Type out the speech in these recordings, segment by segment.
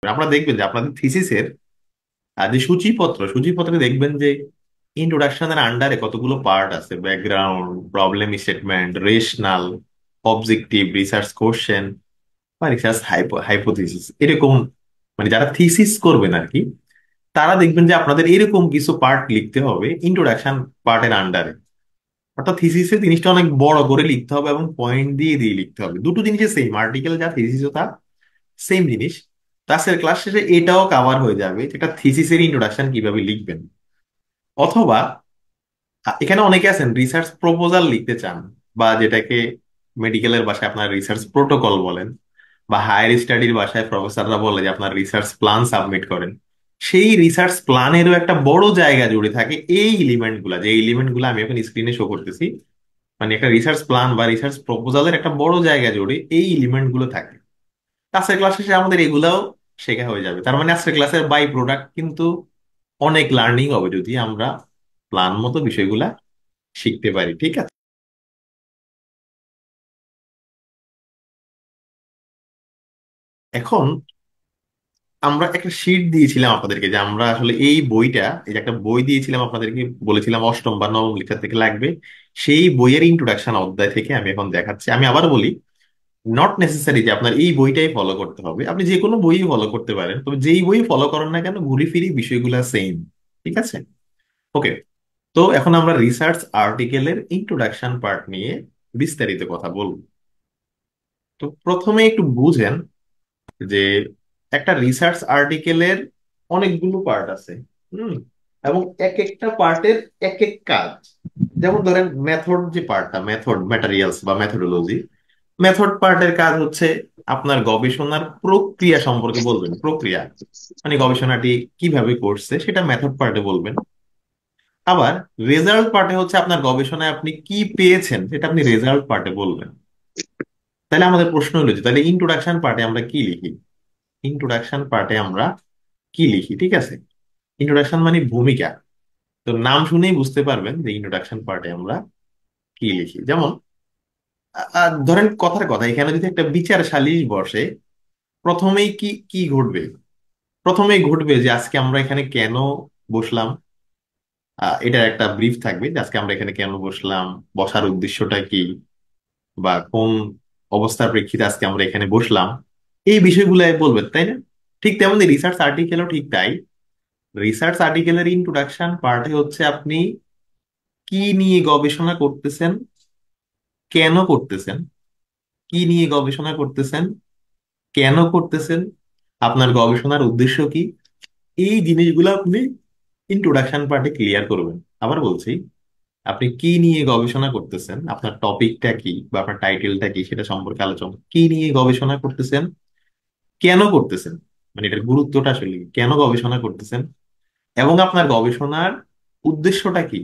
আপনারা দেখবেন যে আপনাদের থিসিসের যে সূচিপত্রে দেখবেন যে ইন্ট্রোডাকশনের আন্ডারে কতগুলো পার্ট আছে: background, problem statement, rational, objective, research question বা রিসার্চ হাইপোথিসিস, এরকম। মানে যারা থিসিস করবেন আর কি, তারা দেখবেন যে আপনাদের এরকম কিছু পার্ট লিখতে হবে ইন্ট্রোডাকশন পার্টের আন্ডারে। অর্থাৎ থিসিসের জিনিসটা অনেক বড় করে লিখতে হবে এবং পয়েন্ট দিয়ে দিয়ে লিখতে হবে। দুটো জিনিসের সেম, আর্টিকেল যা থিসিসও তা সেম জিনিস। তো আজকের ক্লাস শেষে এটাও কাভার হয়ে যাবে যে একটা থিসিসের ইন্ট্রোডাকশন কিভাবে লিখবেন। অথবা এখানে অনেকে আছেন রিসার্চ প্রপোজাল লিখতে চান, বা যেটাকে মেডিকেলের ভাষায় আপনার রিসার্চ প্রোটোকল বলেন, বা হায়ার স্টাডির ভাষায় প্রফেসররা বলে যে আপনার রিসার্চ প্ল্যান সাবমিট করেন। সেই রিসার্চ প্ল্যানেরও একটা বড় জায়গা জুড়ে থাকে এই এলিমেন্ট গুলা, যে এলিমেন্ট গুলো আমি এখন স্ক্রিনে শো করতেছি। মানে একটা রিসার্চ প্ল্যান বা রিসার্চ প্রপোজালের একটা বড় জায়গা জুড়ে এই এলিমেন্ট গুলো থাকে। আজকের ক্লাস শেষে আমাদের এগুলাও শেখা হয়ে যাবে। তার মানে আজকের ক্লাসের বাই প্রোডাক্ট কিন্তু অনেক লার্নিং হবে যদি আমরা প্ল্যান মতো বিষয়গুলা শিখতে পারি। ঠিক আছে? এখন আমরা একটা শিট দিয়েছিলাম আপনাদেরকে, যে আমরা আসলে এই বইটা, এই যে একটা বই দিয়েছিলাম আপনাদেরকে, বলেছিলাম অষ্টম বা নবম লেখা থেকে লাগবে। সেই বইয়ের ইন্ট্রোডাকশন অধ্যায় থেকে আমি এখন দেখাচ্ছি। আমি আবার বলি, নট নেসেসারি যে আপনার এই বইটাই ফলো করতে হবে, আপনি যে কোনো বই ফলো করতে পারেন, তবে যেই বই ফলো করেন না কেন ঘুরি ফিরি বিষয়গুলো সেম। ঠিক আছে? ওকে। তো এখন আমরা রিসার্চ আর্টিকেলের ইন্ট্রোডাকশন পার্ট নিয়ে বিস্তারিত কথা বলবো। তো প্রথমে একটু বুঝেন যে একটা রিসার্চ আর্টিকেলের অনেকগুলো পার্ট আছে। হুম। এবং এক একটা পার্টের এক এক কাজ। যেমন ধরেন মেথড, যে পার্টটা মেথড, ম্যাটেরিয়ালস বা মেথোডোলজি, মেথড পার্টের কাজ হচ্ছে আপনার গবেষণার প্রক্রিয়া সম্পর্কে বলবেন। প্রক্রিয়া মানে গবেষণাটি কিভাবে করছে সেটা মেথড পার্টে বলবেন। আবার রেজাল্ট পার্টে হচ্ছে আপনার গবেষণায় আপনি কি পেয়েছেন সেটা আপনি রেজাল্ট পার্টে বলবেন। তাহলে আমাদের প্রশ্ন হলো যে তাহলে ইন্ট্রোডাকশন পার্টে আমরা কি লিখি? ইন্ট্রোডাকশন পার্টে আমরা কি লিখি? ঠিক আছে? ইন্ট্রোডাকশন মানে ভূমিকা। তো নাম শুনেই বুঝতে পারবেন যে ইন্ট্রোডাকশন পার্টে আমরা কি লিখি। যেমন ধরেন কথার কথা, এখানে যদি একটা বিচার সালিশ বসে, প্রথমেই কি কি ঘটবে? প্রথমেই ঘটবে যে আজকে আমরা এখানে কেন বসলাম। এটার একটা ব্রিফ থাকবে যে আজকে আমরা এখানে কেন বসলাম, বসার উদ্দেশ্যটা কি, বা কোন অবস্থার প্রেক্ষিতে আজকে আমরা এখানে বসলাম, এই বিষয়গুলো বলবেন, তাই না? ঠিক তেমনি রিসার্চ আর্টিকেলও ঠিক তাই। রিসার্চ আর্টিকেলের ইন্ট্রোডাকশন পার্টে হচ্ছে আপনি কি নিয়ে গবেষণা করতেছেন, কেন করতেছেন, কি নিয়ে গবেষণা করতেছেন, কেন করতেছেন, আপনার গবেষণার উদ্দেশ্য কি, এই জিনিসগুলো আপনি ইন্ট্রোডাকশন পার্টে ক্লিয়ার করবেন। আবার বলছি, আপনি কি নিয়ে গবেষণা করতেছেন, আপনার টপিকটা কি বা আপনার টাইটেলটা কি সেটা সম্পর্কে আলোচনা, কি নিয়ে গবেষণা করতেছেন, কেন করতেছেন, মানে এটার গুরুত্বটা আসলে কি? কেন গবেষণা করতেছেন, এবং আপনার গবেষণার উদ্দেশ্যটা কি,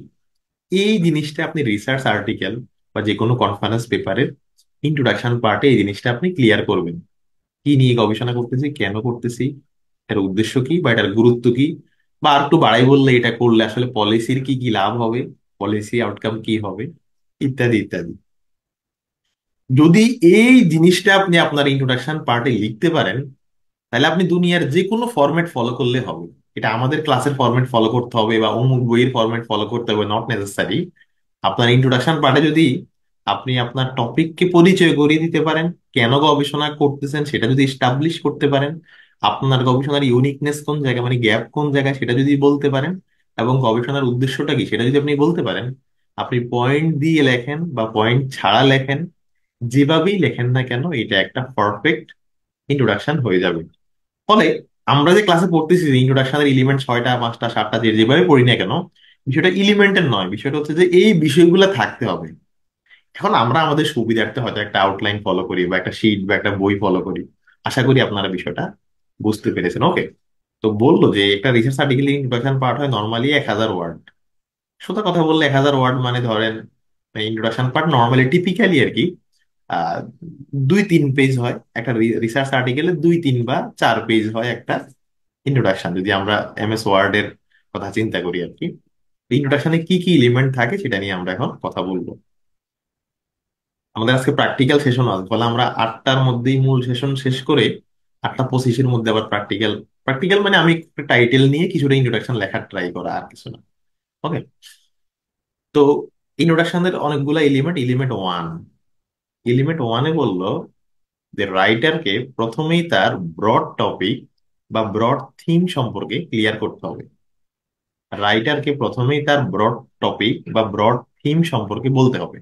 এই জিনিসটা আপনি রিসার্চ আর্টিকেল বা যে কোনো কনফারেন্স পেপারের ইন্ট্রোডাকশন পার্টে এই জিনিসটা আপনি ক্লিয়ার করবেন। কি নিয়ে গবেষণা করতেছি, কেন করতেছি, এর উদ্দেশ্য কি বা এটার গুরুত্ব কি, বা আর একটু বাড়াই বললে এটা করলে আসলে পলিসির কি কি লাভ হবে, পলিসি আউটকাম কি হবে, ইত্যাদি ইত্যাদি। যদি এই জিনিসটা আপনি আপনার ইন্ট্রোডাকশন পার্টে লিখতে পারেন, তাহলে আপনি দুনিয়ার যে কোনো ফরম্যাট ফলো করলে হবে। এটা আমাদের ক্লাসের ফরম্যাট ফলো করতে হবে বা অমুক বইয়ের ফরম্যাট ফলো করতে হবে, নট নেসেসারি। আপনার ইন্ট্রোডাকশন পার্টে যদি আপনি আপনার টপিককে পরিচয় করিয়ে দিতে পারেন, কেন গবেষণা করতেছেন সেটা যদি এস্টাবলিশ করতে পারেন, আপনার গবেষণার ইউনিকনেস কোন জায়গায়, মানে গ্যাপ কোন জায়গায় সেটা যদি বলতে পারেন, এবং গবেষণার উদ্দেশ্যটা কি সেটা যদি আপনি বলতে পারেন, আপনি পয়েন্ট দিয়ে লেখেন বা পয়েন্ট ছাড়া লেখেন, যেভাবেই লেখেন না কেন এটা একটা পারফেক্ট ইন্ট্রোডাকশন হয়ে যাবে। ফলে আমরা যে ক্লাসে পড়তেছি যে ইন্ট্রোডাকশনের এলিমেন্ট ছয়টা, পাঁচটা, সাতটা, যে যেভাবে পড়ি না কেন, বিষয়টা এলিমেন্টের নয়, বিষয়টা হচ্ছে যে এই বিষয়গুলো থাকতে হবে। এখন আমরা আমাদের সুবিধার্থে হয়তো একটা আউটলাইন ফলো করি বা একটা শিট বা একটা বই ফলো করি। আশা করি আপনারা বিষয়টা বুঝতে পেরেছেন। ওকে। তো বললো যে একটা রিসার্চ আর্টিকেল ইন্ট্রোডাকশন পার্ট হয় নর্মালি 1,000 ওয়ার্ড। সোজা কথা বললে 1,000 ওয়ার্ড মানে ধরেন ইন্ট্রোডাকশন পার্ট নর্মালি টিপিক্যালি আর কি আহ 2-3 পেজ হয় একটা রিসার্চ আর্টিকেলে, 2-3 বা 4 পেজ হয় একটা ইন্ট্রোডাকশন, যদি আমরা এমএস ওয়ার্ড এর কথা চিন্তা করি আর কি। ইন্ট্রোডাকশনে কি কি এলিমেন্ট থাকে সেটা নিয়ে আমরা এখন কথা বলবো। আমাদের আজকে প্র্যাকটিক্যাল সেশন আছে, ফলে আমরা 8টার মধ্যেই মূল সেশন শেষ করে 8টা 25-এর মধ্যে আবার প্র্যাকটিক্যাল। প্র্যাকটিক্যাল মানে আমি একটা টাইটেল নিয়ে কিছুটা ইন্ট্রোডাকশন লেখার ট্রাই করা, আর কিছু না। ওকে। তো ইন্ট্রোডাকশনের অনেকগুলো এলিমেন্ট। এলিমেন্ট ওয়ানে বললো যে রাইটারকে প্রথমেই তার ব্রড টপিক বা ব্রড থিম সম্পর্কে ক্লিয়ার করতে হবে। রাইটারকে প্রথমেই তার ব্রড টপিক বা ব্রড থিম সম্পর্কে বলতে হবে।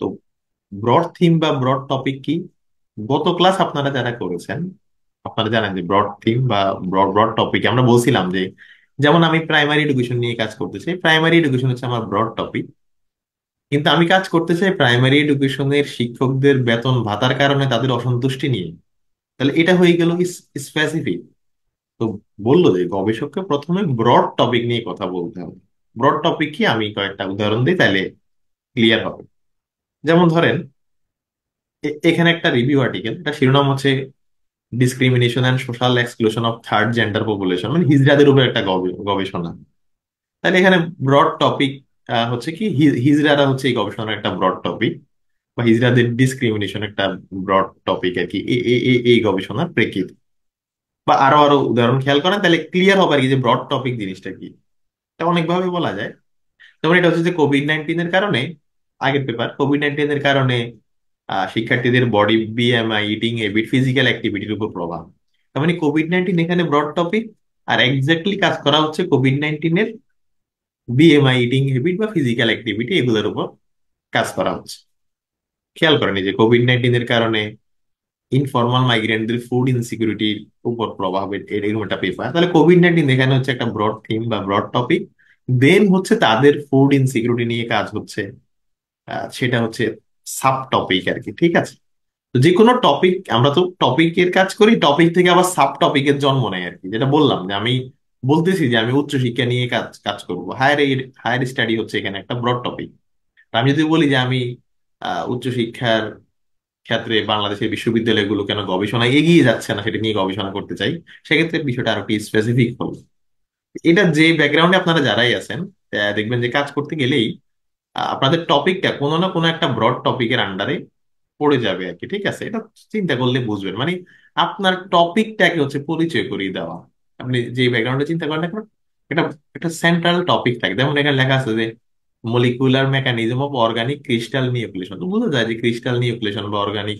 তো ব্রড থিম বা ব্রড টপিক কি? গত ক্লাস আপনারা যারা করেছেন, আপনারা জানেন যে ব্রড থিম বা ব্রড ব্রড টপিক আমরা বলছিলাম যে, যেমন আমি প্রাইমারি এডুকেশন নিয়ে কাজ করতে চাই, প্রাইমারি এডুকেশন হচ্ছে আমার ব্রড টপিক। কিন্তু আমি কাজ করতে চাই প্রাইমারি এডুকেশনের শিক্ষকদের বেতন ভাতার কারণে তাদের অসন্তুষ্টি নিয়ে। তাহলে এটা হয়ে গেল স্পেসিফিক। তো বললো যে গবেষককে প্রথমে ব্রড টপিক নিয়ে কথা বলতে হবে। ব্রড টপিক কি, আমি কয়েকটা উদাহরণ দিই তাহলে ক্লিয়ার হবে। যেমন ধরেন, এখানে একটা রিভিউ আর্টিকেল, এটা শিরোনাম হচ্ছে discrimination and social exclusion of third gender population, মানে হিজড়াদের উপর একটা গবেষণা। তাহলে এখানে ব্রড টপিক হচ্ছে কি, হিজড়ারা হচ্ছে এই গবেষণার একটা ব্রড টপিক, বা হিজড়াদের ডিসক্রিমিনেশন একটা ব্রড টপিক আর কি, এই গবেষণার প্রেক্ষিত। বা আরো আরো উদাহরণ খেয়াল করেন তাহলে ক্লিয়ার হবে আর কি যে ব্রড টপিক জিনিসটা কি। এটা অনেকভাবে বলা যায়। যেমন এটা হচ্ছে যে কোভিড-19 এর কারণে, আগের পেপার, কোভিড-19 এর কারণে শিক্ষার্থীদের body BMI, eating habit, physical অ্যাক্টিভিটির উপর প্রভাব। তার মানে কোভিড-19 এখানে ব্রড টপিক, আর এক্স্যাক্টলি কাজ করা হচ্ছে কোভিড-19 এর বিএমআই, ইটিং হ্যাবিট বা ফিজিক্যাল অ্যাক্টিভিটি, এগুলোর উপর কাজ করা হচ্ছে। খেয়াল করেন এই যে কোভিড-19 এর কারণে ইনফর্মাল মাইগ্রেন্টদের ফুড ইনসিকিউরিটির উপর প্রভাব, এরকম একটা পেপার। তাহলে কোভিড-19 এখানে হচ্ছে একটা ব্রড থিম বা ব্রড টপিক। দেন হচ্ছে তাদের ফুড ইনসিকিউরিটি নিয়ে কাজ হচ্ছে, সেটা হচ্ছে সাব টপিক আর কি। ঠিক আছে। তো যে কোনো টপিক, আমরা তো টপিকের কাজ করি, টপিক থেকে আবার সাব টপিকের জন্ম নেয় আর কি। যেটা বললাম যে আমি বলতেছি যে আমি উচ্চশিক্ষা নিয়ে কাজ কাজ করবো, হায়ার স্টাডি হচ্ছে এখানে একটা ব্রড টপিক। আমি যদি বলি যে আমি উচ্চশিক্ষার ক্ষেত্রে বাংলাদেশের বিশ্ববিদ্যালয়গুলো কেন গবেষণায় এগিয়ে যাচ্ছে না সেটা নিয়ে গবেষণা করতে চাই, সেক্ষেত্রে বিষয়টা আরো কি স্পেসিফিক হলো। এটা যে ব্যাকগ্রাউন্ডে আপনারা যারাই আছেন, দেখবেন যে কাজ করতে গেলেই আপনাদের টপিকটা কোনো না কোনো একটা ব্রড টপিকের আন্ডারে পড়ে যাবে আর কি। ঠিক আছে, এটা চিন্তা করলে বুঝবেন। মানে আপনার টপিকটাকে হচ্ছে পরিচয় করিয়ে দেওয়া। আপনি যে ব্যাকগ্রাউন্ডে চিন্তা করেন না কেন, এটা একটা সেন্ট্রাল টপিক থাকে। যেমন এখানে লেখা আছে যে molecular mechanism of organic crystal nucleation, তো বোঝা যায় যে ক্রিস্টাল নিউক্লিয়েশন বা অর্গানিক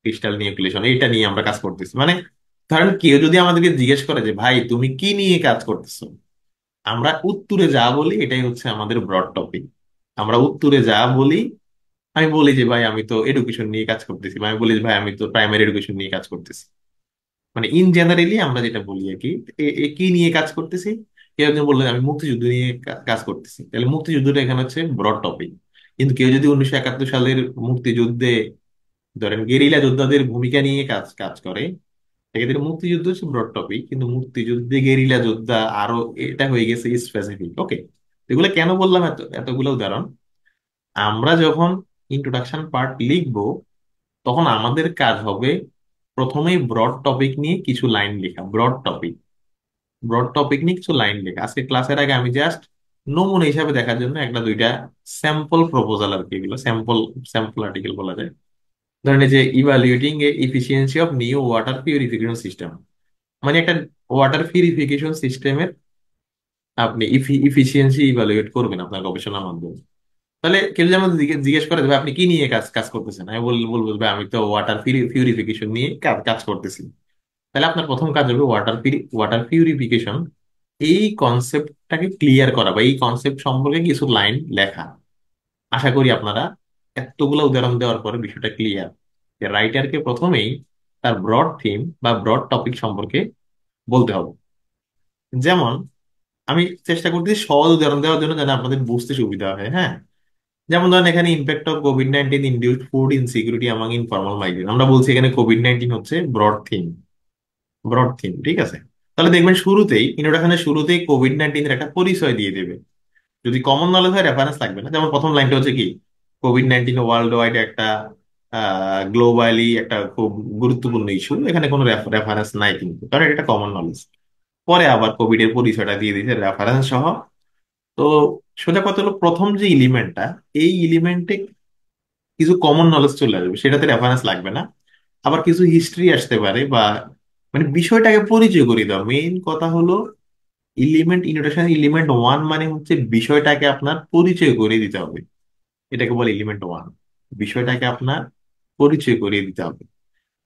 ক্রিস্টাল নিউক্লিয়েশন এটা নিয়ে আমরা কাজ করতেছি। মানে ধরেন কেউ যদি আমাদেরকে জিজ্ঞেস করে যে ভাই তুমি কি নিয়ে কাজ করতেছো, আমরা উত্তরে যা বলি এটাই হচ্ছে আমাদের ব্রড টপিক। আমরা উত্তরে যা বলি, আমি বলি যে ভাই আমি তো এডুকেশন নিয়ে কাজ করতেছি, বা আমি বলি যে ভাই আমি তো প্রাইমারি এডুকেশন নিয়ে কাজ করতেছি। মানে ইন জেনারেলি আমরা যেটা বলি আর কি, কি নিয়ে কাজ করতেছি। কেউ একজন বললো যে আমি মুক্তিযুদ্ধ নিয়ে কাজ করতেছি, তাহলে মুক্তিযুদ্ধটা এখানে হচ্ছে ব্রড টপিক। কিন্তু কেউ যদি 1971 সালের মুক্তিযুদ্ধে ধরেন গেরিলা যোদ্ধাদের ভূমিকা নিয়ে কাজ কাজ করে, সেক্ষেত্রে মুক্তিযুদ্ধ হচ্ছে ব্রড টপিক, কিন্তু মুক্তিযুদ্ধে গেরিলা যোদ্ধা আরো, এটা হয়ে গেছে স্পেসিফিক। ওকে। এগুলো কেন বললাম এতগুলো উদাহরণ? আমরা যখন ইন্ট্রোডাকশন পার্ট লিখবো, তখন আমাদের কাজ হবে প্রথমেই ব্রড টপিক নিয়ে কিছু লাইন লেখা। ব্রড টপিক নিয়ে কিছু লাইন লেখা। আজকে ক্লাসের আগে আমি জাস্ট নমুনা হিসাবে দেখার জন্য একটা দুইটা স্যাম্পল প্রপোজাল আর কি, এগুলো স্যাম্পল স্যাম্পল আর্টিকেল বলা যায়। ধরেন এই যে evaluating A efficiency of new water purification system, মানে একটা ওয়াটার পিউরিফিকেশন সিস্টেমের আপনি ইফিসিয়েন্সি ইভালুয়েট করবেন আপনার গবেষণার মাধ্যমে। তাহলে কেউ যদি আমাদের জিজ্ঞেস করে যে ভাই আপনি কি নিয়ে কাজ কাজ করতেছেন, আমি বলবো যে ভাই আমি তো ওয়াটার পিউরিফিকেশন নিয়ে কাজ কাজ করতেছি। তাহলে আপনার প্রথম কাজ হবে ওয়াটার পিউরিফিকেশন, এই কনসেপ্টটাকে ক্লিয়ার করা বা এই কনসেপ্ট সম্পর্কে কিছু লাইন লেখা। আশা করি আপনারা এতগুলো উদাহরণ দেওয়ার পরে বিষয়টা ক্লিয়ার, যে রাইটারকে প্রথমেই তার ব্রড থিম বা ব্রড টপিক সম্পর্কে বলতে হবে। যেমন আমি চেষ্টা করতেছি সহজ উদাহরণ দেওয়ার জন্য যেন আপনাদের বুঝতে সুবিধা হয়। হ্যাঁ, যেমন ধরেন এখানে impact of COVID-19 induced food insecurity among informal migrant, আমরা বলছি এখানে কোভিড-19 হচ্ছে ব্রড থিম। ঠিক আছে। তাহলে দেখবেন শুরুতেই, ইন্ট্রোডাকশনের শুরুতেই কোভিড-19 এর একটা পরিচয় দিয়ে দেবে। যদি কমন নলেজ হয় রেফারেন্স লাগবে না। যেমন প্রথম লাইনটা হচ্ছে কি, কোভিড-19 ওয়ার্ল্ড ওয়াইড একটা গ্লোবালি একটা খুব গুরুত্বপূর্ণ ইস্যু, এখানে কোনো রেফারেন্স নাই কিন্তু, কারণ এটা একটা কমন নলেজ। পরে আবার কোভিড এর পরিচয়টা দিয়ে দিয়েছে রেফারেন্স সহ। তো সোজা কথা হলো, প্রথম যে এলিমেন্টটা, এই এলিমেন্টে কিছু কমন নলেজ চলে আসবে, সেটাতে রেফারেন্স লাগবে না। আবার কিছু হিস্ট্রি আসতে পারে, বা মানে বিষয়টাকে পরিচয় করিয়ে দাও। মেইন কথা হলো এলিমেন্ট ইন্ট্রোডাকশন, এলিমেন্ট ওয়ান মানে হচ্ছে বিষয়টাকে আপনার পরিচয় করিয়ে দিতে হবে। এটাকে বলে এলিমেন্ট ওয়ান, বিষয়টাকে আপনার পরিচয় করিয়ে দিতে হবে।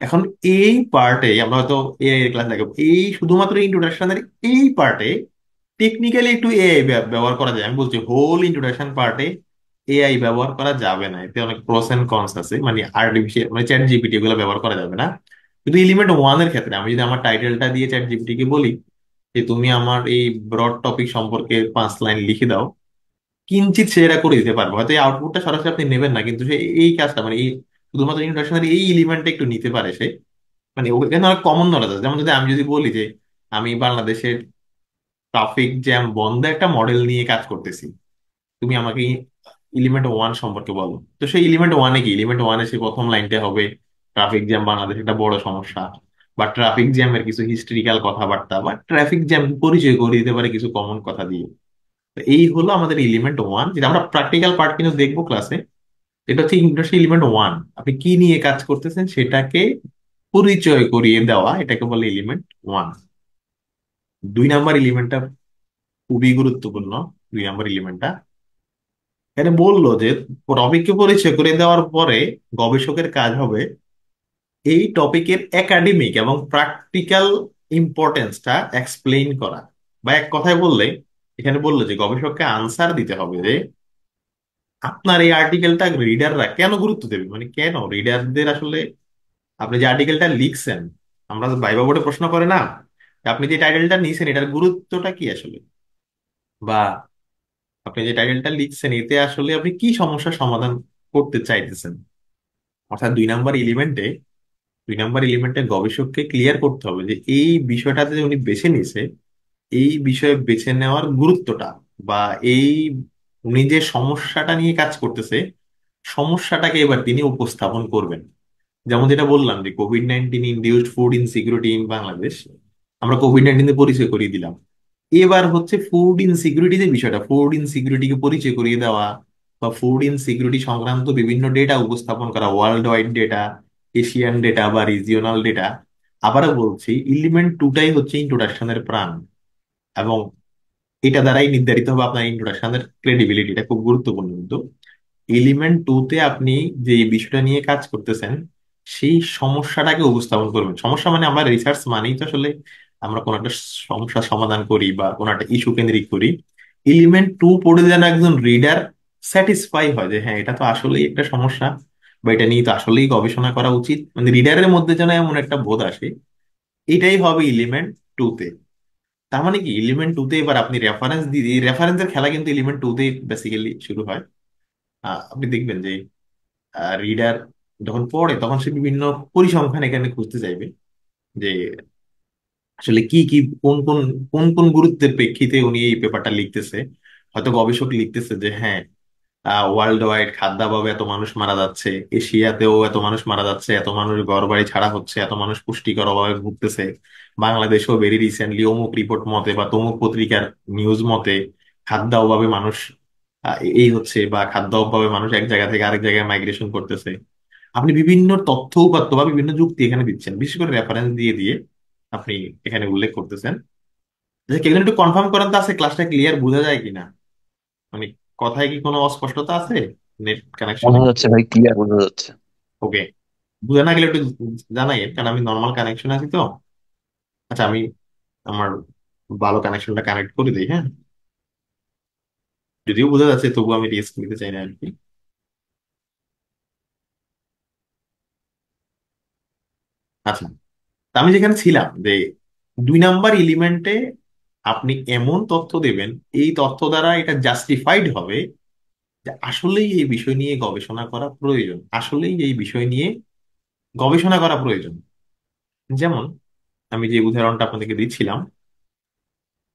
এখন এই পার্টে আমরা হয়তো এআই এর ক্লাস লাগাবো, এই শুধুমাত্র ইন্ট্রোডাকশনের এই পার্টে টেকনিক্যালি একটু এআই ব্যবহার করা যায়। আমি বলছি হোল ইন্ট্রোডাকশন পার্টে এআই ব্যবহার করা যাবে না, এতে অনেক প্রোস এন্ড কনস আছে, মানে আর্টিফিশিয়াল মানে চ্যাট জিপিটি এগুলো ব্যবহার করা যাবে না। কিন্তু এলিমেন্ট ওয়ান এর ক্ষেত্রে আমি যদি আমার টাইটেলটা দিয়ে চ্যাট জিপিটি কে বলি যে তুমি আমার এই ব্রড টপিক সম্পর্কে 5 লাইন লিখে দাও, কিঞ্চিত সে এটা করে দিতে পারবে। হয়তো এই আউটপুটটা সরাসরি আপনি নেবেন না, কিন্তু সে এই কাজটা মানে এই শুধুমাত্র ইন্ট্রোডাকশনের এই এলিমেন্টটা একটু নিতে পারে সে। মানে ওখানে অনেক কমন নলেজ আছে। যেমন যদি আমি যদি বলি যে আমি বাংলাদেশের ট্রাফিক জ্যাম বন্ধে একটা মডেল নিয়ে কাজ করতেছি, তুমি আমাকে এলিমেন্ট ওয়ান সম্পর্কে বলো, তো সেই এলিমেন্ট ওয়ানে কি, এলিমেন্ট ওয়ানে সে প্রথম লাইনটা হবে ট্রাফিক জ্যাম বাংলাদেশ একটা বড় সমস্যা, বা ট্রাফিক জ্যামের কিছু হিস্ট্রিক্যাল কথাবার্তা, বা ট্রাফিক জ্যাম পরিচয় করে দিতে পারে কিছু কমন কথা দিয়ে। তো এই হলো আমাদের এলিমেন্ট ওয়ান, যেটা আমরা প্র্যাকটিক্যাল পার্ট কিন্তু দেখবো ক্লাসে। এটা হচ্ছে ইন্ডাস্ট্রি এলিমেন্ট ওয়ান, আপনি কি নিয়ে কাজ করতেছেন সেটাকে পরিচয় করিয়ে দেওয়া, এটাকে বলে এলিমেন্ট ওয়ান। 2 নাম্বার এলিমেন্টটা খুবই গুরুত্বপূর্ণ। 2 নাম্বার এলিমেন্টটা এখানে বললো যে টপিককে পরিচয় করে দেওয়ার পরে গবেষকের কাজ হবে এই টপিকের একাডেমিক এবং প্র্যাকটিক্যাল ইম্পর্টেন্সটা এক্সপ্লেইন করা। বা এক কথায় বললে, এখানে বললো যে গবেষককে আনসার দিতে হবে যে আপনার এই আর্টিকেলটা রিডাররা কেন গুরুত্ব দেবে, মানে কেন রিডারদের আসলে আপনি যে আর্টিকেলটা লিখছেন, আমরা ভাইবা বোর্ডে প্রশ্ন করে না যে আপনি যে টাইটেলটা নিয়েছেন এটার গুরুত্বটা কি আসলে, বা আপনি যে টাইটেলটা লিখছেন এতে আসলে আপনি কি সমস্যার সমাধান করতে চাইতেছেন। অর্থাৎ 2 নাম্বার এলিমেন্টে গবেষককে ক্লিয়ার করতে হবে যে এই বিষয়টাতে যে উনি বেছে নিছে, এই বিষয়ে বেছে নেওয়ার গুরুত্বটা, বা এই উনি যে সমস্যাটা নিয়ে কাজ করতেছে সমস্যাটাকে এবার তিনি উপস্থাপন করবেন। যেমন যেটা বললাম যে COVID-19 induced food insecurity in Bangladesh, আমরা কোভিড-19 এর পরিচয় করিয়ে দিলাম। এবার হচ্ছে ফুড ইনসিকিউরিটি যে বিষয়টা, ফুড ইনসিকিউরিটিকে পরিচয় করিয়ে দেওয়া, বা ফুড ইনসিকিউরিটি সংক্রান্ত বিভিন্ন ডেটা উপস্থাপন করা, world wide data, Asian data বা রিজিওনাল ডেটা। আবারও বলছি এলিমেন্ট টুটাই হচ্ছে ইন্ট্রোডাকশনের প্রাণ, এবং এটা দ্বারাই নির্ধারিত হবে আপনার ইন্ট্রোডাকশনের ক্রেডিবিলিটি। এটা খুব গুরুত্বপূর্ণ কিন্তু এলিমেন্ট টুতে আপনি যে বিষয়টা নিয়ে কাজ করতেছেন সেই সমস্যাটাকে উপস্থাপন করবেন। সমস্যা মানে আমরা রিসার্চ মানেই তো আসলে আমরা কোনো একটা সমস্যার সমাধান করি বা কোনো একটা ইস্যু কেন্দ্রিক করি। এলিমেন্ট টু পড়ে যেন একজন রিডার স্যাটিসফাই হয় যে হ্যাঁ এটা তো আসলেই একটা সমস্যা, বা এটা নিয়ে তো আসলেই গবেষণা করা উচিত, মানে রিডারের মধ্যে যেন এমন একটা বোধ আসে। এটাই হবে এলিমেন্ট টুতে। তার মানে কি এলিমেন্ট টুতে এবার আপনি রেফারেন্স দিয়ে, রেফারেন্সের খেলা কিন্তু এলিমেন্ট টুতে বেসিক্যালি শুরু হয়। আপনি দেখবেন যে রিডার যখন পড়ে তখন সে বিভিন্ন পরিসংখ্যান এখানে খুঁজতে চাইবে যে আসলে কি কি কোন কোন কোন কোন গুরুত্বের প্রেক্ষিতে উনি এই পেপারটা লিখতেছে। হয়তো গবেষক লিখতেছে যে হ্যাঁ ওয়ার্ল্ড ওয়াইড খাদ্যাভাবে এত মানুষ মারা যাচ্ছে, এশিয়াতেও এত মানুষ মারা যাচ্ছে, এত মানুষ ঘর বাড়ি ছাড়া হচ্ছে, এত মানুষ পুষ্টিকর অভাবে ভুগতেছে, বাংলাদেশেও ভেরি রিসেন্টলি অমুক রিপোর্ট মতে বা তমুক পত্রিকার নিউজ মতে খাদ্য অভাবে মানুষ এই হচ্ছে, বা খাদ্য অভাবে মানুষ এক জায়গা থেকে আরেক জায়গায় মাইগ্রেশন করতেছে। আপনি বিভিন্ন তথ্য উপাত্ত বা বিভিন্ন যুক্তি এখানে দিচ্ছেন, বিশেষ করে রেফারেন্স দিয়ে দিয়ে আপনি এখানে উল্লেখ করতেছেন। যে কেউ একটু কনফার্ম করেন তো আছে ক্লাসটা ক্লিয়ার বোঝা যায় কিনা, মানে কথায় কি কোনো অস্পষ্টতা আছে নেট কানেকশনে? বোঝা যাচ্ছে ভাই, ক্লিয়ার বোঝা যাচ্ছে। ওকে, বুঝে না গেলে একটু জানাই, কারণ আমি নর্মাল কানেকশন আছি তো। আচ্ছা আমি আমার ভালো কানেকশনটা কানেক্ট করে দিই, হ্যাঁ। যদিও বোঝা যাচ্ছে তবু আমি রিস্ক নিতে চাই না আর কি। আচ্ছা, তা আমি যেখানে ছিলাম যে 2 নাম্বার এলিমেন্টে আপনি এমন তথ্য দেবেন, এই তথ্য দ্বারা এটা জাস্টিফাইড হবে যে আসলেই এই বিষয় নিয়ে গবেষণা করা প্রয়োজন, আসলেই এই বিষয় নিয়ে গবেষণা করা প্রয়োজন। যেমন আমি যে উদাহরণটা আপনাদেরকে দিচ্ছিলাম,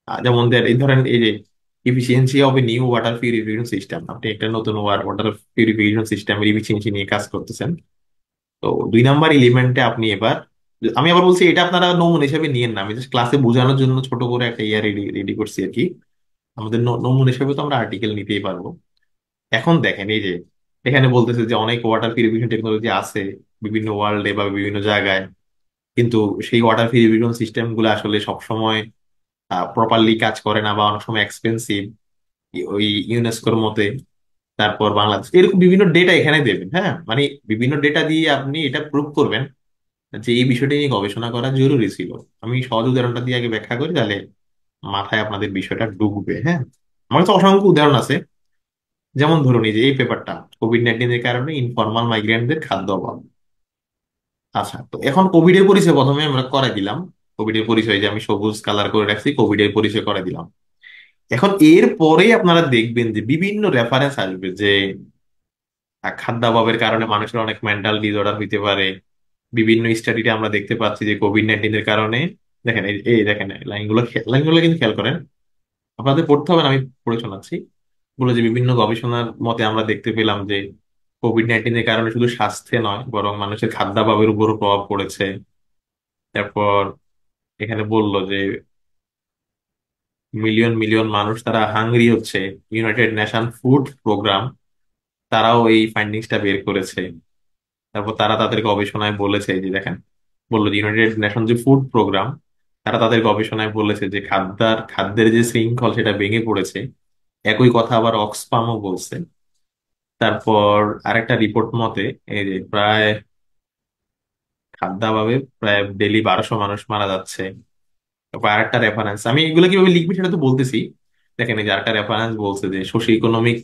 যেমন এই ধরেন এই যে efficiency of a new water purification system, আপনি একটা নতুন ওয়াটার পিউরিফিকেশন সিস্টেমের ইফিসিয়েন্সি নিয়ে কাজ করতেছেন। তো 2 নাম্বার এলিমেন্টে আপনি এবার, আমি আবার বলছি এটা আপনারা নমুনা হিসেবে নিয়েন না, আমি জাস্ট ক্লাসে বোঝানোর জন্য ছোট করে একটা ইয়া রেডি রেডি করছি আর কি। আমাদের নমুনা হিসেবে তো আমরা আর্টিকেল নিতেই পারবো। এখন দেখেন এই যে এখানে বলতেছে যে অনেক ওয়াটার পিউরিফিকেশন টেকনোলজি আছে বিভিন্ন ওয়ার্ল্ডে বা বিভিন্ন জায়গায়, কিন্তু সেই ওয়াটার পিউরিফিকেশন সিস্টেম গুলো আসলে সবসময় প্রপারলি কাজ করে না বা অনেক সময় এক্সপেন্সিভ ওই ইউনেস্কোর মতে। তারপর বাংলাদেশ এরকম বিভিন্ন ডেটা এখানে দেবেন, হ্যাঁ মানে বিভিন্ন ডেটা দিয়ে আপনি এটা প্রুভ করবেন যে এই বিষয়টা নিয়ে গবেষণা করা জরুরি ছিল। আমি সহজ উদাহরণটা দিয়ে আগে ব্যাখ্যা করি, তাহলে মাথায় আপনাদের বিষয়টা ঢুকবে। হ্যাঁ, আমার তো অসংখ্য উদাহরণ আছে। যেমন ধরুন এই যে এই পেপারটা, কোভিড-19 এর কারণে ইনফরমাল মাইগ্রেন্টদের খাদ্য অভাব। আচ্ছা, তো এখন কোভিড এর পরিচয় প্রথমে আমরা করাই দিলাম। কোভিড এর পরিচয় যে আমি সবুজ কালার করে রাখছি, কোভিড এর পরিচয় করে দিলাম। এখন এর পরে আপনারা দেখবেন যে বিভিন্ন রেফারেন্স আসবে যে খাদ্যাভাবের কারণে মানুষের অনেক মেন্টাল ডিসঅর্ডার হইতে পারে। বিভিন্ন স্টাডিতে আমরা দেখতে পাচ্ছি যে কোভিড-19 এর কারণে, দেখেন এই এই দেখেন লাইনগুলো, লাইনগুলো কিন্তু খেয়াল করেন, আপনাদের পড়তে হবে না, আমি পড়ে শোনাচ্ছি। বলে যে বিভিন্ন গবেষণার মতে আমরা দেখতে পেলাম যে কোভিড-19 এর কারণে শুধু স্বাস্থ্যে নয় বরং মানুষের খাদ্যাভাবের উপরও প্রভাব পড়েছে। তারপর এখানে বলল যে মিলিয়ন মিলিয়ন মানুষ তারা হাংরি হচ্ছে। ইউনাইটেড নেশন ফুড প্রোগ্রাম তারাও এই ফাইন্ডিংসটা বের করেছে। তারপর তারা তাদের গবেষণায় বলেছে, এই যে দেখেন, বললো যে ইউনাইটেড নেশন যে ফুড প্রোগ্রাম, তারা তাদের গবেষণায় বলেছে যে খাদ্যের যে শৃঙ্খল সেটা ভেঙে পড়েছে। একই কথা আবার অক্সফামও বলছে। তারপর আরেকটা রিপোর্ট মতে এই যে প্রায় খাদ্যাভাবে প্রায় ডেলি 1200 মানুষ মারা যাচ্ছে। তারপর আরেকটা রেফারেন্স, আমি এগুলো কিভাবে লিখবি সেটা তো বলতেছি। দেখেন এই যে আরেকটা রেফারেন্স বলছে যে সোশিও ইকোনমিক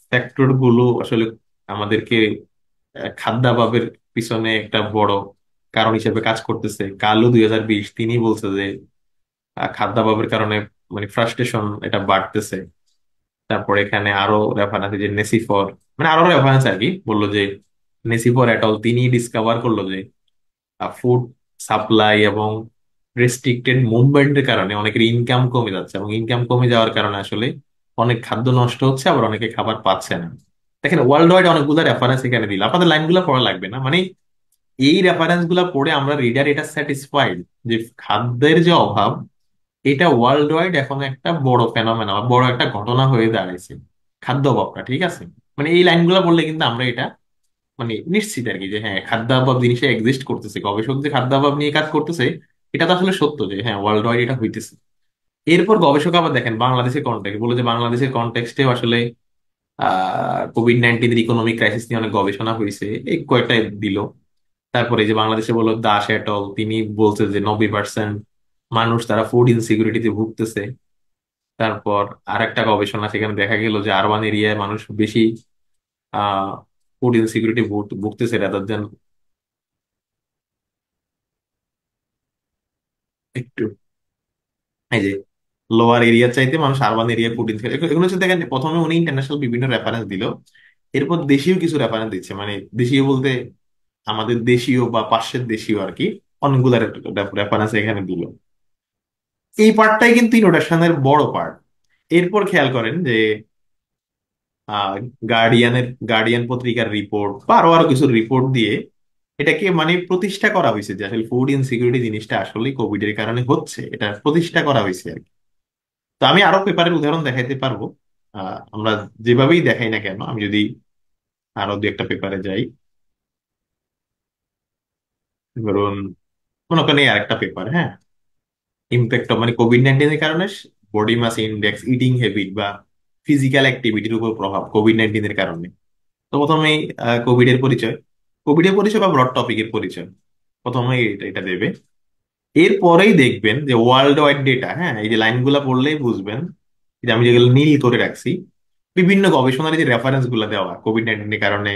ফ্যাক্টর গুলো আসলে আমাদেরকে খাদ্যাভাবের পিছনে একটা বড় কারণ হিসেবে কাজ করতেছে। কালো 2020 তিনি বলছে যে খাদ্যাভাবের কারণে মানে ফ্রাস্ট্রেশন এটা বাড়তেছে। তারপর এখানে আরো রেফারেন্স যে নেসিফর, মানে আরো রেফারেন্স আর কি, বললো যে নেসিফর এটল তিনি ডিসকভার করলো যে ফুড সাপ্লাই এবং রেস্ট্রিক্টেড মুভমেন্টের কারণে অনেকের ইনকাম কমে যাচ্ছে, এবং ইনকাম কমে যাওয়ার কারণে আসলে অনেক খাদ্য নষ্ট হচ্ছে, আবার অনেকে খাবার পাচ্ছে না। দেখেন ওয়ার্ল্ড ওয়াইড অনেকগুলো রেফারেন্স এখানে দিল, আপনাদের লাইনগুলো পড়া লাগবে না, মানে এই রেফারেন্স গুলা পড়ে আমরা রিডার এটা স্যাটিসফাইড যে খাদ্যের যে অভাব এটা ওয়ার্ল্ড ওয়াইড এখন একটা বড় ফেনোমেনা, বড় একটা ঘটনা হয়ে দাঁড়াইছে খাদ্য অভাবটা। ঠিক আছে, মানে এই লাইনগুলো বললে কিন্তু আমরা এটা মানে নিশ্চিত আর কি যে হ্যাঁ খাদ্যাভাব জিনিসটা এক্সিস্ট করতেছে, গবেষক যে খাদ্যাভাব নিয়ে কাজ করতেছে এটা তো আসলে সত্য যে হ্যাঁ ওয়ার্ল্ড ওয়াইড এটা হইতেছে। এরপর গবেষক আবার দেখেন বাংলাদেশের কন্টেক্সট, বলে যে বাংলাদেশের কন্টেক্সটেও আসলে কোভিড-19 ইকোনমিক ক্রাইসিস নিয়ে অনেক গবেষণা হয়েছে, এই কয়েকটা দিল। তারপরে এই যে বাংলাদেশে বললো দাস এটল, তিনি বলছে যে 90% মানুষ তারা ফুড ইনসিকিউরিটিতে ভুগতেছে। তারপর আরেকটা গবেষণা, সেখানে দেখা গেল যে আরবান এরিয়ায় মানুষ বেশি আহ ফুড ইনসিকিউরিটি ভুগতেছে রাদার দেন একটু এই যে লোয়ার এরিয়া চাইতে মানুষ আরবান এরিয়া ফুড ইনসিকিউরিটি, এগুলো হচ্ছে দেখেন প্রথমে উনি ইন্টারন্যাশনাল বিভিন্ন রেফারেন্স দিল, এরপর দেশীয় কিছু রেফারেন্স দিচ্ছে, মানে দেশীয় বলতে আমাদের দেশীয় বা পার্শ্বের দেশীয় আর কি, অনেকগুলো রেফারেন্স এখানে দিল। এই পার্টটাই কিন্তু ইন্ট্রোডাকশনের বড় পার্ট। এরপর খেয়াল করেন যে আহ গার্ডিয়ান পত্রিকার রিপোর্ট বা আরো আরো কিছু রিপোর্ট দিয়ে এটাকে মানে প্রতিষ্ঠা করা হয়েছে যে আসলে ফুড ইনসিকিউরিটি জিনিসটা আসলে কোভিড এর কারণে হচ্ছে, এটা প্রতিষ্ঠা করা হয়েছে আর কি। তো আমি আরো পেপারের উদাহরণ দেখাইতে পারবো। আমরা যেভাবেই দেখাই না কেন, আমি যদি আরো দু একটা পেপারে যাই, ধরুন মনে করেন এই আরেকটা পেপার, হ্যাঁ, ইম্প্যাক্ট মানে কোভিড-19 এর কারণে body mass index, eating habit বা ফিজিক্যাল অ্যাক্টিভিটির উপর প্রভাব কোভিড-19 এর কারণে। তো প্রথমেই কোভিড এর পরিচয়, কোভিড এর পরিচয় বা ব্রড টপিকের পরিচয় প্রথমেই এটা এটা দেবে। এরপরেই দেখবেন যে ওয়ার্ল্ড ওয়াইড ডেটা, হ্যাঁ এই যে লাইনগুলা পড়লেই বুঝবেন যে আমি যেগুলো নীল করে রাখছি বিভিন্ন গবেষণার যে রেফারেন্স গুলা দেওয়া কোভিড-19 এর কারণে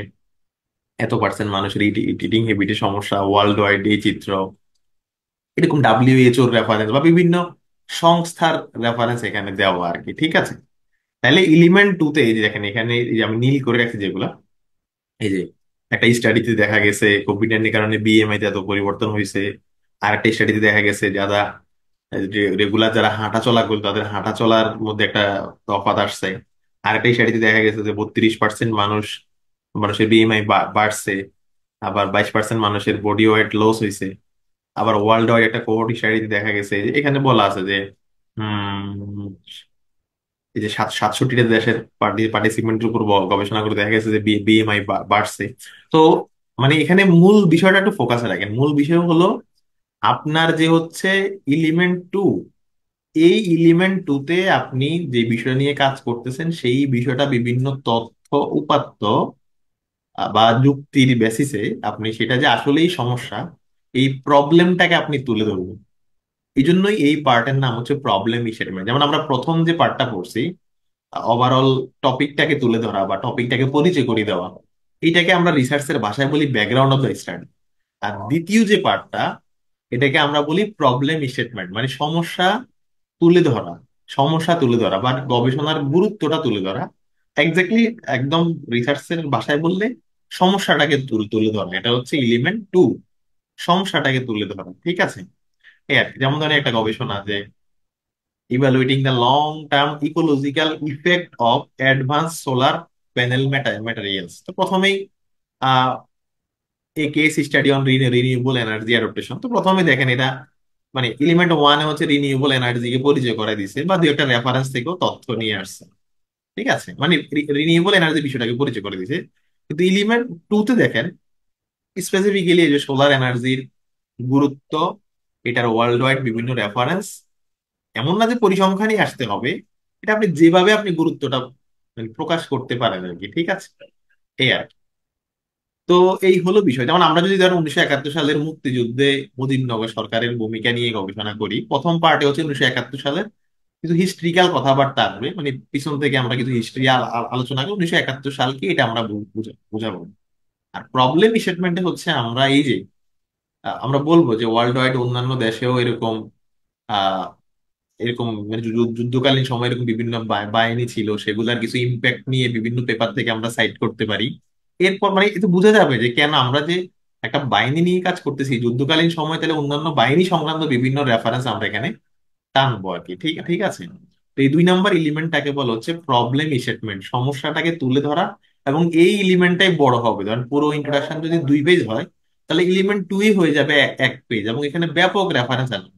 এত পার্সেন্ট মানুষের ইটিং হ্যাবিটের সমস্যা ওয়ার্ল্ড ওয়াইড এই চিত্র, এরকম WHO রেফারেন্স বা বিভিন্ন সংস্থার রেফারেন্স এখানে দেওয়া আর কি। ঠিক আছে, তাহলে এলিমেন্ট টু তে এই যে দেখেন এখানে এই যে আমি নীল করে রাখছি যেগুলা, এই যে একটা স্টাডিতে দেখা গেছে কোভিড-19 কারণে বিএমআই তে এত পরিবর্তন হয়েছে। আর একটা স্টাডিতে দেখা গেছে যারা রেগুলার যারা হাঁটা চলা করতো তাদের হাঁটা চলার মধ্যে একটা তফাৎ আসছে। আর একটা স্টাডিতে দেখা গেছে যে 32% মানুষের বিএমআই বাড়ছে। আবার 22% মানুষের বডি ওয়েট লস হয়েছে। আবার ওয়ার্ল্ড ওয়াইড একটা কোহর্ট স্টাডিতে দেখা গেছে যে এখানে বলা আছে যে এই যে 67টা দেশের পার্টিসিপেন্টের উপর গবেষণা করে দেখা গেছে যে বিএমআই বাড়ছে। তো মানে এখানে মূল বিষয়টা একটু ফোকাসে রাখেন। মূল বিষয় হলো আপনার যে হচ্ছে এলিমেন্ট 2, এই এলিমেন্ট 2তে আপনি যে বিষয় নিয়ে কাজ করতেছেন সেই বিষয়টা বিভিন্ন তথ্য উপাত্ত বা যুক্তির বেসিসে আপনি সেটা যে আসলেই সমস্যা, এই প্রবলেমটাকে আপনি তুলে ধরবেন। এই জন্যই এই পার্টের নাম হচ্ছে প্রবলেম স্টেটমেন্ট। যেমন আমরা প্রথম যে পার্টটা পড়ছি, ওভারঅল টপিকটাকে তুলে ধরা বা টপিকটাকে পরিচয় করে দেওয়া, এটাকে আমরা রিসার্চের ভাষায় বলি ব্যাকগ্রাউন্ড অফ দ্য স্টাডি। আর দ্বিতীয় যে পার্টটা, এটাকে আমরা বলি প্রবলেম স্টেটমেন্ট, মানে সমস্যা তুলে ধরা। সমস্যা তুলে ধরা বা গবেষণার গুরুত্বটা তুলে ধরা। এক্স্যাক্টলি, একদম রিসার্চের ভাষায় বললে সমস্যাটাকে তুলে তুলে ধরা, এটা হচ্ছে এলিমেন্ট 2। সমস্যাটাকে তুলে ধরা, ঠিক আছে? এই আর কি। যেমন ধরেন একটা গবেষণা যে evaluating the long term ecological effect of advance solar panel materials. তো প্রথমেই এই case study on renewable energy adaptation. তো প্রথমে দেখেন এটা মানে এলিমেন্ট 1 হচ্ছে রিনিউয়েবল এনার্জিকে পরিচয় করে দিছে বা দুই একটা রেফারেন্স থেকেও তথ্য নিয়ে আসছে, ঠিক আছে? মানে রিনিউয়েবল এনার্জি বিষয়টাকে পরিচয় করে দিছে। কিন্তু এলিমেন্ট 2 তে দেখেন স্পেসিফিক্যালি এই যে সোলার এনার্জির গুরুত্ব, এটার ওয়ার্ল্ড ওয়াইড বিভিন্ন রেফারেন্স। এমন না যে পরিসংখ্যানই আসতে হবে, এটা আপনি যেভাবে আপনি গুরুত্বটা মানে প্রকাশ করতে পারেন আর কি, ঠিক আছে? এই আর কি। তো এই হলো বিষয়। যেমন আমরা যদি ধরো 1971 সালের মুক্তিযুদ্ধে মুজিবনগর সরকারের ভূমিকা নিয়ে গবেষণা করি, প্রথম পার্টে হচ্ছে 1971 সালের কিছু হিস্ট্রিক্যাল কথাবার্তা আসবে, মানে পিছন থেকে আমরা কিছু হিস্ট্রি আলোচনা করি। 1971 সাল কি এটা আমরা বুঝাবো। আর প্রবলেম স্টেটমেন্টে হচ্ছে আমরা এই যে আমরা বলবো যে ওয়ার্ল্ড ওয়াইড অন্যান্য দেশেও এরকম এরকম মানে যুদ্ধকালীন সময় এরকম বিভিন্ন বাহিনী ছিল, সেগুলার কিছু ইম্প্যাক্ট নিয়ে বিভিন্ন পেপার থেকে আমরা সাইট করতে পারি। এরপর মানে এতে বোঝা যাবে যে কেন আমরা যে একটা বাহিনী নিয়ে কাজ করতেছি যুদ্ধকালীন সময়, তাহলে অন্যান্য বাহিনী সংক্রান্ত বিভিন্ন রেফারেন্স আমরা এখানে টানবো আর কি, ঠিক ঠিক আছে? তো এই 2 নম্বর এলিমেন্টটাকে বলা হচ্ছে প্রবলেম স্টেটমেন্ট, সমস্যাটাকে তুলে ধরা। এবং এই এলিমেন্টটাই বড় হবে, ধরেন পুরো ইন্ট্রোডাকশন যদি 2 পেজ হয়, তাহলে এলিমেন্ট 2 হয়ে যাবে 1 পেজ, এবং এখানে ব্যাপক রেফারেন্স আছে।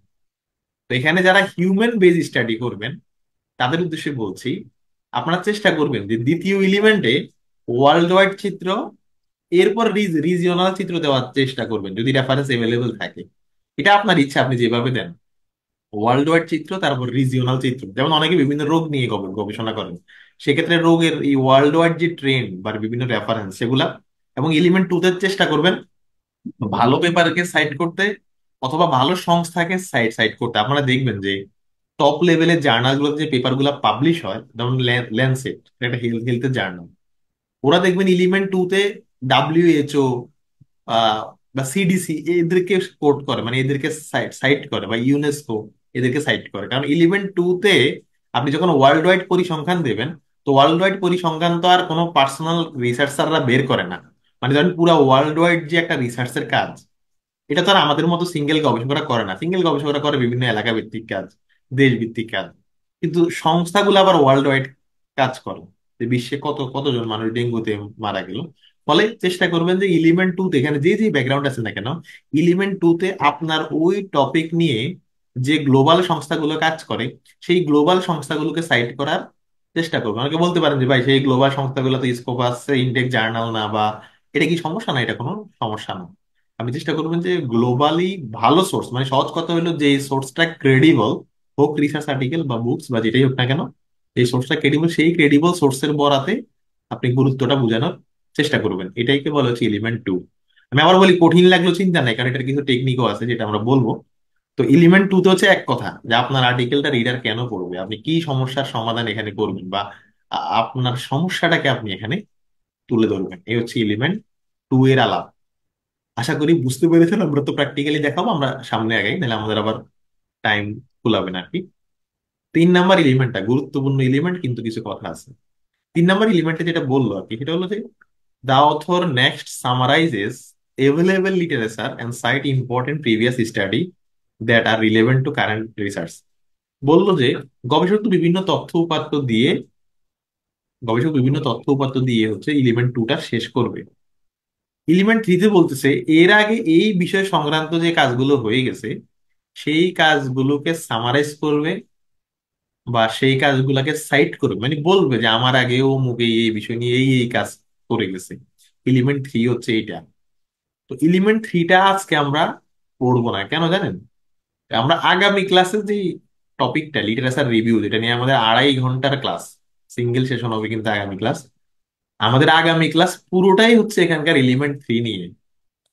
তো এখানে যারা হিউম্যান বেজ স্টাডি করবেন তাদের উদ্দেশ্যে বলছি, আপনারা চেষ্টা করবেন যে দ্বিতীয় এলিমেন্টে ওয়ার্ল্ড ওয়াইড চিত্র, এরপর রিজিওনাল চিত্র দেওয়ার চেষ্টা করবেন যদি রেফারেন্স এভেলেবেল থাকে। এটা আপনার ইচ্ছা, আপনি যেভাবে দেন। ওয়ার্ল্ড ওয়াইড চিত্র, তারপর রিজিওনাল চিত্র। যেমন অনেকে বিভিন্ন রোগ নিয়ে গবেষণা করেন, সেক্ষেত্রে রোগের এই ওয়ার্ল্ড ওয়াইড যে ট্রেন্ড বা বিভিন্ন রেফারেন্স সেগুলা। এবং এলিমেন্ট 2 তে চেষ্টা করবেন ভালো পেপারকে সাইট করতে, অথবা ভালো সংস্থাকে সাইট সাইট করতে। আপনারা দেখবেন যে টপ লেভেলের জার্নাল গুলোতে যে পেপার গুলা পাবলিশ হয়, যেমন ল্যান্সেট, একটা হেলথের জার্নাল, ওরা দেখবেন এলিমেন্ট 2 তে WHO বা সিডিসি এদেরকে কোট করে, মানে এদেরকে সাইট সাইট করে, বা ইউনেস্কো এদেরকে সাইট করে। কারণ এলিমেন্ট 2 তে আপনি যখন ওয়ার্ল্ড ওয়াইড পরিসংখ্যান দেবেন, তো ওয়ার্ল্ড ওয়াইড পরিসংখ্যান তো আর কোনো পার্সোনাল রিসার্চাররা বের করে না। মানে ধরেন পুরো ওয়ার্ল্ড ওয়াইড যে একটা রিসার্চের কাজ, এটা তো আর আমাদের মতো সিঙ্গেল গবেষকরা করে না। সিঙ্গেল গবেষকরা করে বিভিন্ন এলাকা ভিত্তিক কাজ, দেশ ভিত্তিক কাজ। কিন্তু সংস্থাগুলো আবার ওয়ার্ল্ড ওয়াইড কাজ করে, যে বিশ্বে কত কতজন মানুষ ডেঙ্গুতে মারা গেল। ফলে চেষ্টা করবেন যে এলিমেন্ট 2 তে এখানে যে যে ব্যাকগ্রাউন্ড আছে না কেন, এলিমেন্ট 2 তে আপনার ওই টপিক নিয়ে যে গ্লোবাল সংস্থাগুলো কাজ করে, সেই গ্লোবাল সংস্থাগুলোকে সাইট করার চেষ্টা করবেন। অনেকে বলতে পারেন যে ভাই সেই গ্লোবাল সংস্থাগুলো তো স্কোপাস ইনটেক জার্নাল না, বা এটা কি সমস্যা? না, এটা কোনো সমস্যা না। আপনি চেষ্টা করবেন যে গ্লোবালি ভালো সোর্স, মানে সহজ কথা হলো যে সোর্সটা ক্রেডিবল হোক, রিসার্চ আর্টিকেল বা বুকস বা যেটাই হোক না কেন, এই সোর্সটা ক্রেডিবল, সেই ক্রেডিবল সোর্সের বরাতে আপনি গুরুত্বটা বোঝানোর চেষ্টা করবেন। এটাইকে বলা হচ্ছে এলিমেন্ট 2। আমি আবার বলি, কঠিন লাগলো চিন্তা নাই, কারণ এটার কিছু টেকনিকও আছে যেটা আমরা বলবো। তো এলিমেন্ট 2 তে হচ্ছে এক কথা যে আপনার আর্টিকেলটা রিডার কেন পড়বে, আপনি কি সমস্যার সমাধান এখানে করবেন, বা আপনার সমস্যাটাকে আপনি এখানে তুলে ধরবেন। এই হচ্ছে এলিমেন্ট 2 এর আলাপ। আশা করি বুঝতে পেরেছেন। আমরা তো প্র্যাকটিক্যালি দেখাবো, আমরা সামনে আগাই, নাহলে আমাদের আবার টাইম কুলাবে না আর কি। 3 নাম্বার এলিমেন্টটা গুরুত্বপূর্ণ এলিমেন্ট, কিন্তু কিছু কথা আছে। 3 নাম্বার এলিমেন্টে যেটা বললো আর কি, সেটা হলো যে the author next summarizes available literature and cite important previous study that are relevant to current research। বললো যে গবেষক তো বিভিন্ন তথ্য উপাত্ত দিয়ে গবেষক বিভিন্ন তথ্য উপাত্ত দিয়ে হচ্ছে এলিমেন্ট 2টা শেষ করবে। এলিমেন্ট 3 তে বলতেছে এর আগে এই বিষয় সংক্রান্ত যে কাজগুলো হয়ে গেছে সেই কাজগুলোকে সামারাইজ করবে বা সেই কাজগুলাকে সাইট করবে, মানে বলবে যে আমার আগে ও মুখে এই বিষয় নিয়ে এই কাজ করে গেছে। এলিমেন্ট থ্রি হচ্ছে এইটা। তো এলিমেন্ট থ্রিটা আজকে আমরা পড়বো না, কেন জানেন? আমরা আগামী ক্লাসে যে টপিকটা লিটারেচার রিভিউ, যেটা নিয়ে আমাদের 2.5 ঘন্টার ক্লাস, সিঙ্গেল সেশন হবে কিন্তু আগামী ক্লাস, আমাদের আগামী ক্লাস পুরোটাই হচ্ছে এখানকার এলিমেন্ট থ্রি নিয়ে।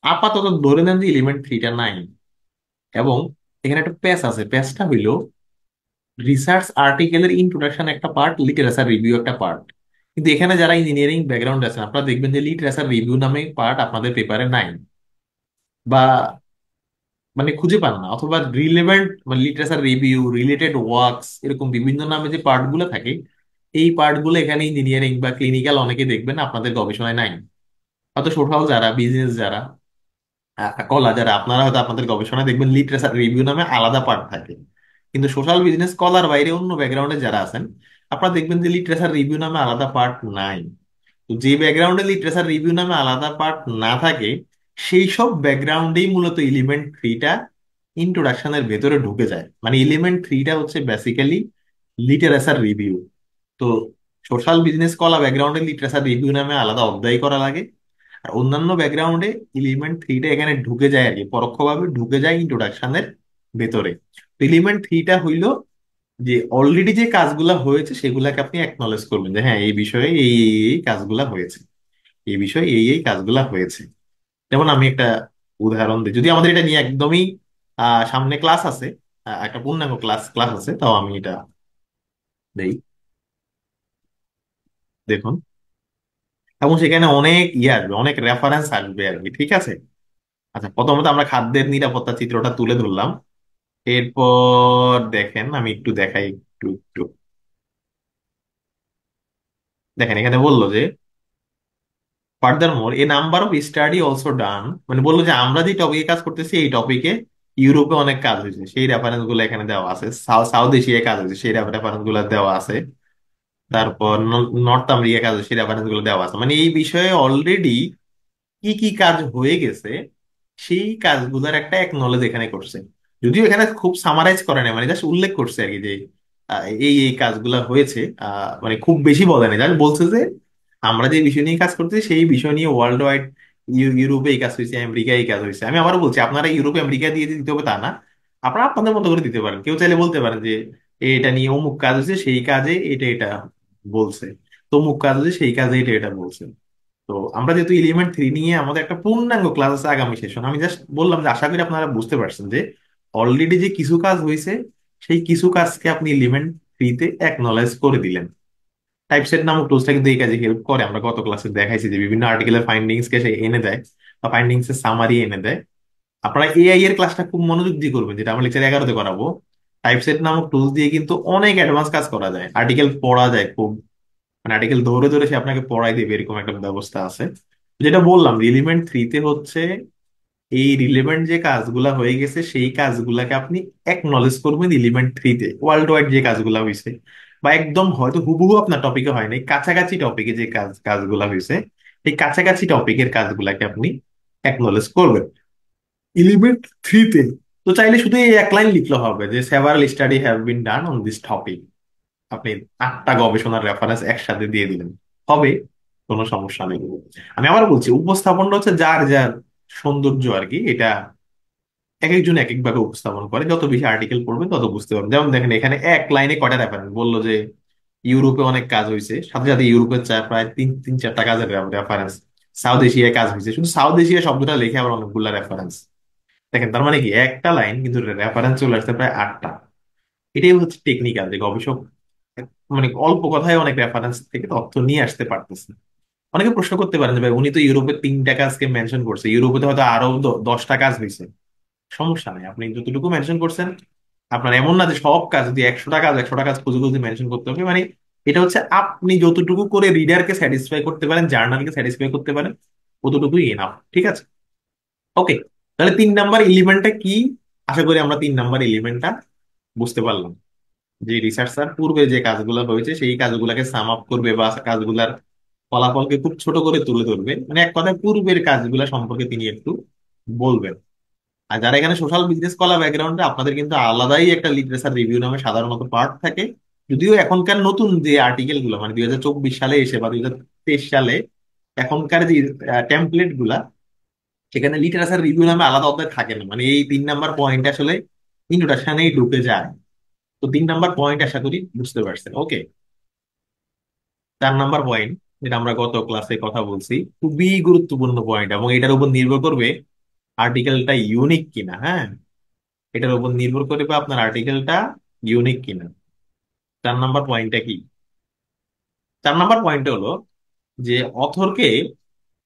আপাতত ধরে নেন যে এলিমেন্ট থ্রিটা নাই। এবং এখানে একটা প্যাচ আছে, প্যাচটা হইলো রিসার্চ আর্টিকেলের ইন্ট্রোডাকশন একটা পার্ট, লিটারেচার রিভিউ একটা পার্ট। কিন্তু এখানে যারা ইঞ্জিনিয়ারিং ব্যাকগ্রাউন্ড আছেন আপনারা দেখবেন যে লিটারেচার রিভিউ নামে পার্ট আপনাদের পেপারে নাই, বা মানে খুঁজে পান না, অথবা রিলেভেন্ট মানে লিটারেচার রিভিউ, রিলেটেড ওয়ার্কস, এরকম বিভিন্ন নামে যে পার্ট গুলো থাকে, এই পার্ট গুলো এখানে ইঞ্জিনিয়ারিং বা ক্লিনিক্যাল অনেকে দেখবেন আপনাদের গবেষণায় নাই। হয়তো সোশ্যাল যারা, বিজনেস যারা, কলা যারা, আপনারা হয়তো আপনাদের গবেষণায় দেখবেন লিটারেচার রিভিউ নামে আলাদা পার্ট থাকে। কিন্তু সোশ্যাল বিজনেস কলার বাইরে অন্য ব্যাকগ্রাউন্ডে যারা আছেন, আপনারা দেখবেন যে লিটারেচার রিভিউ নামে আলাদা পার্ট নাই। তো যে ব্যাকগ্রাউন্ডে লিটারেচার রিভিউ নামে আলাদা পার্ট না থাকে, সেই সব ব্যাকগ্রাউন্ডেই মূলত এলিমেন্ট থ্রিটা ইন্ট্রোডাকশনের ভেতরে ঢুকে যায়। মানে এলিমেন্ট থ্রিটা হচ্ছে বেসিক্যালি লিটারেচার রিভিউ। তো সোশ্যাল বিজনেস কলা ব্যাকগ্রাউন্ডে লিটারেচার রিভিউ নামে আলাদা অধ্যায় করা লাগে। আর অন্যান্য ব্যাকগ্রাউন্ডে এলিমেন্ট থ্রিটা এখানে ঢুকে যায় আর কি, পরোক্ষভাবে ঢুকে যায় ইন্ট্রোডাকশনের ভেতরে। এলিমেন্ট থ্রিটা হইলো যে অলরেডি যে কাজগুলা হয়েছে সেগুলাকে আপনি একনলেজ করবেন যে হ্যাঁ এই বিষয়ে এই এই এই কাজগুলা হয়েছে, এই বিষয়ে এই এই কাজগুলা হয়েছে। যেমন আমি একটা উদাহরণ দিই, যদি আমাদের এটা নিয়ে একদমই সামনে ক্লাস আছে, একটা পূর্ণাঙ্গ ক্লাস ক্লাস আছে, তাও আমি এটা দেই। দেখুন, এবং সেখানে অনেক ইয়ে আসবে, অনেক রেফারেন্স আসবে আর কি, ঠিক আছে? আচ্ছা, প্রথমত আমরা খাদ্যের নিরাপত্তা চিত্রটা তুলে ধরলাম। এরপর দেখেন, আমি একটু দেখাই, একটু একটু দেখেন, এখানে বললো যে further more A number of study also ডান, মানে বললো যে আমরা যে টপিকে কাজ করতেছি এই টপিকে ইউরোপে অনেক কাজ হয়েছে, সেই রেফারেন্স গুলো এখানে দেওয়া আছে। সাউথ এশিয়ায় কাজ হয়েছে, সেই রেফারেন্স গুলো দেওয়া আছে। তারপর নর্থ আমেরিকায় কাজ হয়েছে, সেই রেফারেন্স গুলো দেওয়া আছে। মানে এই বিষয়ে অলরেডি কি কি কাজ হয়ে গেছে সেই কাজগুলোর একটা একনলেজ এখানে করছে। যদিও এখানে খুব সামারাইজ করে না, মানে জাস্ট উল্লেখ করছে আর কি যে এই এই কাজগুলা হয়েছে। মানে খুব বেশি বলে না, জাস্ট বলছে যে আমরা যে বিষয় নিয়ে কাজ করতেছি সেই বিষয় নিয়ে ওয়ার্ল্ড ওয়াইড, ইউরোপে এই কাজ হয়েছে, আমেরিকায় এই কাজ হয়েছে। আমি আবার বলছি, আপনারা ইউরোপে আমেরিকা দিয়ে যে দিতে হবে তা না, আপনারা আপনাদের মতো করে দিতে পারেন। কেউ চাইলে বলতে পারেন যে এটা নিয়ে অমুক কাজ হয়েছে, সেই কাজে এটা এটা বলছে, তমুক কাজ হয়েছে সেই কাজে এটা এটা বলছে। তো আমরা যেহেতু এলিমেন্ট থ্রি নিয়ে আমাদের একটা পূর্ণাঙ্গ ক্লাস আছে আগামী সেশন, আমি জাস্ট বললাম যে আশা করি আপনারা বুঝতে পারছেন যে অলরেডি যে কিছু কাজ হয়েছে সেই কিছু কাজকে আপনি এলিমেন্ট থ্রিতে একনলেজ করে দিলেন। টাইপসেট নামক টুলসটা কিন্তু এই কাজে হেল্প করে। আমরা গত ক্লাসে দেখাইছি যে বিভিন্ন আর্টিকেলের ফাইন্ডিংস কে সে এনে দেয়, বা ফাইন্ডিংস এর সামারি এনে দেয়। আপনারা এআই এর ক্লাসটা খুব মনোযোগ দিয়ে করবেন, যেটা আমরা লেকচার 11-তে করাবো। টাইপসেট নামক টুলস দিয়ে কিন্তু অনেক অ্যাডভান্স কাজ করা যায়, আর্টিকেল পড়া যায় খুব, মানে আর্টিকেল ধরে ধরে সে আপনাকে পড়াই দেবে, এরকম একটা ব্যবস্থা আছে। যেটা বললাম, এলিমেন্ট থ্রিতে হচ্ছে এই রিলেভেন্ট যে কাজগুলা হয়ে গেছে সেই কাজগুলাকে আপনি একনলেজ করবেন এলিমেন্ট থ্রিতে, ওয়ার্ল্ড ওয়াইড যে কাজগুলা হয়েছে, বা একদম হয়তো হুবহু আপনার টপিকে হয় নাই, কাছাকাছি টপিকে যে কাজগুলা হয়েছে, এই কাছাকাছি টপিকের কাজগুলাকে আপনি একনলেজ করবেন এলিমেন্ট থ্রিতে। তো চাইলে শুধু এই এক লাইন লিখলে হবে যে several study have bin done on this topic, আপনি 8টা গবেষণার রেফারেন্স একসাথে দিয়ে দিলেন, হবে, কোনো সমস্যা নেই। আমি আবার বলছি, উপস্থাপনটা হচ্ছে যার যার সৌন্দর্য আর কি, এটা এক একজন এক একভাবে উপস্থাপন করে। যত বেশি আর্টিকেল পড়বেন তত বুঝতে পারবেন। যেমন দেখেন, এখানে এক লাইনে কয়টা রেফারেন্স বললো যে ইউরোপে অনেক কাজ হয়েছে, সাথে সাথে ইউরোপের প্রায় তিন তিন চারটা কাজের রেফারেন্স। সাউথ এশিয়ায় কাজ হয়েছে, শুধু সাউথ এশিয়া শব্দটা লিখে আবার অনেকগুলা রেফারেন্স। দেখেন, তার মানে কি একটা লাইন কিন্তু রেফারেন্স চলে আসছে প্রায় 8টা। এটাই হচ্ছে টেকনিক্যাল যে গবেষক মানে অল্প কথায় অনেক রেফারেন্স থেকে তথ্য নিয়ে আসতে পারতেছে। অনেকে প্রশ্ন করতে পারেন যে ভাই উনি তো ইউরোপের 3টা কাজকে মেনশন করছে, ইউরোপে তো হয়তো আরো 10টা কাজ হয়েছে। সমস্যা নেই, আপনি যতটুকু মেনশন করছেন, আপনার এমন না যে সব কাজ যদি 100টা কাজ খুঁজে খুঁজে মেনশন করতে হবে। মানে এটা হচ্ছে আপনি যতটুকু করে রিডারকে স্যাটিসফাই করতে পারেন, জার্নালকে স্যাটিসফাই করতে পারেন, ততটুকুই এনাফ, ঠিক আছে? ওকে, তাহলে 3 নাম্বার এলিমেন্টটা কি? আশা করি আমরা 3 নাম্বার এলিমেন্টটা বুঝতে পারলাম, যে রিসার্চার পূর্বে যে কাজগুলো হয়েছে সেই কাজগুলোকে সাম আপ করবে, বা কাজগুলার ফলাফলকে খুব ছোট করে তুলে ধরবে, মানে এক কথায় পূর্বের কাজগুলো সম্পর্কে তিনি একটু বলবেন। আর যারা এখানে সোশ্যাল বিজনেস কলা ব্যাকগ্রাউন্ডে, আপনাদের কিন্তু আলাদাই একটা লিটারেচার রিভিউ নামে সাধারণত পার্ট থাকে। যদিও এখনকার নতুন যে আর্টিকেল গুলো মানে 2024 সালে এসে বা 2023 সালে এখনকার যে টেমপ্লেট গুলা, সেখানে লিটারেচার রিভিউ নামে আলাদা অধ্যায় থাকে না, মানে এই 3 নাম্বার পয়েন্ট আসলে ইন্ট্রোডাকশনেই ঢুকে যায়। তো 3 নাম্বার পয়েন্ট আশা করি বুঝতে পারছেন। ওকে, 4 নাম্বার পয়েন্ট, যেটা আমরা গত ক্লাসে কথা বলছি, খুবই গুরুত্বপূর্ণ পয়েন্ট এবং এটার উপর নির্ভর করবে আর্টিকেলটা ইউনিক কিনা। হ্যাঁ, এটার উপর নির্ভর করবে আপনার আর্টিকেলটা ইউনিক কিনা। 4 নাম্বার পয়েন্টটা কি? 4 নাম্বার পয়েন্ট হলো যে অথরকে,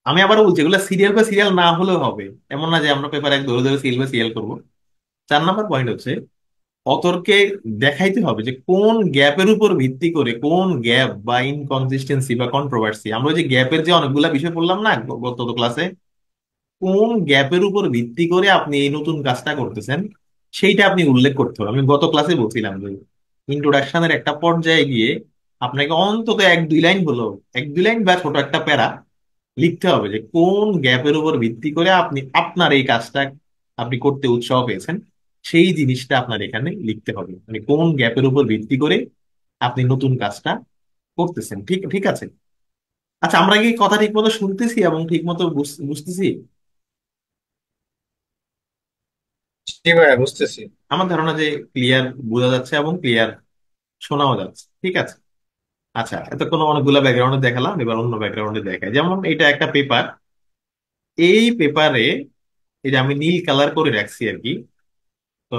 আমি আবার বলছি এগুলো সিরিয়াল বা সিরিয়াল না হলেও হবে, এমন না যে আমরা পেপার এক ধরে ধরে সিরিয়াল বা সিরিয়াল করবো। 4 নাম্বার পয়েন্ট হচ্ছে অথরকে দেখাইতে হবে যে কোন গ্যাপের উপর ভিত্তি করে, কোন গ্যাপ বা ইনকনসিস্টেন্সি বা কন্ট্রোভার্সি, আমরা ওই যে গ্যাপের যে অনেকগুলা বিষয় পড়লাম না গত ক্লাসে, কোন গ্যাপের উপর ভিত্তি করে আপনি এই নতুন কাজটা করতেছেন সেইটা আপনি উল্লেখ করতে হবে। আমি গত ক্লাসে বলছিলাম যে ইন্ট্রোডাকশনের একটা পর্যায়ে গিয়ে আপনাকে অন্তত 1-2 লাইন হলো, 1-2 লাইন বা ছোট একটা প্যারা লিখতে হবে যে কোন গ্যাপের উপর ভিত্তি করে আপনি আপনার এই কাজটা আপনি করতে উৎসাহ পেয়েছেন, সেই জিনিসটা আপনার এখানে লিখতে হবে, মানে কোন গ্যাপের উপর ভিত্তি করে আপনি নতুন কাজটা করতেছেন। ঠিক ঠিক আছে? আচ্ছা, আমরা কি কথা ঠিক মতো শুনতেছি এবং ঠিক মতো বুঝতেছি? জি ভাইয়া, বুঝতেছি। আমার ধারণা যে ক্লিয়ার বোঝা যাচ্ছে এবং ক্লিয়ার শোনাও যাচ্ছে। ঠিক আছে। আচ্ছা, এতক্ষণ অনেকগুলো ব্যাকগ্রাউন্ডে দেখালাম, এবার অন্য ব্যাকগ্রাউন্ডে দেখাই। যেমন এটা একটা পেপার, এই পেপারে এই যে আমি নীল কালার করে রাখছি আর কি। তো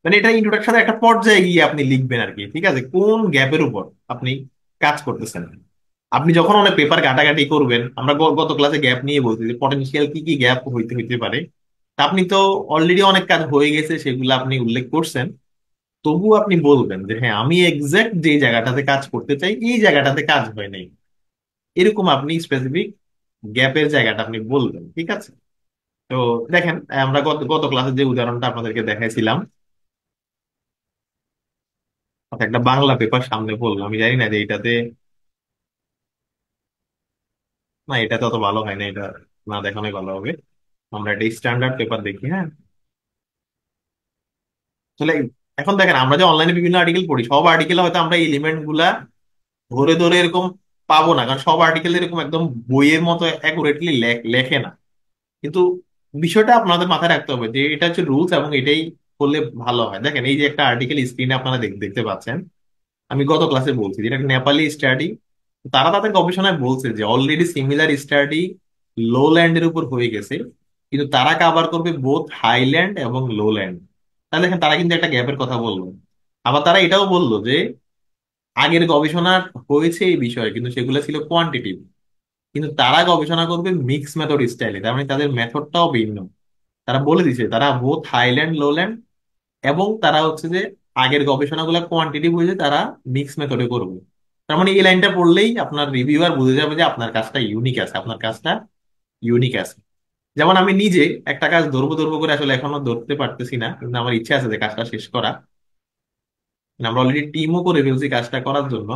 মানে এটা ইন্ট্রোডাকশনের একটা পর্যায়ে গিয়ে আপনি লিখবেন আর কি। ঠিক আছে, কোন গ্যাপের উপর আপনি কাজ করতেছেন। আপনি যখন অনেক পেপার ঘাটাঘাটি করবেন, আমরা গত ক্লাসে গ্যাপ নিয়ে বলছি যে পটেনশিয়াল কি কি গ্যাপ হইতে হইতে পারে। তা আপনি তো অলরেডি অনেক কাজ হয়ে গেছে, সেগুলো আপনি উল্লেখ করছেন। তবুও আপনি বলবেন যে হ্যাঁ, আমি এক্সাক্ট যে জায়গাটাতে কাজ করতে চাই এই জায়গাটাতে কাজ হয় নাই, এরকম আপনি স্পেসিফিক গ্যাপের জায়গাটা আপনি বলবেন। ঠিক আছে? তো দেখেন, আমরা গত গত ক্লাসে যে উদাহরণটা আপনাদেরকে দেখাইছিলাম, অর্থাৎ একটা বাংলা পেপার সামনে পড়লো, আমি জানি না যে এটাতে, না এটাতে অত ভালো হয় না, এটা না দেখানোই ভালো হবে। আমরা একটা স্ট্যান্ডার্ড পেপার দেখি। হ্যাঁ, আসলে এখন দেখেন আমরা যে অনলাইনে বিভিন্ন আর্টিকেল পড়ি, সব আর্টিকেলে হয়তো আমরা এলিমেন্ট গুলা ধরে ধরে এরকম পাবো না, কারণ সব আর্টিকেল এরকম একদম বইয়ের মতো অ্যাকুরেটলি লেখে না। কিন্তু বিষয়টা আপনাদের মাথায় রাখতে হবে যে এটা হচ্ছে রুলস এবং এটাই করলে ভালো হয়। দেখেন এই যে একটা আর্টিকেল স্ক্রিনে আপনারা দেখতে পাচ্ছেন, আমি গত ক্লাসে বলছি যেটা একটা নেপালি স্টাডি। তারা তাদের গবেষণায় বলছে যে অলরেডি সিমিলার স্টাডি লোল্যান্ডের উপর হয়ে গেছে, কিন্তু তারা কাভার করবে বোথ হাইল্যান্ড এবং লোল্যান্ড। তাহলে দেখেন তারা কিন্তু একটা গ্যাপের কথা বললো। আবার তারা এটাও বললো যে আগের গবেষণা হয়েছে এই বিষয়ে, কিন্তু সেগুলো ছিল কোয়ান্টিটিভ, কিন্তু তারা গবেষণা করবে মিক্স মেথড স্টাইলে, তার মানে তাদের মেথডটাও ভিন্ন। তারা বলে দিছে তারা বোথ হাইল্যান্ড লোল্যান্ড, এবং তারা হচ্ছে যে আগের গবেষণাগুলো কোয়ান্টিটিভ হয়েছে, তারা মিক্স মেথডে করবে। তার মানে এই লাইনটা পড়লেই আপনার রিভিউয়ার বুঝে যাবে যে আপনার কাজটা ইউনিক আছে, আপনার কাজটা ইউনিক আছে। যেমন আমি নিজে একটা কাজ ধরবো ধরবো করে আসলে এখনো ধরতে পারতেছি না, কিন্তু আমার ইচ্ছা আছে যে কাজটা শেষ করা। মানে আমরা অলরেডি টিমও করে ফেলছি কাজটা করার জন্য।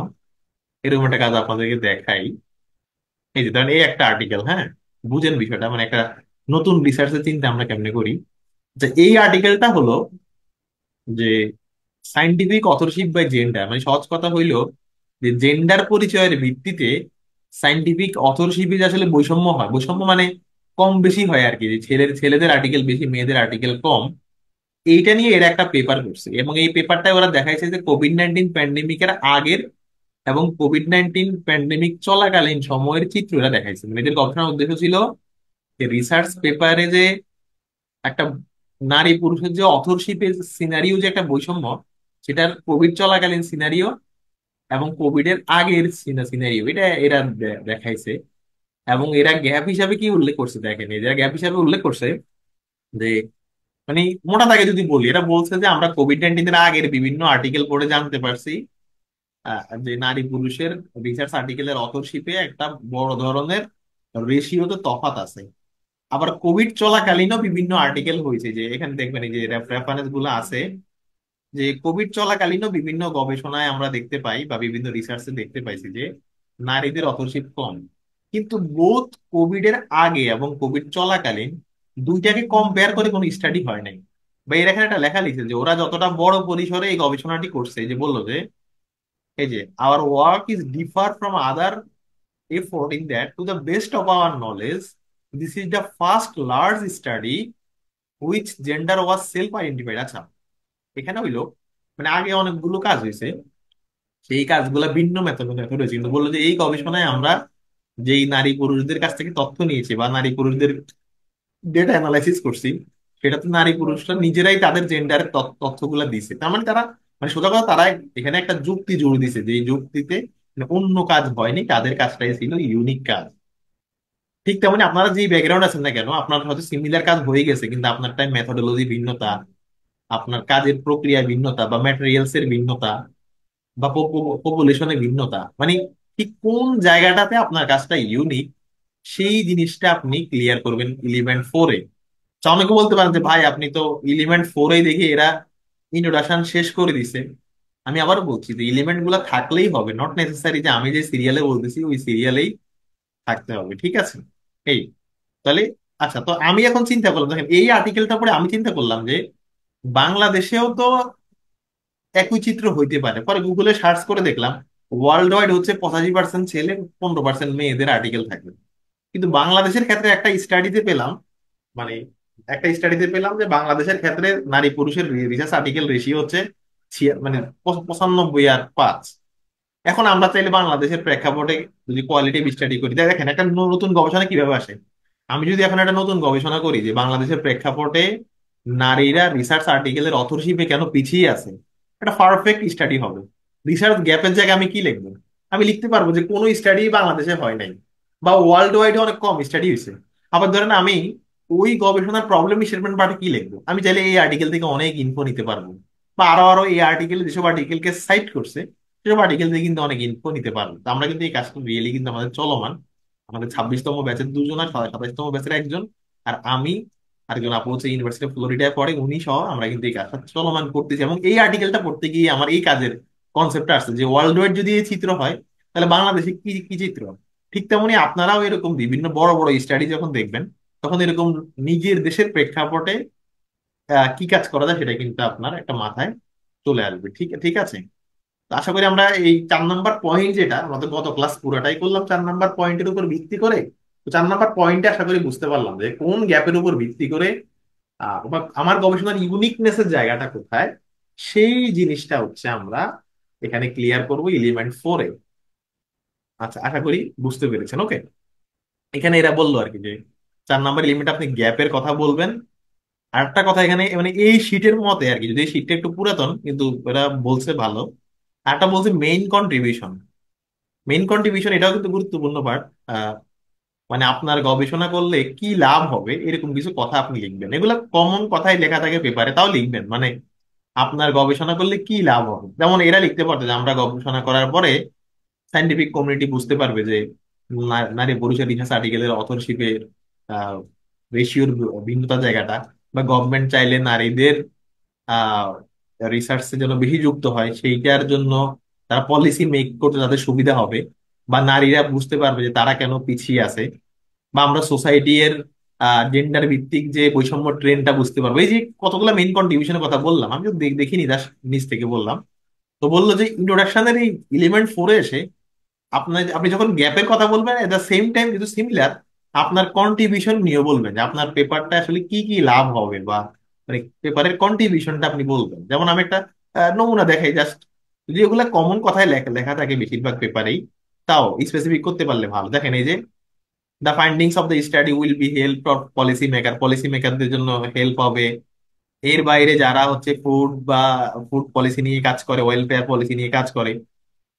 এরকম একটা কাজ আপনাদেরকে দেখাই। এই যে ধরেন এই একটা আর্টিকেল, হ্যাঁ, বুঝেন বিষয়টা, মানে একটা নতুন রিসার্চের চিন্তা আমরা কেমনে করি। যে এই আর্টিকেলটা হলো যে সাইন্টিফিক অথরশিপ বাই জেন্ডার, মানে সহজ কথা হইলো যে জেন্ডার পরিচয়ের ভিত্তিতে সাইন্টিফিক অথরশিপে যে আসলে বৈষম্য হয়, বৈষম্য মানে কম বেশি হয় আর কি, যে ছেলেদের আর্টিকেল বেশি মেয়েদের আর্টিকেল কম, এইটা নিয়ে এরা একটা পেপার করছে। এবং এই পেপারটায় ওরা দেখাইছে যে কোভিড-19 প্যান্ডেমিকের আগের এবং কোভিড-19 প্যান্ডেমিক চলাকালীন সময়ের চিত্র এরা দেখাইছে। মানে এদের গবেষণার উদ্দেশ্য ছিল যে রিসার্চ পেপারে যে একটা নারী পুরুষের যে অথরশিপের সিনারিও, যে একটা বৈষম্য, সেটার কোভিড চলাকালীন সিনারিও এবং কোভিড এর আগের সিনারিও, এটা এরা দেখাইছে। এবং এরা গ্যাপ হিসাবে কি উল্লেখ করছে দেখেন, এরা গ্যাপ হিসাবে উল্লেখ করছে যে, মানে মোটা দাগে যদি বলি, এরা বলছে যে আমরা কোভিড-19 এর আগের বিভিন্ন আর্টিকেল পড়ে জানতে পারছি যে নারী পুরুষের রিসার্চ আর্টিকেলের অথরশিপে একটা বড় ধরনের রেশিওতে তফাৎ আছে। আবার কোভিড চলাকালীনও বিভিন্ন আর্টিকেল হয়েছে, যে এখানে দেখবেন এই যে রেফারেন্স গুলো আছে, যে কোভিড চলাকালীনও বিভিন্ন গবেষণায় আমরা দেখতে পাই বা বিভিন্ন রিসার্চে দেখতে পাইছি যে নারীদের অথরশিপ কম। কিন্তু বোথ কোভিড এর আগে এবং কোভিড চলাকালীন দুইটাকে কম্পেয়ার করে কোনো স্টাডি হয় নাই। বা এর এখানে একটা লেখা লিখছে যে ওরা যতটা বড় পরিসরে এই গবেষণাটি করছে, এই যে বললো যে এই যে our work is differ from other effort in that to the best of our knowledge this is the first large study which gender was self identified। আচ্ছা, এখানে হইলো মানে আগে অনেকগুলো কাজ হয়েছে, সেই কাজগুলো ভিন্ন মেথড মেথড হয়েছে, কিন্তু বললো যে এই গবেষণায় আমরা যেই নারী পুরুষদের কাছ থেকে তথ্য নিয়েছি বা নারী পুরুষদের ডেটা অ্যানালাইসিস করছি, সেটা তো নারী পুরুষরা নিজেরাই তাদের জেন্ডারের তথ্যগুলো দিছে। তার মানে তারা মানে সোজা কথা তারা এখানে একটা যুক্তি জুড়ে দিছে যে এই যুক্তিতে মানে অন্য কাজ হয়নি, তাদের কাজটাই ছিল ইউনিক কাজ। ঠিক তেমনি আপনারা যে ব্যাকগ্রাউন্ড আছেন না কেন, আপনার হয়তো সিমিলার কাজ হয়ে গেছে, কিন্তু আপনার টাইম মেথোডোলজি ভিন্নতা, আপনার কাজের প্রক্রিয়া ভিন্নতা বা ম্যাটেরিয়ালস এর ভিন্নতা বা পপুলেশনের ভিন্নতা, মানে ঠিক কোন জায়গাটাতে আপনার কাজটা ইউনিক, সেই জিনিসটা আপনি ক্লিয়ার করবেন এলিমেন্ট 4-এ। অনেকে বলতে পারেন যে ভাই আপনি তো এলিমেন্ট 4-এই দেখি এরা ইন্ট্রোডাকশন শেষ করে দিছে। আমি আবারও বলছি যে এলিমেন্ট গুলা থাকলেই হবে, নট নেসেসারি যে আমি যে সিরিয়ালে বলতেছি ওই সিরিয়ালেই থাকতে হবে, ঠিক আছে? এই তাহলে আচ্ছা, তো আমি এখন চিন্তা করলাম, দেখেন এই আর্টিকেলটা পরে আমি চিন্তা করলাম যে বাংলাদেশেও তো একই চিত্র হইতে পারে। পরে গুগলে সার্চ করে দেখলাম ওয়ার্ল্ড ওয়াইড হচ্ছে 85% ছেলে, 15% মেয়েদের আর্টিকেল থাকে। কিন্তু বাংলাদেশের ক্ষেত্রে একটা স্টাডিতে পেলাম, মানে একটা স্টাডিতে পেলাম যে বাংলাদেশের ক্ষেত্রে নারী পুরুষের রিসার্চ আর্টিকেল রেশিও হচ্ছে মানে 95 আর 5। এখন আমরা চাইলে বাংলাদেশের প্রেক্ষাপটে যদি কোয়ালিটিভ স্টাডি করি, তাই দেখেন একটা নতুন গবেষণা কিভাবে আসে। আমি যদি এখন একটা নতুন গবেষণা করি যে বাংলাদেশের প্রেক্ষাপটে নারীরা রিসার্চ আর্টিকেলের অথরশিপে কেন পিছিয়ে আছে, এটা পারফেক্ট স্টাডি হবে। রিসার্চ গ্যাপের জায়গায় আমি কি লিখবো? আমি লিখতে পারবো যে কোনো স্টাডি বাংলাদেশে হয় নাই বা ওয়ার্ল্ড ওয়াইডে অনেক কম স্টাডি হয়েছে। আবার ধরেন আমি ওই গবেষণার প্রবলেম স্টেটমেন্ট পার্টে কি লিখবো, আমি চাইলে এই আর্টিকেল থেকে অনেক ইনফো নিতে পারবো, বা আরো আরো এই আর্টিকেল যেসব আর্টিকেলকে সাইট করছে সেসব আর্টিকেল থেকে কিন্তু অনেক ইনফো নিতে পারবো। তো আমরা কিন্তু এই কাজটা রিয়েলি কিন্তু আমাদের চলমান। আমাদের 26তম ব্যাচের দুজন আর 27তম ব্যাচের একজন, আর আমি আরেকজন আপু হচ্ছে ইউনিভার্সিটি অফ ফ্লোরিডায় পড়ে, উনি সহ আমরা কিন্তু এই কাজটা চলমান করতেছি। এবং এই আর্টিকেলটা পড়তে গিয়ে আমার এই কাজের কনসেপ্টটা আসছে যে ওয়ার্ল্ড ওয়াইড যদি এই চিত্র হয় তাহলে বাংলাদেশে কি কি চিত্র। ঠিক তেমনি আপনারাও এরকম বিভিন্ন বড় বড় স্টাডি যখন দেখবেন তখন এরকম নিজের দেশের প্রেক্ষাপটে কি কাজ করা যায় সেটা কিন্তু আপনার একটা মাথায় চলে আসবে। ঠিক ঠিক আছে? তো আশা করি আমরা এই 4 নাম্বার পয়েন্ট, যেটা আমাদের গত ক্লাস পুরাটাই করলাম 4 নাম্বার পয়েন্টের উপর ভিত্তি করে, তো 4 নাম্বার পয়েন্টে আশা করি বুঝতে পারলাম যে কোন গ্যাপের উপর ভিত্তি করে বা আমার গবেষণার ইউনিকনেসের জায়গাটা কোথায়, সেই জিনিসটা হচ্ছে আমরা এখানে ক্লিয়ার করব এলিমেন্ট 4-এ। আচ্ছা, আশা করি বুঝতে পেরেছেন। ওকে, এখানে এরা বললো আর কি যে 4 নাম্বার এলিমেন্ট আপনি গ্যাপের কথা বলবেন। আর একটা কথা এখানে মানে এই শীটের মতে আর কি, যদি শীটটা একটু পুরাতন কিন্তু এরা বলছে ভালো, আরটা বলছে মেইন কন্ট্রিবিউশন। মেইন কন্ট্রিবিউশন এটাও কিন্তু গুরুত্বপূর্ণ পার্ট। মানে আপনার গবেষণা করলে কি লাভ হবে এরকম কিছু কথা আপনি লিখবেন, এগুলা কমন কথাই লেখা থাকে পেপারে, তাও লিখবেন মানে আপনার গবেষণা করলে কি লাভ হবে। যেমন এরা লিখতে পারতো যে আমরা গবেষণা করার পরে সাইন্টিফিক কমিউনিটি বুঝতে পারবে যে নারী পুরুষের রিসার্চ আর্টিকেলের অথরশিপের রেশিওর ভিন্নতা জায়গাটা, বা গভর্নমেন্ট চাইলে নারীদের আহ রিসার্চে যেন বেশি যুক্ত হয় সেইটার জন্য তারা পলিসি মেক করতে তাদের সুবিধা হবে, বা নারীরা বুঝতে পারবে যে তারা কেন পিছিয়ে আছে, বা আমরা সোসাইটি এর জেন্ডার ভিত্তিক যে বৈষম্য ট্রেন্ডটা বুঝতে পারবো। এই যে কতগুলো মেইন কন্ট্রিবিউশনের কথা বললাম, আমি তো দেখিনি, জাস্ট নিচ থেকে বললাম। তো বললো যে ইন্ট্রোডাকশনের এই এলিমেন্ট 4-এ এসে আপনার আপনি যখন গ্যাপের কথা বলবেন এট দ্য সেম টাইম কিন্তু সিমিলার আপনার কন্ট্রিবিউশন নিয়ে বলবেন যে আপনার পেপারটা আসলে কি কি লাভ হবে, বা মানে পেপারের কন্ট্রিবিউশনটা আপনি বলবেন। যেমন আমি একটা নমুনা দেখাই জাস্ট, যদি ওগুলা কমন কথায় লেখা লেখা থাকে বেশিরভাগ পেপারেই, তাও স্পেসিফিক করতে পারলে ভালো। দেখেন এই যে the findings of the study will be help for policy maker, policy মেকারদের জন্য হেল্প হবে। এর বাইরে যারা হচ্ছে ফুড বা ফুড পলিসি নিয়ে কাজ করে, ওয়েলফেয়ার পলিসি নিয়ে কাজ করে,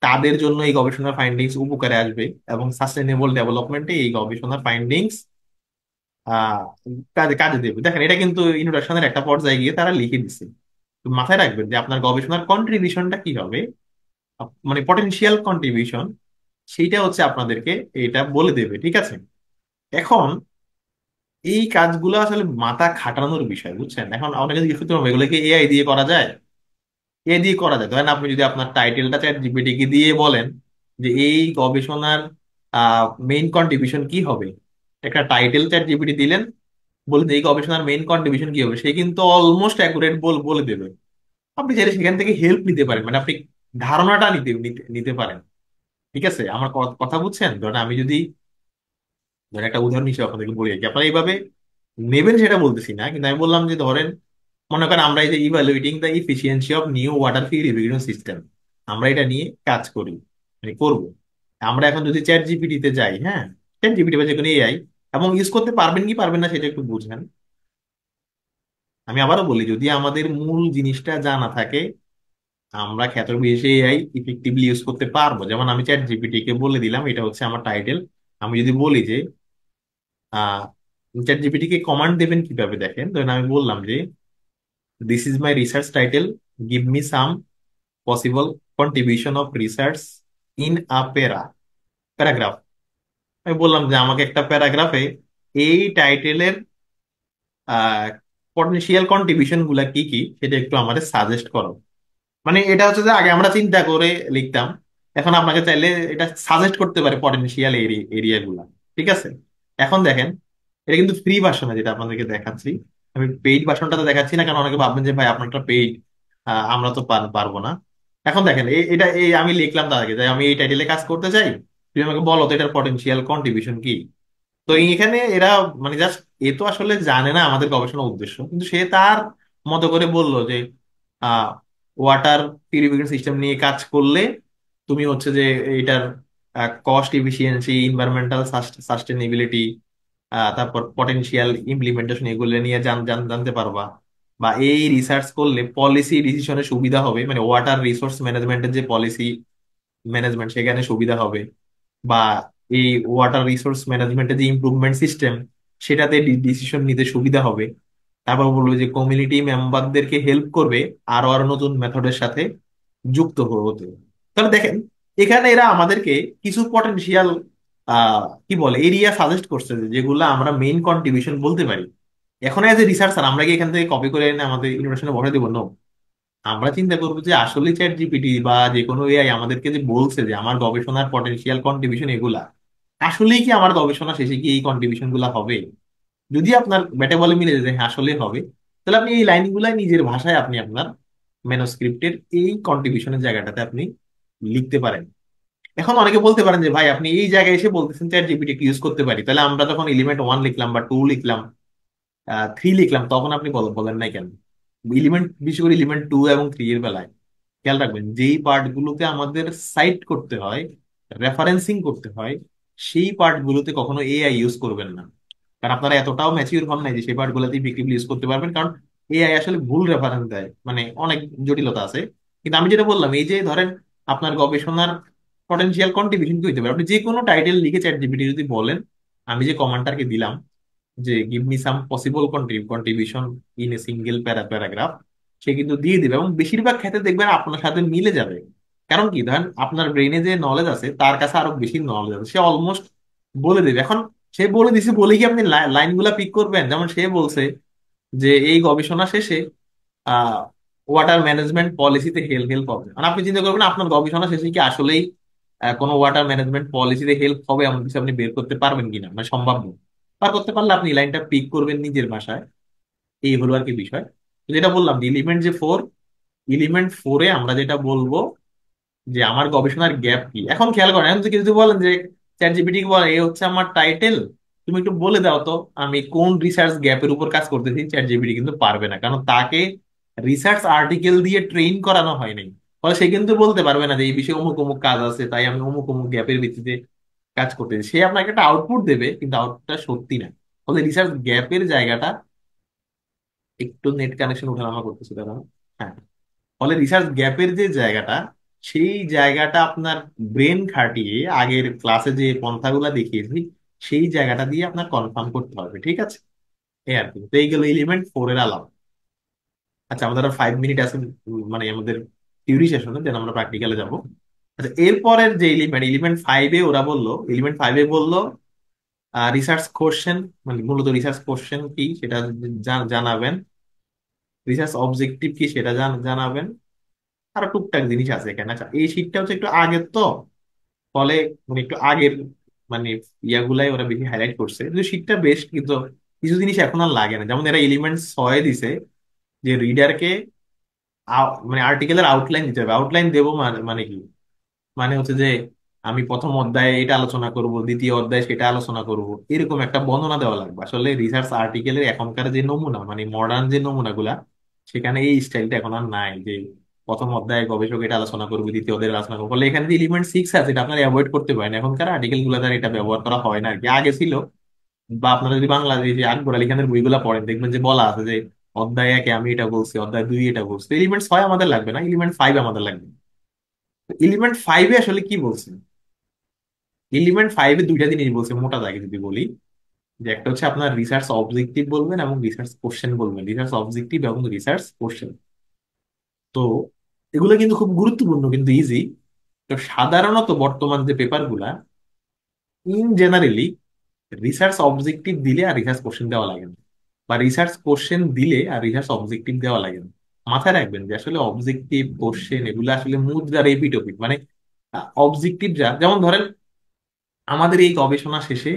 তাদের জন্য এই গবেষণার ফাইন্ডিংস উপকারে আসবে। এবং সাস্টেনেবল ডেভেলপমেন্টে এই গবেষণার ফাইন্ডিংস আহ কাজে কাজে দেবে। দেখেন এটা কিন্তু ইন্ট্রোডাকশনের একটা পর্যায়ে গিয়ে তারা লিখে দিচ্ছে। তো মাথায় রাখবেন যে আপনার গবেষণার কন্ট্রিবিউশনটা কি হবে, মানে পটেনশিয়াল কন্ট্রিবিউশন, সেইটা হচ্ছে আপনাদেরকে এটা বলে দেবে, ঠিক আছে? এখন এই কাজগুলো আসলে মাথা খাটানোর বিষয়, বুঝছেন? এখন অনেকে জিজ্ঞেস করতে পারবে এগুলোকে এআই দিয়ে করা যায়। এ দিয়ে করা যায়। ধরেন আপনি যদি আপনার টাইটেলটা চ্যাট জিপিটি কে দিয়ে বলেন যে এই গবেষণার মেইন কন্ট্রিবিউশন কি হবে, একটা টাইটেল চ্যাট জিপিটি দিলেন, বলে যে এই গবেষণার মেইন কন্ট্রিবিউশন কি হবে, সে কিন্তু অলমোস্ট অ্যাকুরেট বলে দেবে। আপনি চাইলে সেখান থেকে হেল্প নিতে পারেন, মানে আপনি ধারণাটা নিতে নিতে নিতে পারেন। ঠিক আছে, আমার কথা বুঝছেন? ধরেন আমি যদি, ধরেন একটা উদাহরণ হিসেবে আপনাদেরকে বলি আর কি, আপনারা এইভাবে নেবেন সেটা বলতেছি না, কিন্তু আমি বললাম যে ধরেন মনে করেন আমরা এই যে evaluating the efficiency of new water field irrigation system, আমরা এটা নিয়ে কাজ করি, মানে করবো। আমরা এখন যদি চ্যাট জিপিটি তে যাই, হ্যাঁ, চ্যাট জিপিটি বা যে কোনো এআই, এবং ইউজ করতে পারবেন কি পারবেন না সেটা একটু বুঝবেন। আমি আবারও বলি, যদি আমাদের মূল জিনিসটা জানা থাকে, আমরা ক্ষেত্র বিশেষে এআই ইফেক্টিভলি ইউজ করতে পারবো। যেমন আমি চ্যাট জিপিটি কে বলে দিলাম এটা হচ্ছে আমার টাইটেল। আমি যদি বলি যে আহ চ্যাট জিপিটি কে কমান্ড দেবেন কিভাবে, দেখেন ধরেন আমি বললাম যে this is my research title, give me some possible contribution of research in a paragraph. আমি বললাম যে আমাকে একটা প্যারাগ্রাফে এই টাইটেলের পটেনশিয়াল কন্ট্রিবিউশন গুলা কি কি সেটা একটু আমাদের সাজেস্ট করো। মানে এটা হচ্ছে যে আগে আমরা চিন্তা করে লিখতাম, এখন আপনাকে চাইলে এটা সাজেস্ট করতে পারে পটেনশিয়াল এরিয়া গুলা। ঠিক আছে, এখন দেখেন এটা কিন্তু ফ্রি ভার্সনে যেটা আপনাদেরকে দেখাচ্ছি, আমি পেইড ভার্সনটা তো দেখাচ্ছি না, কারণ অনেকে ভাববেন যে ভাই আপনারটা পেইড, আমরা তো পারবো না। এখন দেখেন এটা এই আমি লিখলাম তার আগে যে আমি এই টাইটেলে কাজ করতে চাই, তুমি আমাকে বলো তো এটার পটেনশিয়াল কন্ট্রিবিউশন কি। তো এখানে এরা মানে জাস্ট, এ তো আসলে জানে না আমাদের গবেষণার উদ্দেশ্য, কিন্তু সে তার মতো করে বলল যে ওয়াটার পিউরিফিকেশন সিস্টেম নিয়ে কাজ করলে তুমি হচ্ছে যে এটার কস্ট এফিসিয়েন্সি, ইনভায়রনমেন্টাল সাস্টেনেবিলিটি, তারপর পটেনশিয়াল ইমপ্লিমেন্টেশন এগুলো নিয়ে জানতে পারবা। বা এই রিসার্চ করলে পলিসি ডিসিশনের সুবিধা হবে, মানে ওয়াটার রিসোর্স ম্যানেজমেন্টের যে পলিসি ম্যানেজমেন্ট সেখানে সুবিধা হবে। বা এই ওয়াটার রিসোর্স ম্যানেজমেন্টের যে ইমপ্রুভমেন্ট সিস্টেম সেটাতে ডিসিশন নিতে সুবিধা হবে। তারপর বলবো যে কমিউনিটি মেম্বারদেরকে হেল্প করবে আরো আরো নতুন মেথডের সাথে যুক্ত হতে। তাহলে দেখেন এখানে এরা আমাদেরকে কিছু পটেনশিয়াল কি বলে এরিয়া সাজেস্ট করছে যেগুলো আমরা মেইন কন্ট্রিবিউশন বলতে পারি। এখন এজ এ রিসার্চার আমরা কি এখান থেকে কপি করে এনে আমাদের ইনোভেশনে বসাই দেবো? No। আমরা চিন্তা করবো যে আসলে চ্যাট জিপিটি বা যে কোনো এআই আমাদেরকে যে বলছে যে আমার গবেষণার পটেনশিয়াল কন্ট্রিবিউশন এগুলা, আসলেই কি আমার গবেষণা শেষে কি এই কন্ট্রিবিউশন গুলা হবে? যদি আপনার ব্যাটে বলে মিলে যায় হ্যাঁ আসলে হবে, তাহলে আপনি এই লাইনগুলাই নিজের ভাষায় আপনি আপনার ম্যানোস্ক্রিপ্টের এই কন্ট্রিবিউশনের জায়গাটাতে আপনি লিখতে পারেন। এখন অনেকে বলতে পারেন যে ভাই আপনি এই জায়গায় এসে বলতেছেন চ্যাট জিপিটি ইউজ করতে পারি, তাহলে আমরা যখন এলিমেন্ট 1 লিখলাম বা 2 লিখলাম, 3 লিখলাম, তখন আপনি বলেন নাই কেন? এলিমেন্ট, বিশেষ করে এলিমেন্ট 2 এবং 3 এর বেলায় খেয়াল রাখবেন যেই পার্ট গুলোতে আমাদের সাইট করতে হয়, রেফারেন্সিং করতে হয়, সেই পার্ট গুলোতে কখনো এআই ইউজ করবেন না। কারণ আপনারা এতটাও ম্যাচিউর হন নাই যে সেই পার্ট গুলোতে ইফেক্টিভলি ইউজ করতে পারবেন, কারণ এআই আসলে ভুল রেফারেন্স দেয়, মানে অনেক জটিলতা আছে। কিন্তু আমি যেটা বললাম, এই যে ধরেন আপনার গবেষণার পটেনশিয়াল কন্ট্রিবিউশন কি হতে পারে, আপনি যে কোনো টাইটেল লিখে চ্যাট জিপিটি যদি বলেন, আমি যে কমান্ডটাকে দিলাম যে give me some possible contribution in a single paragraph, সে কিন্তু দিয়ে দিবে এবং বেশিরভাগ ক্ষেত্রে দেখবেন আপনার সাথে মিলে যাবে। কারণ কি, ধরেন আপনার ব্রেনে যে নলেজ আছে তার কাছে আরো বেশি নলেজ আছে, সে অলমোস্ট বলে দেবে। এখন সে বলে দিছে বলে কি আপনি লাইনগুলা পিক করবেন? যেমন সে বলছে যে এই গবেষণা শেষে আহ ওয়াটার ম্যানেজমেন্ট পলিসিতে হেল্প হেল্প হবে, মানে আপনি চিন্তা করবেন আপনার গবেষণা শেষে কি আসলেই কোনো ওয়াটার ম্যানেজমেন্ট পলিসিতে হেল্প হবে এমন কিছু আপনি বের করতে পারবেন কিনা, মানে সম্ভব নয়। পার করতে পারলে আপনি লাইনটা পিক করবেন নিজের ভাষায়, এই হলো আর কি বিষয়। তো যেটা বললাম যে এলিমেন্ট যে 4, এলিমেন্ট 4-এ আমরা যেটা বলবো যে আমার গবেষণার গ্যাপ কি। এখন খেয়াল করেন, এখন যদি কিছু বলেন যে চ্যাট জিপিটি কে বলে এই হচ্ছে আমার টাইটেল, তুমি একটু বলে দাও তো আমি কোন রিসার্চ গ্যাপের উপর কাজ করতেছি, চ্যাট জিপিটি কিন্তু পারবে না, কারণ তাকে রিসার্চ আর্টিকেল দিয়ে ট্রেন করানো হয় নাই। ফলে সে কিন্তু বলতে পারবে না যে এই বিষয়ে অমুক অমুক কাজ আছে তাই আমি অমুক অমুক গ্যাপের ভিত্তিতে কাজ করতেছি। সে আপনাকে একটা আউটপুট দেবে কিন্তু আউটপুটটা সত্যি না। ফলে রিসার্চ গ্যাপের জায়গাটা, একটু নেট কানেকশন ওঠানামা করতেছে দাদা। হ্যাঁ, ফলে রিসার্চ গ্যাপের যে জায়গাটা, সেই জায়গাটা আপনার ব্রেন খাটিয়ে আগের ক্লাসে যে পন্থাগুলা দেখিয়েছি সেই জায়গাটা দিয়ে আপনার কনফার্ম করতে হবে। ঠিক আছে, এই আর কি। তো এই গেল এলিমেন্ট 4-এর আলাপ। আচ্ছা, আমাদের আর 5 মিনিট আছে, মানে আমাদের থিওরি শেষ হলো, দেন আমরা প্র্যাকটিক্যালে যাব। আচ্ছা, এরপরের যে এলিমেন্ট 5-এ ওরা বললো, এলিমেন্ট 5-এ বললো রিসার্চ কোশ্চেন, মানে মূলত রিসার্চ কোশ্চেন কি সেটা জানাবেন, রিসার্চ অবজেক্টিভ কি সেটা জানাবেন, আরো টুকটাক জিনিস আছে এখানে। আচ্ছা, এই শীটটা হচ্ছে একটু আগের তো, ফলে মানে একটু আগের মানে ইয়াগুলাই ওরা বেশি হাইলাইট করছে, কিন্তু শীটটা বেশ, কিন্তু কিছু জিনিস এখন আর লাগে না। যেমন এরা এলিমেন্ট 6-এ দিছে যে রিডারকে মানে আর্টিকেলের আউটলাইন দিতে হবে। আউটলাইন দেবো মানে মানে কি, মানে হচ্ছে যে আমি প্রথম অধ্যায়ে এটা আলোচনা করব, দ্বিতীয় অধ্যায়ে সেটা আলোচনা করব, এরকম একটা বর্ণনা দেওয়া লাগবে। আসলে রিসার্চ আর্টিকেলের এখনকার যে নমুনা, মানে মডার্ন যে নমুনাগুলা, সেখানে এই স্টাইলটা এখন আর নাই যে প্রথম অধ্যায়ে গবেষক এটা আলোচনা করবে, দ্বিতীয় অধ্যায়ে আলোচনা করবো। ফলে এখানে যে এলিমেন্ট 6 আছে এটা আপনারা অ্যাভয়েড করতে পারেন। এখনকার আর্টিকেল গুলো দ্বারা এটা ব্যবহার করা হয় না আর কি, আগে ছিল। বা আপনারা যদি বাংলাদেশে আকবর আলী খানের বইগুলো পড়েন দেখবেন যে বলা আছে যে অধ্যায় 1-এ আমি এটা বলছি, অধ্যায় 2 এটা বলছি। এলিমেন্ট 6 আমাদের লাগবে না, এলিমেন্ট 5 আমাদের লাগবে। এলিমেন্ট 5-এ আসলে কি বলছে? এলিমেন্ট 5-এ দুইটা জিনিস বলছে মোটা দাগে যদি বলি, যে একটা হচ্ছে আপনার রিসার্চ অবজেক্টিভ বলবেন এবং রিসার্চ কোশ্চেন বলবেন, রিসার্চ অবজেক্টিভ এবং রিসার্চ কোশ্চেন। তো এগুলো কিন্তু খুব গুরুত্বপূর্ণ, কিন্তু ইজি। তো সাধারণত বর্তমান যে পেপার গুলা, ইন জেনারেলি রিসার্চ অবজেক্টিভ দিলে আর রিসার্চ কোশ্চেন দেওয়া লাগে না, বা রিসার্চ কোশ্চেন দিলে আর রিসার্চ অবজেক্টিভ দেওয়া লাগে না। মাথায় রাখবেন যে আসলে অবজেক্টিভ কোশ্চেন এগুলো আসলে মুদ্রার এপিটপিক, মানে অবজেক্টিভ যা, যেমন ধরেন আমাদের এই গবেষণা শেষে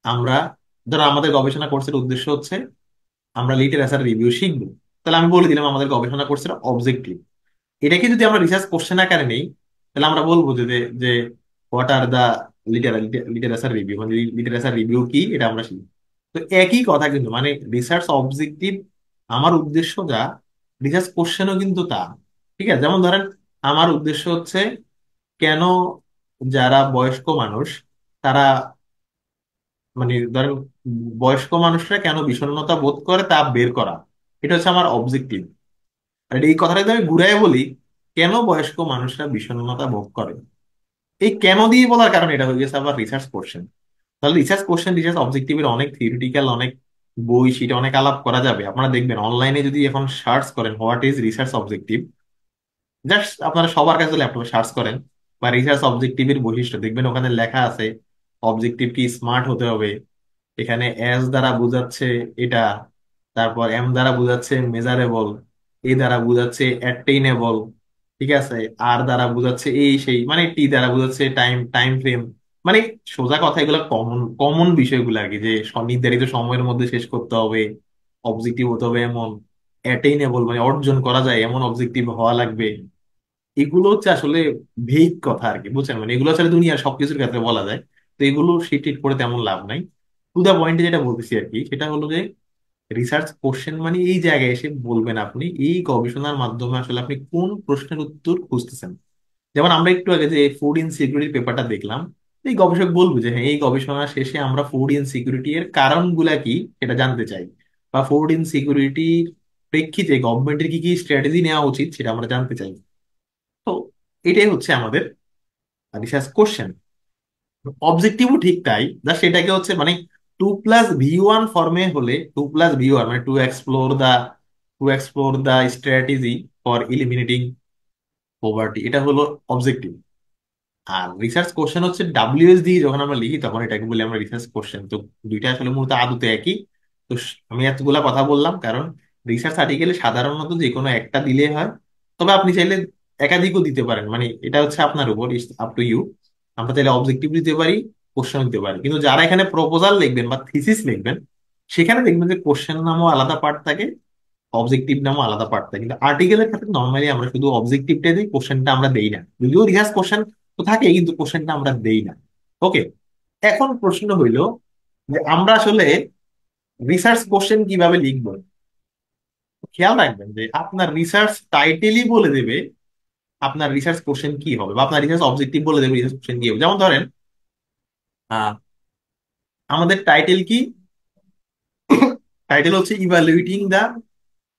আমরা, ধরো আমাদের গবেষণা কোর্সের উদ্দেশ্য হচ্ছে আমরা লিটারেচার রিভিউ শিখবো, তাহলে আমি বলে দিলাম আমাদের গবেষণা কোর্সের অবজেক্টিভ। এটাকে যদি আমরা রিসার্চ কোশ্চেন আকারে নেই, তাহলে আমরা বলবো যে যে what are the literature review, মানে লিটারেচার রিভিউ কি এটা আমরা শিখি। তো একই কথা কিন্তু, মানে রিসার্চ অবজেক্টিভ আমার উদ্দেশ্য যা, রিসার্চ কোশ্চেনও কিন্তু তা। ঠিক আছে, যেমন ধরেন আমার উদ্দেশ্য হচ্ছে কেন যারা বয়স্ক মানুষ তারা, মানে ধরেন বয়স্ক মানুষরা কেন বিষণ্ণতা বোধ করে তা বের করা, এটা হচ্ছে আমার অবজেক্টিভ। আর এই কথাটা যদি আমি ঘুরাই বলি, কেন বয়স্ক মানুষরা বিষণ্ণতা ভোগ করে, এই কেন দিয়ে বলার কারণে এটা হয়ে গেছে আবার রিসার্চ কোশ্চেন। তাহলে রিসার্চ কোশ্চেন রিসার্চ অবজেক্টিভের অনেক থিওরিটিক্যাল অনেক বই, সেটা অনেক আলাপ করা যাবে। আপনারা দেখবেন অনলাইনে যদি এখন সার্চ করেন what is research objective, just আপনারা সবার কাছে ল্যাপটপে সার্চ করেন বা রিসার্চ অবজেক্টিভের বৈশিষ্ট্য, দেখবেন ওখানে লেখা আছে অবজেক্টিভ কি স্মার্ট হতে হবে। এখানে এস দ্বারা বোঝাচ্ছে এটা, তারপর এম দ্বারা বোঝাচ্ছে মেজারেবল, এ দ্বারা বোঝাচ্ছে অ্যাটেইনেবল, ঠিক আছে, আর দ্বারা বোঝাচ্ছে এই সেই, মানে টি দ্বারা বোঝাচ্ছে টাইম টাইম ফ্রেম। মানে সোজা কথা এগুলো কমন কমন বিষয়গুলো আর কি, যে নির্ধারিত সময়ের মধ্যে শেষ করতে হবে, অবজেক্টিভ হতে হবে এমন, অ্যাটেইনেবল মানে অর্জন করা যায় এমন অবজেক্টিভ হওয়া লাগবে। এগুলো হচ্ছে আসলে ভেগ কথা আর কি, বুঝছেন? মানে এগুলো আসলে দুনিয়ার সবকিছুর ক্ষেত্রে বলা যায়। তো এগুলো শিট টিট করে তেমন লাভ নাই। টু দা পয়েন্টে যেটা বলতেছি আর কি, সেটা হলো যে রিসার্চ কোশ্চেন মানে এই জায়গায় এসে বলবেন আপনি এই গবেষণার মাধ্যমে আসলে আপনি কোন প্রশ্নের উত্তর খুঁজতেছেন। যেমন আমরা একটু আগে যে ফুড ইনসিকিউরিটির পেপারটা দেখলাম, এই গবেষক বলবো যে হ্যাঁ এই গবেষণা শেষে আমরা ফুড ইনসিকিউরিটি এর কারণগুলা কি সেটা জানতে চাই, বা ফুড ইনসিকিউরিটির প্রেক্ষিতে গভর্নমেন্টের কি কি স্ট্র্যাটেজি নেওয়া উচিত সেটা আমরা জানতে চাই। তো এটাই হচ্ছে আমাদের রিসার্চ কোশ্চেন। অবজেক্টিভও ঠিক তাই, জাস্ট এটাকে হচ্ছে মানে 2+V1 ফর্মে হলে, 2+V1 মানে to explore the strategy for eliminating poverty, এটা হলো অবজেক্টিভ। আর রিসার্চ কোশ্চেন হচ্ছে ডাব্লিউএস দিয়ে যখন আমরা লিখি তখন এটাকে বলি আমরা রিসার্চ কোশ্চেন। তো দুইটা আসলে মূলত আদতে একই। তো আমি এতগুলা কথা বললাম কারণ রিসার্চ আর্টিকেলে সাধারণত যে কোনো একটা দিলে হয়, তবে আপনি চাইলে একাধিকও দিতে পারেন, মানে এটা হচ্ছে আপনার উপর, আপ টু ইউ। আমরা চাইলে অবজেক্টিভ দিতে পারি, কোশ্চেন দিতে পারি, কিন্তু যারা এখানে প্রপোজাল লিখবেন বা থিসিস লিখবেন সেখানে দেখবেন যে কোশ্চেন নামও আলাদা পার্ট থাকে, অবজেক্টিভ নামও আলাদা পার্ট থাকে। কিন্তু আর্টিকেলের ক্ষেত্রে নর্মালি আমরা শুধু অবজেক্টিভটা দিই, কোশ্চেনটা আমরা দেই না, যদিও রিসার্চ কোশ্চেন তো থাকে কিন্তু কোশ্চেনটা আমরা দেই না। ওকে, এখন প্রশ্ন হইল যে আমরা আসলে রিসার্চ কোশ্চেন কিভাবে লিখবো। খেয়াল রাখবেন যে আপনার রিসার্চ টাইটেলই বলে দেবে আপনার রিসার্চ কোশ্চেন কি হবে, বা আপনার রিসার্চ অবজেক্টিভ বলে দেবে রিসার্চ কোশ্চেন কি হবে। যেমন ধরেন আহ, আমাদের টাইটেল কি, টাইটেল হচ্ছে evaluating the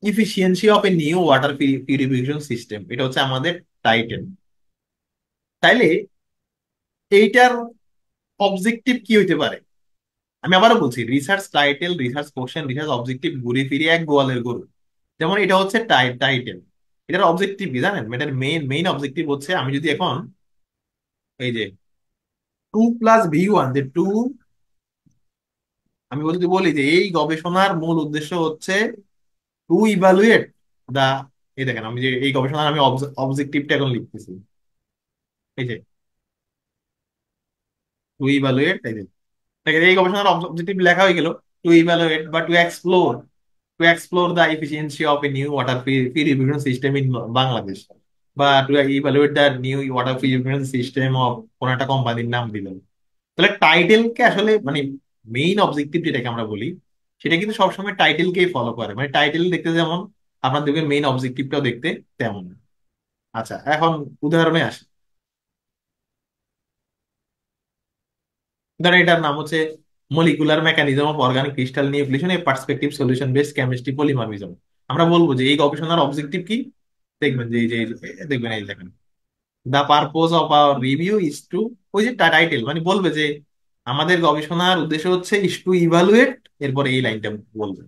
efficiency of a new water purification system, এটা হচ্ছে আমাদের টাইটেল। তাইলে এইটার অবজেক্টিভ কি হইতে পারে? আমি আবারও বলছি, research title, research question, research objective ঘুরে ফিরে এক গোয়ালের গরু। যেমন এটা হচ্ছে টাইটেল, এটার অবজেক্টিভ কি জানেন? এটার মেইন মেইন অবজেক্টিভ হচ্ছে, আমি যদি এখন এই যে 2+V1, যে টু, আমি যদি বলি যে এই গবেষণার মূল উদ্দেশ্য হচ্ছে টু ইভালুয়েট দা, এই দেখেন আমি যে এই গবেষণার আমি অবজেক্টিভটা এখন লিখতেছি, এই যে টু ইভালুয়েট, এই যে দেখেন এই গবেষণার অবজেক্টিভ লেখা হয়ে গেল, টু ইভালুয়েট বা to explore to explore the efficiency of a new water purification system in Bangladesh, বা to evaluate the new water purification system of কোন একটা কোম্পানির নাম দিলেন। তাহলে টাইটেলকে আসলে মানে মেইন অবজেক্টিভ যেটাকে আমরা বলি, সেটা কিন্তু সবসময় টাইটেলকেই ফলো করে। মানে টাইটেল দেখতে যেমন আপনার দেখবেন মেইন অবজেক্টিভটাও দেখতে তেমন। আচ্ছা, এখন উদাহরণে আসি। ধরেন এটার নাম হচ্ছে molecular mechanism of organic crystal nucleation a perspective solution based chemistry polymorphism. আমরা বলবো যে এই গবেষণার অবজেক্টিভ কি, দেখবেন যে দেখবেন এই দেখেন, the purpose of our review is to, ওই যে টাইটেল মানে বলবে যে আমাদের গবেষণার উদ্দেশ্য হচ্ছে ইজ টু ইভালুয়েট, এরপরে এই লাইনটা বলবে।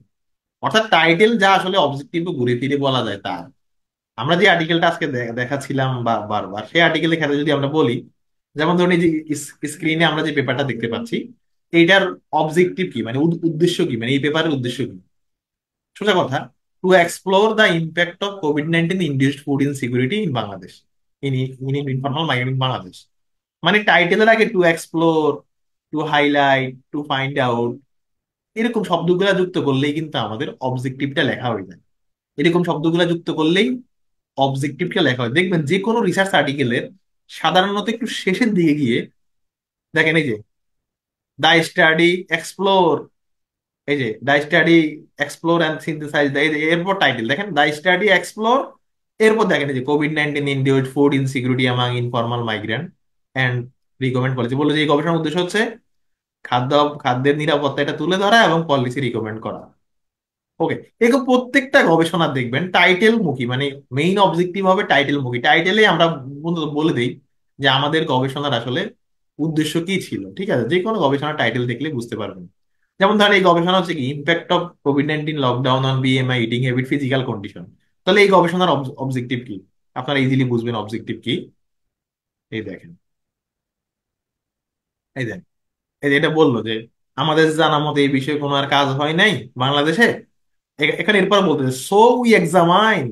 অর্থাৎ টাইটেল যা আসলে অবজেক্টিভ ঘুরে ফিরে বলা যায় তা। আমরা যে আর্টিকেলটা আজকে দেখাচ্ছিলাম বা বারবার, সেই আর্টিকেলের ক্ষেত্রে যদি আমরা বলি, যেমন ধরুন এই যে স্ক্রিনে আমরা যে পেপারটা দেখতে পাচ্ছি, এইটার অবজেক্টিভ কি, মানে উদ্দেশ্য কি, মানে এই পেপারের উদ্দেশ্য কি? সোজা কথা, two explore the impact of COVID-19 induced food insecurity in Bangladesh, in in informal migrant Bangladesh. মানে টাইটেলের আগে two explore, to highlight, to find out, এরকম শব্দগুলা যুক্ত করলেই কিন্তু আমাদের অবজেক্টিভটা লেখা হয়ে যায়। এরকম শব্দগুলা যুক্ত করলেই অবজেক্টিভটা লেখা হয়। দেখবেন যে কোনো রিসার্চ আর্টিকেলের সাধারণত একটু শেষের দিকে গিয়ে দেখেন এই যে দা স্টাডি এক্সপ্লোর, এই যে দা স্টাডি এক্সপ্লোর অ্যান্ড সিনথেসাইজ, এরপর টাইটেল দেখেন দা স্টাডি এক্সপ্লোর, এরপর দেখেন এই যে COVID-19 induced food insecurity among informal migrant and recommend policy, বলে যে এই গবেষণার উদ্দেশ্য হচ্ছে খাদ্যের নিরাপত্তা এটা তুলে ধরা এবং পলিসি রিকমেন্ড করা। ওকে, এরকম প্রত্যেকটা গবেষণা দেখবেন টাইটেল মুখী, মানে মেইন অবজেক্টিভ হবে টাইটেল মুখী। টাইটেলে আমরা বলে দিই যে আমাদের গবেষণার আসলে উদ্দেশ্য কি ছিল। ঠিক আছে, যে কোনো গবেষণার টাইটেল দেখলে বুঝতে পারবেন। যেমন ধরেন এই গবেষণা হচ্ছে কি, impact of COVID-19 lockdown on BMI eating habit physical condition. তাহলে এই গবেষণার অবজেক্টিভ কি, আপনারা ইজিলি বুঝবেন অবজেক্টিভ কি। এই দেখেন, এই দেখেন, এই যে এটা বললো যে আমাদের জানা মতে এই বিষয়ে কোনো আর কাজ হয় নাই বাংলাদেশে। এখানে এরপর বলতেছে সো উই এক্সামাইন,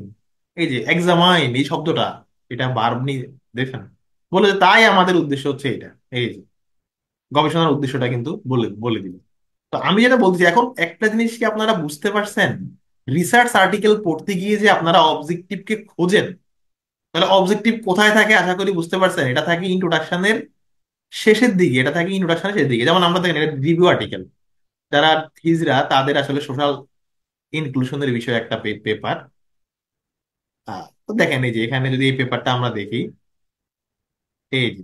এই যে এক্সামাইন এই শব্দটা, এটা ভার্ব নিয়ে দেখেন, বলে যে তাই আমাদের উদ্দেশ্য হচ্ছে এটা। এই যে গবেষণার উদ্দেশ্যটা কিন্তু বলে বলে দিল। তো আমি যেটা বলছি এখন, একটা জিনিস কি আপনারা বুঝতে পারছেন, রিসার্চ আর্টিকেল পড়তে গিয়ে যে আপনারা অবজেক্টিভকে খোঁজেন, তাহলে অবজেক্টিভ কোথায় থাকে আশা করি বুঝতে পারছেন। এটা থাকে ইন্ট্রোডাকশনের শেষের দিকে, এটা থাকে ইন্ট্রোডাকশনের শেষের দিকে। যেমন আমরা দেখেন এটা রিভিউ আর্টিকেল, যারা হিজরা তাদের আসলে সোশ্যাল ইনক্লুশনের বিষয়ে একটা পেপার। তো দেখেন এই যে এখানে যদি এই পেপারটা আমরা দেখি, এই যে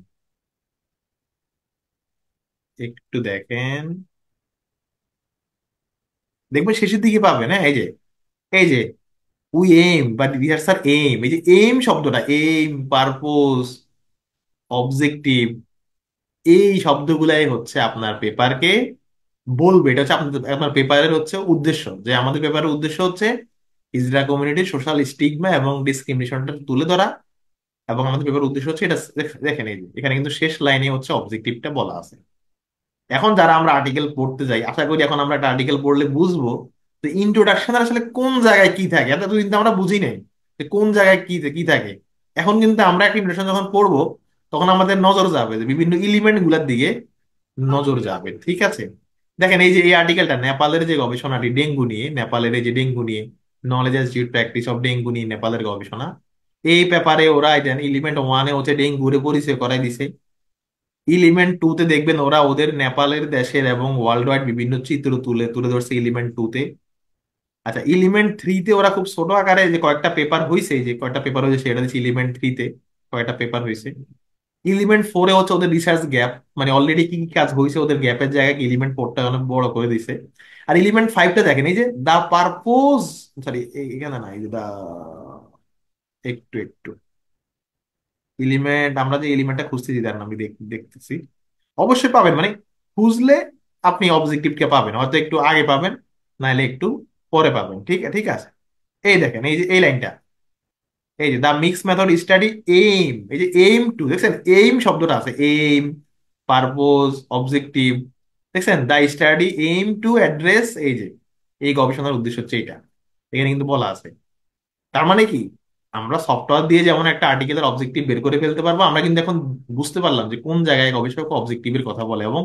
একটু দেখেন, দেখবেন শেষের দিকে পাবেন। হ্যাঁ, এই যে উই এম বা রিসার্চার এম, এই যে এম শব্দটা, এম, পারপোজ, অবজেক্টিভ, এই শব্দগুলাই হচ্ছে আপনার পেপারকে বলবে। এটা হচ্ছে আপনার আপনার পেপারের হচ্ছে উদ্দেশ্য, যে আমাদের পেপারের উদ্দেশ্য হচ্ছে ইজরা কমিউনিটির সোশ্যাল স্টিগমা এবং ডিসক্রিমিনেশনটা তুলে ধরা। এবং আমাদের পেপারের উদ্দেশ্য হচ্ছে এটা। দেখেন এই যে এখানে কিন্তু শেষ লাইনে হচ্ছে অবজেক্টিভটা বলা আছে। এখন যারা আমরা আর্টিকেল পড়তে যাই, আশা করি এখন আমরা একটা আর্টিকেল পড়লে বুঝবো যে ইন্ট্রোডাকশন আসলে কোন জায়গায় কি থাকে। এত কিন্তু আমরা বুঝি নাই যে কোন জায়গায় কি কি থাকে। এখন কিন্তু আমরা একটা ইন্ট্রোডাকশন যখন পড়বো, তখন আমাদের নজর যাবে যে বিভিন্ন এলিমেন্ট গুলার দিকে নজর যাবে। ঠিক আছে, দেখেন এই যে এই আর্টিকেলটা নেপালের যে গবেষণাটি ডেঙ্গু নিয়ে, নেপালের এই যে ডেঙ্গু নিয়ে, knowledge institute practice of dengue নিয়ে নেপালের গবেষণা, এই পেপারে ওরা এলিমেন্ট ওয়ানে হচ্ছে ডেঙ্গুরে পরিচয় করাই দিছে। এলিমেন্ট টু তে দেখবেন ওরা ওদের নেপালের দেশের এবং ওয়ার্ল্ড ওয়াইড বিভিন্ন চিত্র তুলে তুলে ধরছে এলিমেন্ট টু তে। আচ্ছা, এলিমেন্ট থ্রি তে ওরা খুব ছোট আকারে যে কয়েকটা পেপার হয়েছে, যে কয়েকটা পেপার হয়েছে সেটা দিচ্ছে এলিমেন্ট থ্রি তে, কয়েকটা পেপার হয়েছে। এলিমেন্ট ফোরে হচ্ছে ওদের রিসার্চ গ্যাপ, মানে অলরেডি কি কি কাজ হয়েছে ওদের গ্যাপের জায়গায় এলিমেন্ট ফোরটা অনেক বড় করে দিছে। আর এলিমেন্ট ফাইভটা দেখেন, এই যে দা পারপোজ, সরি এখানে না, এই যে দা, একটু একটু এলিমেন্ট, আমরা যে এলিমেন্টটা খুঁজতেছি তার নাম আমি দেখতেছি, অবশ্যই পাবেন। মানে খুঁজলে আপনি অবজেক্টিভকে পাবেন, হয়তো একটু আগে পাবেন, নাহলে একটু পরে পাবেন। ঠিক ঠিক আছে, এই দেখেন এই যে এই লাইনটা, এই যে দা মিক্স মেথড স্টাডি এইম, এই যে এইম টু দেখছেন, এইম শব্দটা আছে, এইম, পারপোজ, অবজেক্টিভ, দেখছেন দা স্টাডি এইম টু অ্যাড্রেস, এই যে এই গবেষণার উদ্দেশ্য হচ্ছে এটা, এখানে কিন্তু বলা আছে। তার মানে কি, আমরা সফটওয়্যার দিয়ে যেমন একটা আর্টিকেলের অবজেক্টিভ বের করে ফেলতে পারবো, আমরা কিন্তু এখন বুঝতে পারলাম যে কোন জায়গায় গবেষক অবজেক্টিভের কথা বলে, এবং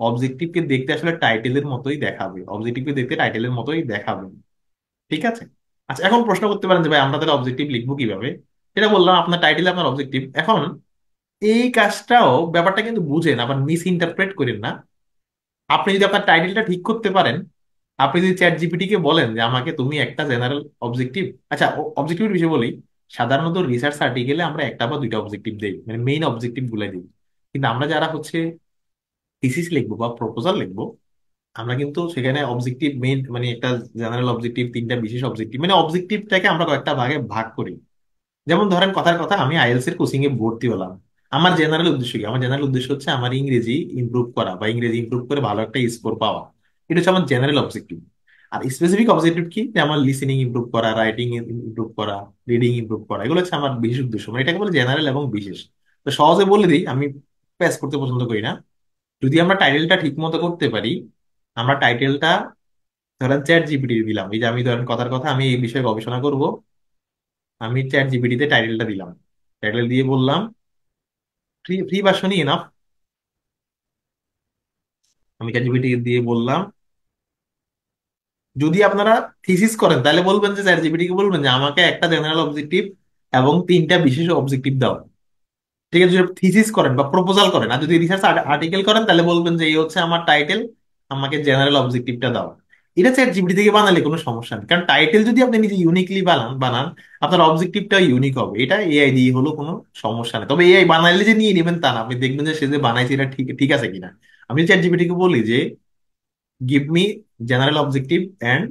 অবজেক্টিভকে দেখতে আসলে টাইটেলের মতোই দেখাবে, অবজেক্টিভকে দেখতে টাইটেলের মতোই দেখাবে। ঠিক আছে। আচ্ছা, এখন প্রশ্ন করতে পারেন যে ভাই আমরা তাহলে অবজেক্টিভ লিখবো কিভাবে। এটা বললাম আপনার টাইটেলে আপনার অবজেক্টিভ। এখন এই কাজটাও ব্যাপারটা কিন্তু বুঝেন, আবার মিস ইন্টারপ্রেট করেন না। আপনি যদি আপনার টাইটেলটা ঠিক করতে পারেন, আপনি যদি চ্যাট জিপিটি কে বলেন যে আমাকে তুমি একটা জেনারেল অবজেক্টিভ, আচ্ছা অবজেক্টিভের বিষয়ে বলি। সাধারণত রিসার্চ আর্টিকেলে আমরা একটা বা দুইটা অবজেক্টিভ দেই, মানে মেইন অবজেক্টিভ গুলাই দিই। কিন্তু আমরা যারা হচ্ছে থিসিস লিখবো বা প্রপোজাল লিখবো, আমরা কিন্তু সেখানে অবজেক্টিভ মেইন মানে একটা জেনারেল অবজেক্টিভ, তিনটা বিশেষ অবজেক্টিভ, মানে অবজেক্টিভটাকে আমরা কয়েকটা ভাগে ভাগ করি। যেমন ধরেন কথার কথা, আমি আইএলটিএস এর কোচিং এ ভর্তি হলাম। আমার জেনারেল উদ্দেশ্য কি? আমার জেনারেল উদ্দেশ্য হচ্ছে আমার ইংরেজি ইমপ্রুভ করা বা ইংরেজি ইমপ্রুভ করে ভালো একটা স্কোর পাওয়া। এটা হচ্ছে আমার জেনারেল অবজেক্টিভ। আর স্পেসিফিক অবজেক্টিভ কি? যে আমার লিসেনিং ইমপ্রুভ করা, রাইটিং ইমপ্রুভ করা, রিডিং ইমপ্রুভ করা, এগুলো হচ্ছে আমার বিশেষ উদ্দেশ্য। মানে এটাকে বলে জেনারেল এবং বিশেষ। তো সহজে বলে দিই, আমি প্যাস করতে পছন্দ করি না। যদি আমরা টাইটেলটা ঠিক মতো করতে পারি, আমরা টাইটেলটা ধরেন চ্যাট জিপিটি দিলাম, এই যে আমি ধরেন কথার কথা আমি এই বিষয়ে গবেষণা করব, আমি চ্যাট জিপিটিতে টাইটেলটা দিলাম। টাইটেল দিয়ে বললাম, ফ্রি ফ্রি ভার্সনই এনাফ। আমি চ্যাট জিপিটি দিয়ে বললাম, যদি আপনারা থিসিস করেন তাহলে বলবেন যে চ্যাট জিপিটি কে বলবেন যে আমাকে একটা জেনারেল অবজেক্টিভ এবং তিনটা বিশেষ অবজেক্টিভ দাও। ঠিক আছে, যদি থিসিস করেন বা প্রপোজাল করেন, আর যদি রিসার্চ আর্টিকেল করেন তাহলে বলবেন যে এই হচ্ছে আমার টাইটেল, আমাকে জেনারেল অবজেক্টিভটা দাও। এটা চ্যাট জিপিটি থেকে বানালে কোনো সমস্যা নেই, কারণ টাইটেল যদি আপনি নিজে ইউনিকলি বানান আপনার অবজেক্টিভটা ইউনিক হবে। এটা এআই দিয়ে হলো কোনো সমস্যা নেই। তবে এআই বানাইলে যে নিয়ে নেবেন তা না, আপনি দেখবেন যে সে যে বানাইছে এটা ঠিক ঠিক আছে কিনা। আমি চ্যাট জিপিটি কে বলি যে give me general objective and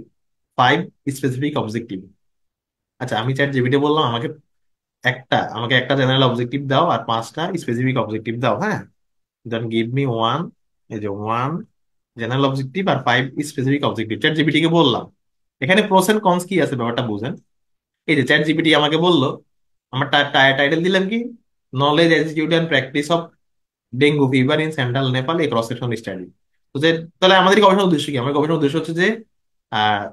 5 specific objective. আচ্ছা, আমি চ্যাট জিপিটি বললাম আমাকে একটা জেনারেল অবজেক্টিভ দাও আর পাঁচটা স্পেসিফিক অবজেক্টিভ দাও, হ্যাঁ। দেন গিভ মি ওয়ান, এই যে ওয়ান জেনারেল অবজেক্টিভ আর 5 স্পেসিফিক অবজেক্টিভ। চ্যাট জিপিটি কে বললাম। এখানে প্রোস এন্ড কনস কি আছে ব্যাপারটা বুঝেন। এই যে চ্যাট জিপিটি আমাকে বললো, আমার টাইটেল দিলাম কি, knowledge attitude and practice of dengue fever in central Nepal A cross section study. তো যে তাহলে আমাদের গবেষণার উদ্দেশ্য কি? আমার গবেষণার উদ্দেশ্য হচ্ছে যে আহ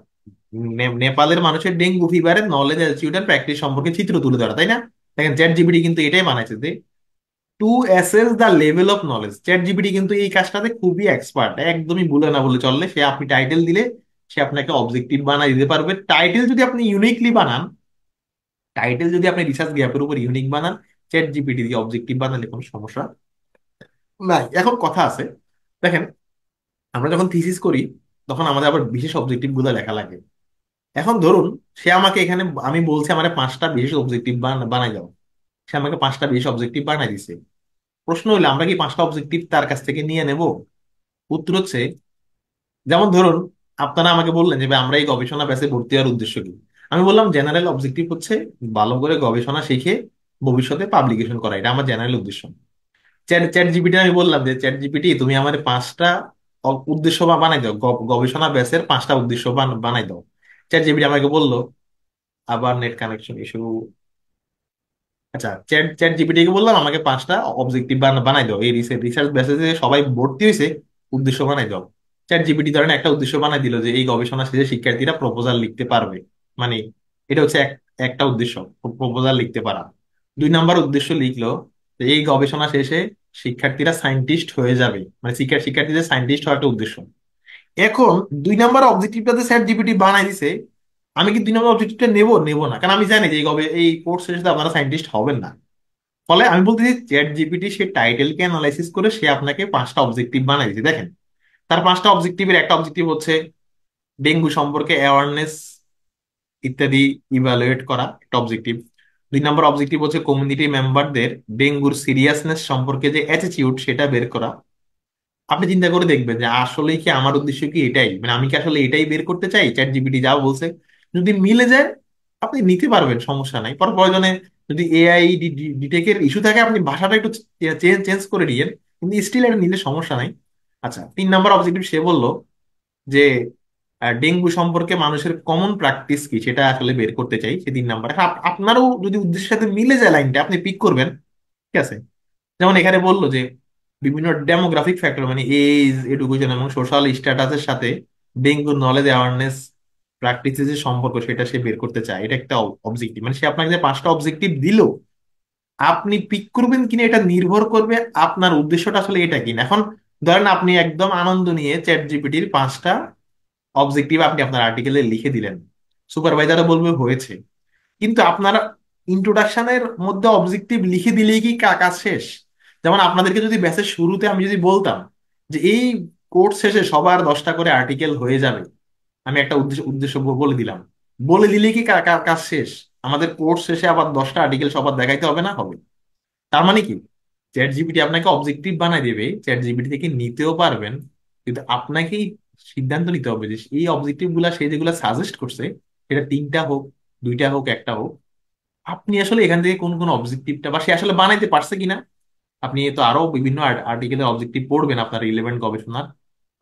নেপালের মানুষের ডেঙ্গু ফিভারের নলেজ অ্যাটিটিউড অ্যান্ড প্র্যাকটিস সম্পর্কে চিত্র তুলে ধরা, তাই না? দেখেন চ্যাট জিপিটি কিন্তু এটাই বানাইছে যে to assess the level of knowledge. ChatGPT কিন্তু এই কাজটাতে খুবই এক্সপার্ট, একদমই ভুলে না বলে চললে। সে আপনি টাইটেল দিলে সে আপনাকে অবজেক্টিভ বানাই দিতে পারবে। টাইটেল যদি আপনি ইউনিকলি বানান, টাইটেল যদি আপনি রিসার্চ গ্যাপের উপর ইউনিক বানান, চ্যাট জিপিটি দিয়ে অবজেক্টিভ বানালে কোনো সমস্যা নাই। এখন কথা আছে, দেখেন আমরা যখন থিসিস করি তখন আমাদের আবার বিশেষ অবজেক্টিভ গুলো লেখা লাগে। এখন ধরুন সে আমাকে এখানে, আমি বলছি আমার পাঁচটা বিশেষ অবজেক্টিভ বানাই দাও, সে আমাকে পাঁচটা বিশেষ অবজেক্টিভ বানাই দিছে। প্রশ্ন হলো আমরা কি পাঁচটা অবজেক্টিভ তার কাছ থেকে নিয়ে নেব? উত্তর হচ্ছে, যেমন ধরুন আপনারা আমাকে বললেন যে ভাই আমরা এই গবেষণা ব্যাচে ভর্তি হওয়ার উদ্দেশ্য কি। আমি বললাম জেনারেল অবজেক্টিভ হচ্ছে ভালো করে গবেষণা শিখে ভবিষ্যতে পাবলিকেশন করা, এটা আমার জেনারেল উদ্দেশ্য। চ্যাট চ্যাট জিপিটি আমি বললাম যে চ্যাট জিপিটি তুমি আমার পাঁচটা উদ্দেশ্য বানাই দাও, গবেষণা ব্যাচের পাঁচটা উদ্দেশ্য বানাই দাও। চ্যাট জিপিটি আমাকে বললো, আবার নেট কানেকশন ইস্যু। আচ্ছা, চ্যাট চ্যাট জিপিটি কে বললাম আমাকে পাঁচটা অবজেক্টিভ বানাই দাও, এই রিসার্চ বেসিসে সবাই ভর্তি হয়েছে, উদ্দেশ্য বানাই দাও। চ্যাট জিপিটি ধরেন একটা উদ্দেশ্য বানাই দিল যে এই গবেষণা শেষে শিক্ষার্থীরা প্রপোজাল লিখতে পারবে। মানে এটা হচ্ছে একটা উদ্দেশ্য, প্রপোজাল লিখতে পারা। দুই নাম্বার উদ্দেশ্য লিখলো যে এই গবেষণা শেষে শিক্ষার্থীরা সায়েন্টিস্ট হয়ে যাবে, মানে শিক্ষার্থীদের সায়েন্টিস্ট হওয়া একটা উদ্দেশ্য। এখন দুই নাম্বার অবজেক্টিভটাতে চ্যাট জিপিটি বানাই দিছে, আমি কি দুই নম্বর অবজেক্টিভটা নেব নেব না, কারণ আমি জানি যে এই কোর্স শেষে আপনারা সায়েন্টিস্ট হবেন না। ফলে আমি বলতেছি চ্যাট জিপিটি সে টাইটেলকে অ্যানালাইসিস করে সে আপনাকে পাঁচটা অবজেক্টিভ বানাই দিয়েছে। দেখেন তার পাঁচটা অবজেক্টিভের একটা অবজেক্টিভ হচ্ছে ডেঙ্গু সম্পর্কে অ্যাওয়ারনেস ইত্যাদি ইভালুয়েট করা, একটা অবজেক্টিভ। দুই নম্বর অবজেক্টিভ হচ্ছে কমিউনিটি মেম্বারদের ডেঙ্গুর সিরিয়াসনেস সম্পর্কে যে অ্যাটিটিউড সেটা বের করা। আপনি চিন্তা করে দেখবেন যে আসলেই কি আমার উদ্দেশ্য কি এটাই, মানে আমি কি আসলে এটাই বের করতে চাই চ্যাট জিপিটি যা বলছে। যদি মিলে যায় আপনি নিতে পারবেন, সমস্যা নাই। পর প্রয়োজনে যদি এআই ডিটেকের ইস্যু থাকে আপনি ভাষাটা একটু চেঞ্জ করে দিয়েন, কিন্তু স্টিল এটা নিলে সমস্যা নাই। আচ্ছা, তিন নম্বর অবজেক্টিভ সে বলল যে ডেঙ্গু সম্পর্কে মানুষের কমন প্র্যাকটিস কি সেটা আসলে বের করতে চাই, সে তিন নাম্বার। আপনারও যদি উদ্দেশ্যের সাথে মিলে যায় লাইনটা আপনি পিক করবেন, ঠিক আছে। যেমন এখানে বললো যে বিভিন্ন ডেমোগ্রাফিক ফ্যাক্টর মানে এজ, এডুকেশন এবং সোশ্যাল স্ট্যাটাসের সাথে ডেঙ্গু নলেজ অ্যাওয়ারনেস প্র্যাকটিসের যে সম্পর্ক সেটা সে বের করতে চায়, এটা একটা অবজেক্টিভ। মানে সে আপনাকে যে পাঁচটা অবজেক্টিভ দিল, আপনি পিক করবেন কিনা এটা নির্ভর করবে আপনার উদ্দেশ্যটা আসলে এটা কিনা। এখন ধরেন আপনি একদম আনন্দ নিয়ে চ্যাট জিপিটির পাঁচটা অবজেক্টিভ আপনি আপনার আর্টিকেলে লিখে দিলেন, সুপারভাইজারও বলবে হয়েছে। কিন্তু আপনারা ইন্ট্রোডাকশনের মধ্যে অবজেক্টিভ লিখে দিলেই কি কাজ শেষ? যেমন আপনাদেরকে যদি ব্যাচের শুরুতে আমি যদি বলতাম যে এই কোর্স শেষে সবার 10টা করে আর্টিকেল হয়ে যাবে, আমি একটা উদ্দেশ্য উদ্দেশ্য বলে দিলাম, বলে দিলেই কি কাজ শেষ? আমাদের কোর্স শেষে আবার 10টা আর্টিকেল সবার দেখাইতে হবে না? হবে। তার মানে কি, চ্যাট জিপিটি আপনাকে অবজেক্টিভ বানাই দেবে, চ্যাট জিপিটি থেকে নিতেও পারবেন, কিন্তু আপনাকেই সিদ্ধান্ত নিতে হবে যে এই অবজেক্টিভ গুলা সে যেগুলা সাজেস্ট করছে, সেটা 3টা হোক, 2টা হোক, একটা হোক, আপনি আসলে এখান থেকে কোন কোন অবজেক্টিভটা বা সে আসলে বানাইতে পারছে কিনা। আপনি তো আরো বিভিন্ন আর্টিকেলের অবজেক্টিভ পড়বেন আপনার রিলেভেন্ট গবেষণার,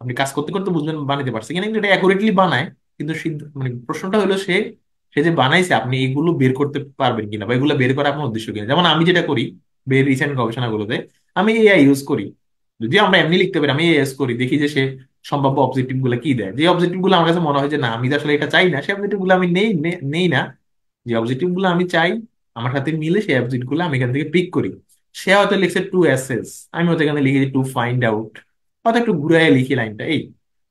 আপনি কাজ করতে করতে বুঝবেন বানাইতে পারছে কিনা, কিন্তু এটা অ্যাকুরেটলি বানায়। কিন্তু মানে প্রশ্নটা হলো সে সে যে বানাইছে আপনি এগুলো বের করতে পারবেন কিনা, বা এগুলো বের করা আপনার উদ্দেশ্য কিনা। যেমন আমি যেটা করি রিসেন্ট গবেষণাগুলোতে, আমি এআই ইউজ করি। যদিও আমরা এমনি লিখতে পারি, আমি এআই ইউজ করি, দেখি যে সে সম্ভাব্য অবজেক্টিভ গুলো কি দেয়। যে অবজেক্টিভ গুলো আমার কাছে মনে হয় যে না, আমি তো আসলে এটা চাই না, সেই অবজেক্টিভ গুলো আমি নেই না। যে অবজেক্টিভ গুলো আমি চাই, আমার সাথে মিলে, সেই অবজেক্ট গুলো আমি এখান থেকে পিক করি। সে হয়তো লিখছে টু অ্যাসেস, আমি হয়তো এখানে লিখেছি টু ফাইন্ড আউট, হয়তো একটু ঘুরাইয়া লিখি লাইনটা এই।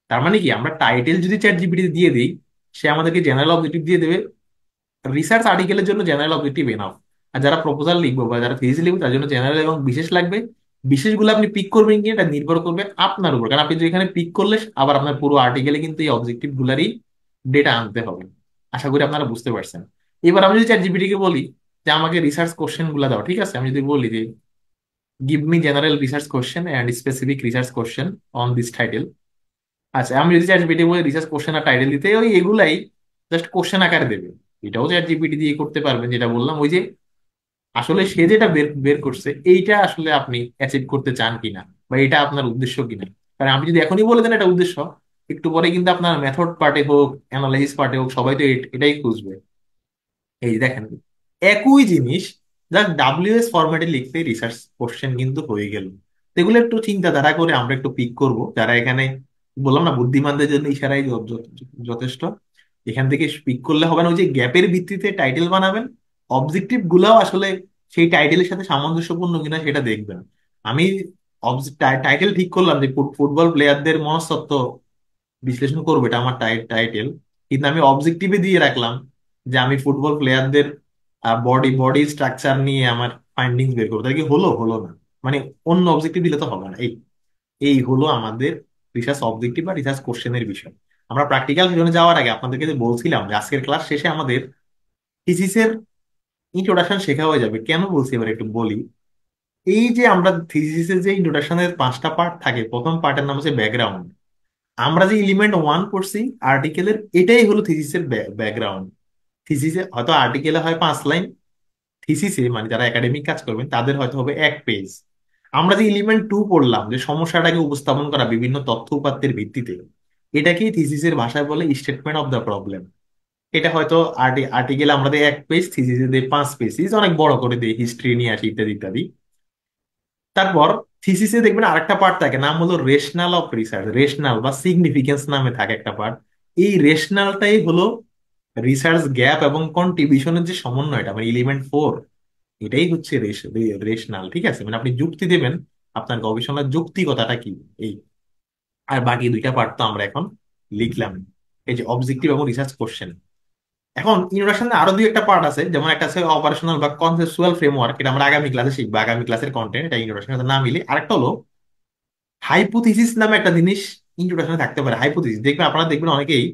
তার মানে কি, আমরা টাইটেল যদি চ্যাট জিপিটি দিয়ে দিই, সে আমাদেরকে জেনারেল অবজেক্টিভ দিয়ে দেবে। রিসার্চ আর্টিকেলের জন্য জেনারেল অবজেক্টিভ এনাফ। আর যারা প্রপোজাল লিখবো বা যারা থিসিস লিখবো তার জন্য জেনারেল এবং বিশেষ লাগবে। বিশেষগুলো আপনি পিক করবেন কি, এটা নির্ভর করবে আপনার উপর, কারণ আপনি যদি এখানে পিক করলে আবার আপনার পুরো আর্টিকেলে কিন্তু এই অবজেক্টিভ গুলারই ডেটা আনতে হবে। আশা করি আপনারা বুঝতে পারছেন। এবার আমি যদি চ্যাট জিপিটি কে বলি যে আমাকে রিসার্চ কোশ্চেন গুলা দাও, ঠিক আছে, আমি যদি বলি যে give me general research question and specific research question on this title. আচ্ছা, আমি যদি চ্যাট জিপিটি বলে রিসার্চ কোশ্চেন আর টাইটেল দিতে, ওই এগুলাই জাস্ট কোশ্চেন আকারে দেবে। এটাও চ্যাট জিপিটি দিয়ে করতে পারবেন, যেটা বললাম ওই যে আসলে সে যেটা বের বের করছে এইটা আসলে আপনি অ্যাচিভ করতে চান কিনা, বা এটা আপনার উদ্দেশ্য কিনা। কারণ আপনি যদি এখনই বলে দেন এটা উদ্দেশ্য, একটু পরে কিন্তু আপনার মেথড পার্টে হোক, অ্যানালাইসিস পার্টে হোক, সবাই তো এটাই খুঁজবে। এই যে দেখেন, একই জিনিস যা ডাব্লিউএস ফরম্যাটে লিখতে রিসার্চ কোশ্চেন কিন্তু হয়ে গেল। তো এগুলো একটু চিন্তাধারা করে আমরা একটু পিক করব, যারা এখানে বললাম না, বুদ্ধিমানদের জন্য ইশারাই যথেষ্ট। এখান থেকে পিক করলে হবে না, ওই যে গ্যাপের ভিত্তিতে টাইটেল বানাবেন, অবজেক্টিভ গুলাও আসলে সেই টাইটেলের সাথে সামঞ্জস্যপূর্ণ কিনা সেটা দেখবেন। আমি টাইটেল ঠিক করলাম যে ফুটবল প্লেয়ারদের মনস্তত্ত্ব বিশ্লেষণ করবো, এটা আমার টাইটেল, কিন্তু আমি অবজেক্টিভে দিয়ে রাখলাম যে আমি ফুটবল প্লেয়ারদের বডি বডি স্ট্রাকচার নিয়ে আমার ফাইন্ডিংস বের করবো। তাহলে কি হলো? হলো না। মানে অন্য অবজেক্টিভ দিলে তো হবে না। এই এই হলো আমাদের রিসার্চ অবজেক্টিভ বা রিসার্চ কোশ্চেনের বিষয়। আমরা প্র্যাকটিক্যাল সেশনে যাওয়ার আগে আপনাদেরকে যে বলছিলাম যে আজকের ক্লাস শেষে আমাদের থিসিসের ইন্ট্রোডাকশন শেখা হয়ে যাবে। কেন বলছি এবার একটু বলি। এই যে আমরা থিসিসের যে ইন্ট্রোডাকশনের 5টা পার্ট থাকে, প্রথম পার্টের নাম হচ্ছে ব্যাকগ্রাউন্ড। আমরা যে এলিমেন্ট 1 পড়ছি আর্টিকেলের, এটাই হলো থিসিসের ব্যাকগ্রাউন্ড। থিসিসে হয়তো আর্টিকেলে হয় 5 লাইন, থিসিসে মানে যারা একাডেমিক কাজ করবেন তাদের হয়তো হবে 1 পেজ। আমরা যে এলিমেন্ট 2 পড়লাম, যে সমস্যাটাকে উপস্থাপন করা বিভিন্ন তথ্য উপাত্তের ভিত্তিতে, এটাকেই থিসিসের ভাষায় বলে স্টেটমেন্ট অফ দ্য প্রবলেম। এটা হয়তো আর্টিকেল আমরা দিই 1 পেজ, থিসিসে দিই 5 পেজ, অনেক বড় করে দিই, হিস্ট্রি নিয়ে আসি ইত্যাদি ইত্যাদি। তারপর থিসিসে দেখবেন আরেকটা পার্ট থাকে, নাম হলো রেশনাল অফ রিসার্চ, রেশনাল বা সিগনিফিকেন্স নামে থাকে একটা পার্ট। এই রেশনালটাই হলো রিসার্চ গ্যাপ এবং কন্ট্রিবিউশনের যে সমন্বয়টা, মানে এলিমেন্ট 4, এটাই হচ্ছে রেশনাল। ঠিক আছে, মানে আপনি যুক্তি দেবেন, আপনার গবেষণার যৌক্তিকতাটা কি। এই আর বাকি 2টা পার্ট তো আমরা এখন লিখলাম, এই যে অবজেক্টিভ এবং রিসার্চ কোশ্চেন। এখন ইন্ট্রোডাকশনে আরো 2 একটা পার্ট আছে, যেমন একটা আছে অপারেশনাল বা কনসেপচুয়াল ফ্রেমওয়ার্ক, এটা আমরা আগামী ক্লাসে শিখবো, আগামী ক্লাসের কন্টেন্ট, এটা ইন্ট্রোডাকশনের সাথে না মিলে। আরেকটা হলো হাইপোথিসিস নামে একটা জিনিস ইন্ট্রোডাকশনে থাকতে পারে। হাইপোথিসিস দেখবেন, আপনারা দেখবেন অনেকেই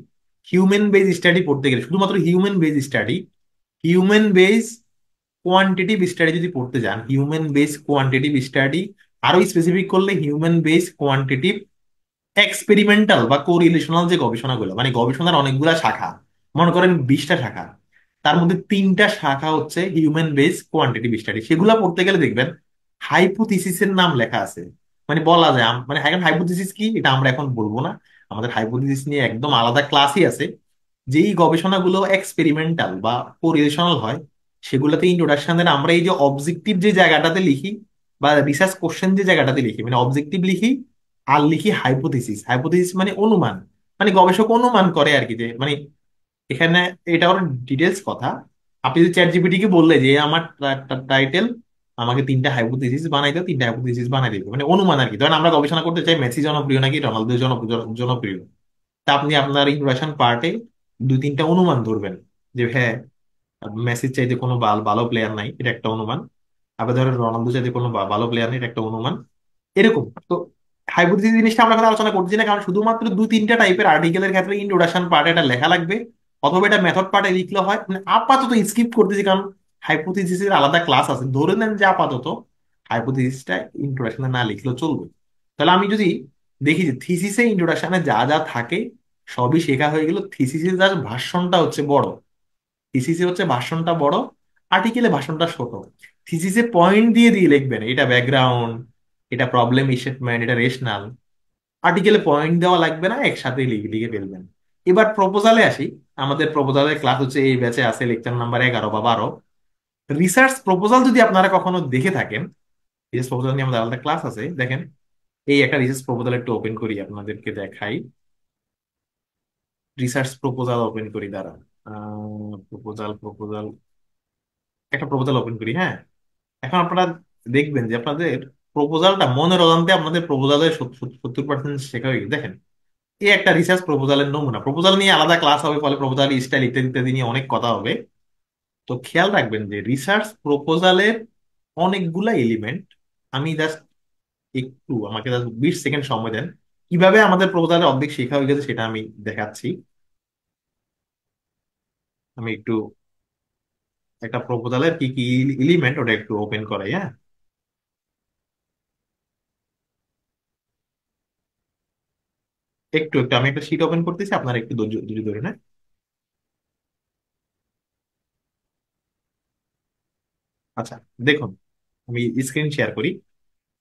হিউম্যান বেজ স্টাডি পড়তে গেলে শুধুমাত্র human base study, human base quantitative study যদি পড়তে যান, হিউম্যান বেজ কোয়ান্টিটিভ স্টাডি, আরো স্পেসিফিক করলে হিউম্যান বেজ কোয়ান্টিটিভ এক্সপেরিমেন্টাল বা কোরিলেশনাল যে গবেষণাগুলো, মানে গবেষণার অনেকগুলা শাখা, মনে করেন 20টা শাখা, তার মধ্যে 3টা শাখা হচ্ছে হিউম্যান বেস কোয়ান্টিটিভ স্টাডি, সেগুলা পড়তে গেলে দেখবেন হাইপোথিসিসের নাম লেখা আছে। মানে বলা যায় মানে এখন হাইপোথিসিস কি এটা আমরা এখন বলবো না, আমাদের হাইপোথিসিস নিয়ে একদম আলাদা ক্লাসই আছে। যেই গবেষণাগুলো এক্সপেরিমেন্টাল বা কোরিলেশনাল হয়, সেগুলোতে ইন্ট্রোডাকশনের আমরা এই যে অবজেক্টিভ যে জায়গাটাতে লিখি, বা রিসার্চ কোশ্চেন যে জায়গাটাতে লিখি, মানে অবজেক্টিভ লিখি আর লিখি হাইপোথিসিস। হাইপোথিসিস মানে অনুমান, মানে গবেষক অনুমান করে আর কি, যে মানে এখানে এটা ওর ডিটেলস কথা। আপনি যদি চ্যাট জিপিটি কে বললে যে আমার টাইটেল, আমাকে 3টা হাইপোথিসিস বানাই দাও, 3টা হাইপোথিসিস বানাই দেবে, মানে অনুমান আর কি। ধরেন আমরা গবেষণা করতে চাই মেসি জনপ্রিয় নাকি রোনালদো জনপ্রিয়, তা আপনি আপনার ইন্ট্রোডাকশন পার্টে দুই তিনটা অনুমান ধরবেন যে হ্যাঁ, মেসির চাইতে কোনো ভালো প্লেয়ার নাই, এটা একটা অনুমান। আবার ধরেন রোনালদো চাইতে কোনো ভালো প্লেয়ার নেই, এটা একটা অনুমান। এরকম তো হাইপোথিসিস জিনিসটা আমরা এখন আলোচনা করছি না, কারণ শুধুমাত্র দুই তিনটা টাইপের আর্টিকেলের ক্ষেত্রে ইন্ট্রোডাকশন পার্ট এটা লেখা লাগবে, অথবা এটা মেথড পার্টে লিখলে হয়। মানে আপাতত স্কিপ করতেছি, কারণ হাইপোথিসিসের আলাদা ক্লাস আছে। ধরে নেন যে আপাতত হাইপোথিসিসটা ইন্ট্রোডাকশনে না লিখলেও চলবে। তাহলে আমি যদি দেখি যে থিসিসে ইন্ট্রোডাকশনে যা যা থাকে সবই শেখা হয়ে গেল, থিসিসের জাস্ট ভাষণটা হচ্ছে বড়, থিসিসে হচ্ছে ভাষণটা বড়, আর্টিকেলে ভাষণটা ছোট। থিসিসে পয়েন্ট দিয়ে দিয়ে লিখবেন, এটা ব্যাকগ্রাউন্ড, এটা প্রবলেম স্টেটমেন্ট, এটা রেশনাল। আর্টিকেলে পয়েন্ট দেওয়া লাগবে না, একসাথে লিখে লিখে ফেলবেন। এবার প্রপোজালে আসি। আমাদের প্রপোজালের ক্লাস হচ্ছে এই ব্যাচে আছে লেকচার নাম্বার 11 বা 12। রিসার্চ প্রপোজাল যদি আপনারা কখনো দেখে থাকেন, রিসার্চ প্রপোজাল নিয়ে আমাদের আলাদা ক্লাস আছে, দেখেন। এই একটা রিসার্চ প্রপোজাল একটু ওপেন করি, আপনাদেরকে দেখাই। রিসার্চ প্রপোজাল ওপেন করি, দাঁড়ান। প্রপোজাল প্রপোজাল একটা প্রপোজাল ওপেন করি, হ্যাঁ। এখন আপনারা দেখবেন যে আপনাদের প্রপোজালটা মনের অজান্তে আপনাদের প্রপোজালের 70% শেখা হয়ে গেছে। দেখেন, এই একটা রিসার্চ প্রপোজালের নমুনা। প্রপোজাল নিয়ে আলাদা ক্লাস হবে, ফলে প্রপোজাল স্টাইল ইত্যাদি ইত্যাদি নিয়ে অনেক কথা হবে। তো খেয়াল রাখবেন যে রিসার্চ প্রপোজালের অনেকগুলা এলিমেন্ট। আমি জাস্ট একটু, আমাকে জাস্ট 20 সেকেন্ড সময় দেন, কিভাবে আমাদের প্রপোজালের অর্ধেক শেখা হয়ে গেছে সেটা আমি দেখাচ্ছি। আমি একটু একটা প্রপোজালের কি কি এলিমেন্ট ওটা একটু ওপেন করাই, হ্যাঁ। একটু একটু আমি একটা শিট ওপেন করতেছি, আপনারা একটু ধৈর্য ধৈর্য ধরে, হ্যাঁ। আচ্ছা, দেখুন, আমি স্ক্রিন শেয়ার করি।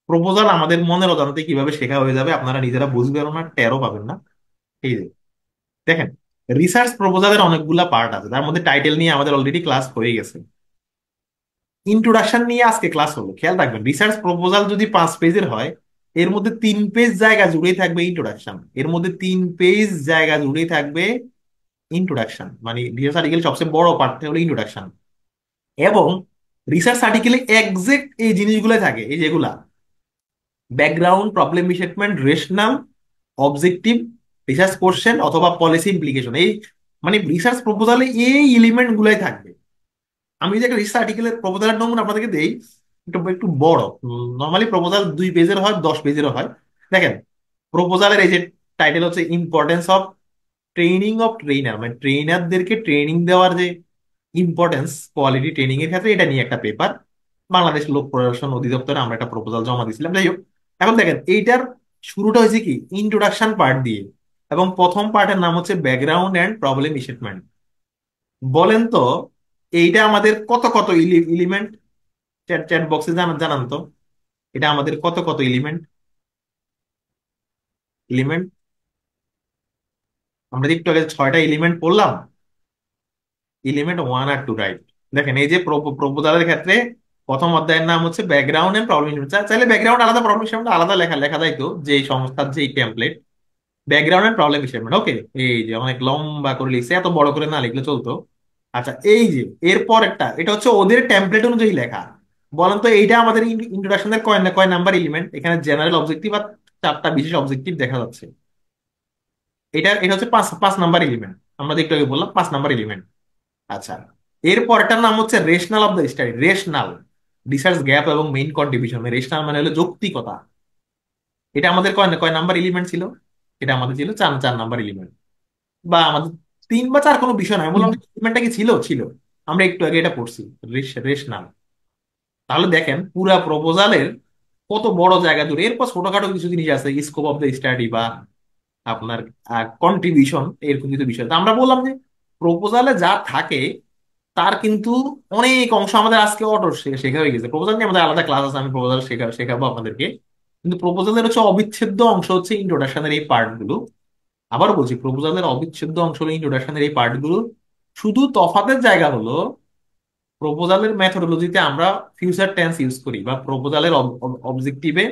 প্রপোজাল আমাদের মনের অজান্তে কিভাবে শেখা হয়ে যাবে আপনারা নিজেরা বুঝবেন না, টেরও পাবেন না। এই যে দেখেন, রিসার্চ প্রপোজালের অনেকগুলা পার্ট আছে, তার মধ্যে টাইটেল নিয়ে আমাদের অলরেডি ক্লাস হয়ে গেছে। ইন্ট্রোডাকশন নিয়ে আজকে ক্লাস হলো। খেয়াল রাখবেন, রিসার্চ প্রপোজাল যদি 5 পেজের হয়, এর মধ্যে 3 পেজ জায়গা জুড়েই থাকবে ইন্ট্রোডাকশন। এর মধ্যে 3 পেজ জায়গা জুড়েই থাকবে ইন্ট্রোডাকশন। মানে রিসার্চ আর্টিকেল সবচেয়ে বড় পার্ট হলো ইন্ট্রোডাকশন। এবং রিসার্চ আর্টিকেলে এক্সাক্ট এই জিনিসগুলো থাকে, এই যেগুলা background, problem statement, rational, objective, research question অথবা পলিসি ইমপ্লিকেশন। এই মানে রিসার্চ প্রপোজালে এই এলিমেন্ট গুলাই থাকবে। আমি যে একটা রিসার্চ আর্টিকেলের প্রপোজালের নমুনা আপনাদেরকে দেই, একটু একটু বড়। নর্মালি প্রপোজাল 2 পেজের হয়, 10 পেজেরও হয়। দেখেন, প্রপোজালের এই যে টাইটেল হচ্ছে importance of training of trainer, মানে ট্রেনারদেরকে ট্রেনিং দেওয়ার যে ইম্পর্টেন্স কোয়ালিটি ট্রেনিং এর ক্ষেত্রে, এটা নিয়ে একটা পেপার বাংলাদেশ লোক প্রশাসন অধিদপ্তরে আমরা একটা প্রপোজাল জমা দিয়েছিলাম। যাই হোক, এখন দেখেন এইটার শুরুটা হয়েছে কি ইন্ট্রোডাকশন পার্ট দিয়ে, এবং প্রথম পার্টের নাম হচ্ছে ব্যাকগ্রাউন্ড অ্যান্ড প্রবলেম স্টেটমেন্ট। বলেন তো এইটা আমাদের কত কত এলিমেন্ট? চ্যাট চ্যাট বক্সে জানান জানান তো, এটা আমাদের কত কত এলিমেন্ট? এলিমেন্ট আমরা যে একটু আগে 6টা এলিমেন্ট পড়লাম, এলিমেন্ট 1 আর 2, রাইট। দেখেন, এই যে প্রপোজালের ক্ষেত্রে প্রথম অধ্যায়ের নাম হচ্ছে ব্যাকগ্রাউন্ড এন্ড প্রবলেম, চাইলে ব্যাকগ্রাউন্ড আলাদা, প্রবলেম আলাদা লেখা লেখা যায় তো, যে সংস্থার যে template background and problem statement. Okay, এই যে অনেক লম্বা করে লিখছে, এত বড় করে না লিখলে চলতো। আচ্ছা, এই যে এরপর একটা, এটা হচ্ছে ওদের টেমপ্লেট অনুযায়ী লেখা। বলেন তো এইটা আমাদের ইন্ট্রোডাকশনের কয় কয় নাম্বার এলিমেন্ট? এখানে জেনারেল অবজেক্টিভ আর 4টা বিশেষ অবজেক্টিভ দেখা যাচ্ছে। এটা এটা হচ্ছে 5 5 নাম্বার এলিমেন্ট। আমরা যে একটু আগে বললাম 5 নাম্বার এলিমেন্ট। আচ্ছা, এরপর এটার নাম হচ্ছে rational of the study. Rational, research gap এবং মেইন কন্ট্রিবিউশন। রেশনাল মানে হলো যৌক্তিকতা। এটা আমাদের কয় কয় নাম্বার এলিমেন্ট ছিল? এটা আমাদের ছিল 4 4 নাম্বার এলিমেন্ট। বা আমাদের 3 বা 4, কোনো বিষয় নয়, আমি বললাম এলিমেন্টটা কি ছিল ছিল। আমরা একটু আগে এটা পড়ছি, রেশনাল। তাহলে দেখেন পুরা প্রপোজালের কত বড় জায়গা জুড়ে। এরপর ছোটখাটো কিছু জিনিস আছে, স্কোপ অফ দ্য স্টাডি বা আপনার কন্ট্রিবিউশন, এরকম কিছু বিষয়। তো আমরা বললাম যে প্রপোজালে যা থাকে তার কিন্তু অনেক অংশ আমাদের আজকে অটো শেখা হয়ে গেছে। প্রপোজাল নিয়ে আমাদের আলাদা ক্লাস আছে, আমি প্রপোজাল শেখাবো আপনাদেরকে। কিন্তু প্রপোজালের হচ্ছে অবিচ্ছেদ্য অংশ হচ্ছে ইন্ট্রোডাকশনের এই পার্ট গুলো। আবার বলছি, প্রপোজালের অবিচ্ছেদ্য অংশ হলো ইন্ট্রোডাকশনের এই পার্ট গুলো। শুধু তফাতের জায়গা হলো প্রপোজালের মেথোডোলজিতে আমরা ফিউচার টেন্স ইউজ করি, বা প্রপোজালের অবজেক্টিভে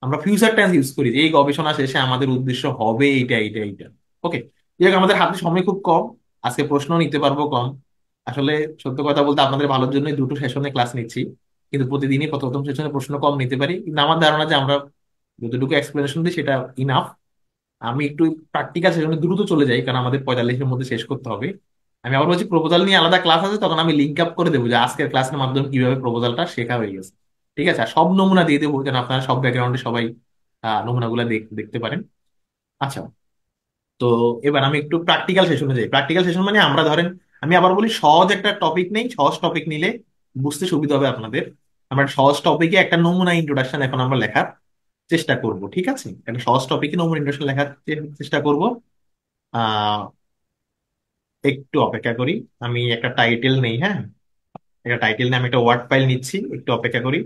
আমরা ফিউচার টেন্স ইউজ করি, যে এই গবেষণা শেষে আমাদের উদ্দেশ্য হবে এইটা এইটা এইটা। ওকে, যাই হোক, আমাদের হাতে সময় খুব কম, আজকে প্রশ্ন নিতে পারবো কম। আসলে সত্য কথা বলতে আপনাদের ভালোর জন্যই দুটো সেশনে ক্লাস নিচ্ছি, কিন্তু প্রতিদিনই প্রথম সেশনে প্রশ্ন কম নিতে পারি। কিন্তু আমার ধারণা যে আমরা যতটুকু এক্সপ্লেনেশন দিই সেটা ইনাফ। আমি একটু প্র্যাকটিক্যাল সেশনে দ্রুত চলে যাই, কারণ আমাদের 45-এর মধ্যে শেষ করতে হবে। আমি আবার বলছি, প্রপোজাল নিয়ে আলাদা ক্লাস আছে, তখন আমি লিঙ্ক আপ করে দেবো যে আজকের ক্লাসের মাধ্যমে কিভাবে প্রপোজালটা শেখা হয়ে গেছে। ঠিক আছে, আর সব নমুনা দিয়ে দেবো যেন আপনারা সব ব্যাকগ্রাউন্ডে সবাই নমুনাগুলো দেখতে পারেন। আচ্ছা, তো এবার আমি একটু প্র্যাকটিক্যাল সেশনে যাই। প্র্যাকটিক্যাল সেশন মানে আমরা ধরেন, আমি আবার বলি সহজ একটা টপিক নেই, সহজ টপিক নিলে বুঝতে সুবিধা হবে আপনাদের। আমরা একটা সহজ টপিকে একটা নমুনা ইন্ট্রোডাকশন এখন আমরা লেখার চেষ্টা করব, ঠিক আছে? একটা সহজ টপিকে নমুনা ইন্ট্রোডাকশন লেখার চেষ্টা করব। আহ একটু অপেক্ষা করি, আমি একটা টাইটেল নেই, হ্যাঁ। একটা টাইটেল নিয়ে আমি একটা ওয়ার্ড ফাইল নিচ্ছি, একটু অপেক্ষা করি।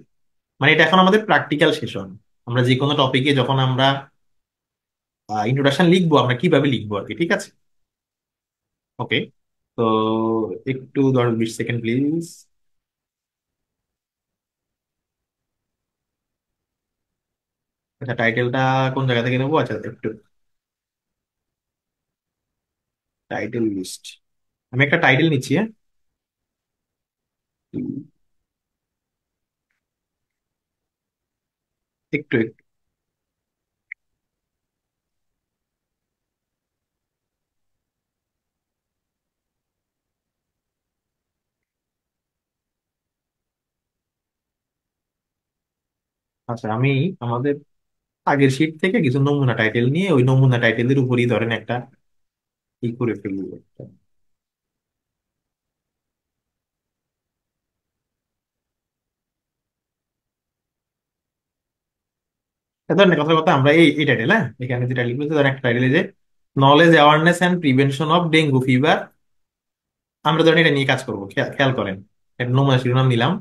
মানে এটা এখন আমাদের প্র্যাকটিক্যাল সেশন। আমরা যে কোনো টপিকে যখন আমরা ইন্ট্রোডাকশন লিখবো, আমরা কিভাবে লিখবো আর কি, ঠিক আছে? ওকে, তো একটু 10-20 সেকেন্ড প্লিজ। আচ্ছা, টাইটেলটা কোন জায়গা থেকে নেবো? আচ্ছা, একটু টাইটেল লিস্ট, আমি একটা টাইটেল নিচ্ছি, হ্যাঁ। একটু একটু। আচ্ছা, আমি আমাদের আগের শিট থেকে কিছু নমুনা টাইটেল নিয়ে ওই নমুনা টাইটেলের উপরই ধরেন একটা ই করে ফেলবো একটা। ধরেন কথা কথা আমরা এই টাইটেল, হ্যাঁ, এখানে যে টাইটেল বলতে ধরেন একটা টাইটেল যে knowledge awareness and prevention of dengue fever. আমরা ধরেন এটা নিয়ে কাজ করবো, খেয়াল করেন। একটা নমুনা শিরোনাম নিলাম,